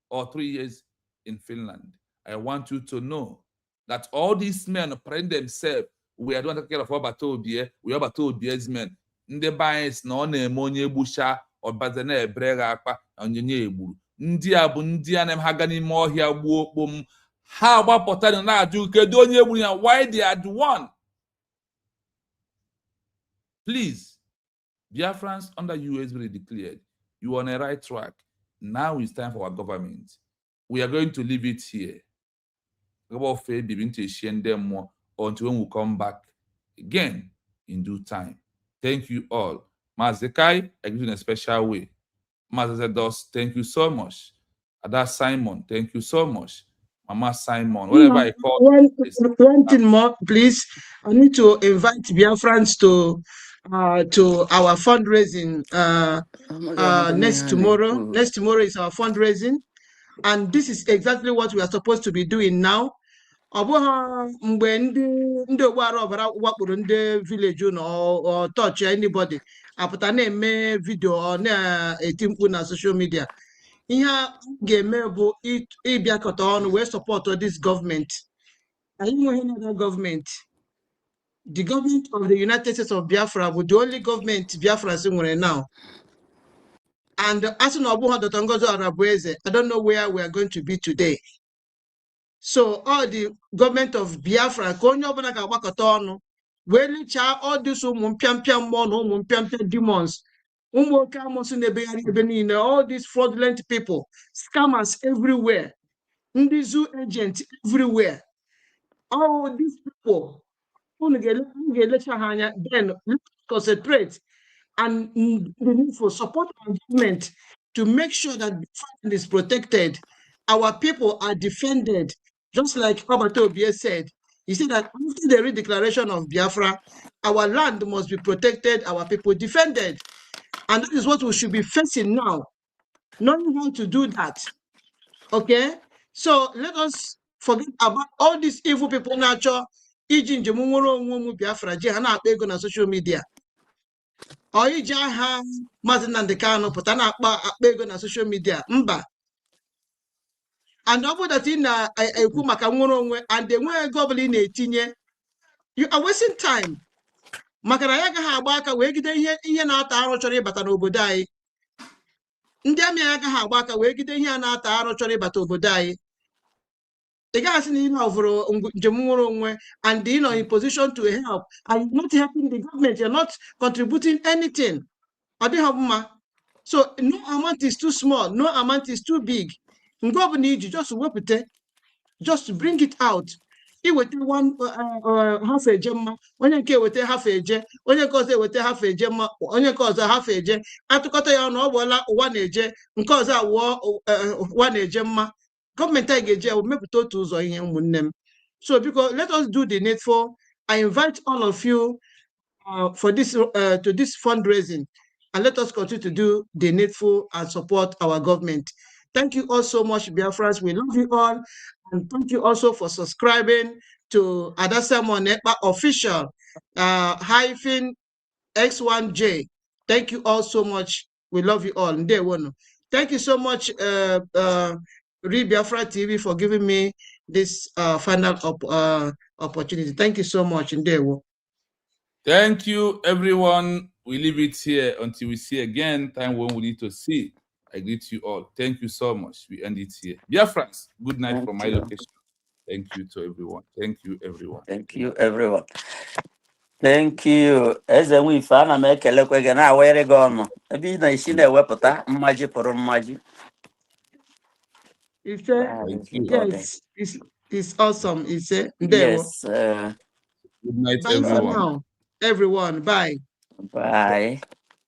or 3 years in Finland. I want you to know that all these men praying themselves, we are doing take care of Obatobi, we are Obatobi's men. Ndị bias na ọ na-eme onye gbusha ọbaze na-ebere gị akpa onyenye egburu. Ndị a bụ ndị a na-ha ga n'ime ọhịa gbuo okpom. Ha gbapụtara na-ajụ kedu onye egburu ya, why they are the one. Please, Biafrans under US will declared, you are on the right track. Now it's time for our government. We are going to leave it here. Until when we come back again in due time. Thank you all. Mazekai, I give you in a special way. Mazedos, thank you so much. Ada Simon, thank you so much. Mama Simon, whatever I call one thing more, please. I need to invite Biafrans to our fundraising next tomorrow. Next tomorrow is our fundraising, and this is exactly what we are supposed to be doing now. Mgbe ndị ogbara ọbara wakporo ndị village or touch anybody apụta na-eme video ọ na-eti mkpu na social media. Ihe a ga-eme bụ ịbịakọta ọnụ wee support this government. Anyị nweghị another government. The government of the United States of Biafra bụ the only government Biafra nwere now. And as na ọbụghị Dr. Ngozi Arabueze, I don't know where we are going to be today. So all the government of Biafra, all these demons, all these fraudulent people, scammers everywhere, zoo agents everywhere, all these people, then concentrate and the need for support and government to make sure that Finland is protected, our people are defended. Just like Obatobi said, he said that after the redeclaration of Biafra, our land must be protected, our people defended. And that is what we should be facing now, knowing how to do that. Okay? So let us forget about all these evil people now. Biafra na social media. Or ha Martin and the Kano, but na social media. Mba. and ọ bụ that ị na-ekwu maka nwere onwe and enweghị ego ọbụla ị na-etinye, you are wasting time. maka na ya agaghị agba aka wee gide ihe na-ata arụ chọrọ ịbata n'obodo anyị. Ndị amị ya agaghị agba aka wee gide ihe a na-ata arụ chọrọ ịbata obodo anyị. Ị gaghị asị na ị na-ọvụrụ njem nwere onwe and ị nọ in position to help and you're not helping the government, you're not contributing anything. Ọ dịghị mma. So no amount is too small, no amount is too big. Nke ọ bụla iji just wepụta, just bring it out. Iweta one half eje mma, onye nke eweta half eje, onye nke ọzọ eweta half eje mma, onye nke ọzọ half eje, atụkọta ya ọnụ ọ bụla ụwa na-eje, nke ọzọ awụọ ụwa na-eje mma. Gọọmenti anyị ga-eji ewu mepụta otu ụzọ ihe ụmụnne m. So because let us do the needful. I invite all of you for this to this fundraising, and let us continue to do the needful and support our government. Thank you all so much, Biafrans. We love you all. And thank you also for subscribing to Adasamo Nepa official -X1J. Thank you all so much. We love you all. Thank you so much, Biafra TV, for giving me this final opportunity. Thank you so much. Thank you, everyone. We leave it here until we see again, time when we need to see. I greet you all. Thank you so much. We end it here. Biafrans, good night from my location. Thank you to everyone. Thank you, everyone. Thank you, everyone. Thank you. Eze Nwife, ana m ekelekwa gị na awere gị ọnụ. Ebe ị na-esi na-ewepụta mmaji pụrụ mmaji. Yes, it's awesome. Yes. Good night, bye everyone. for now. Everyone, bye. Bye.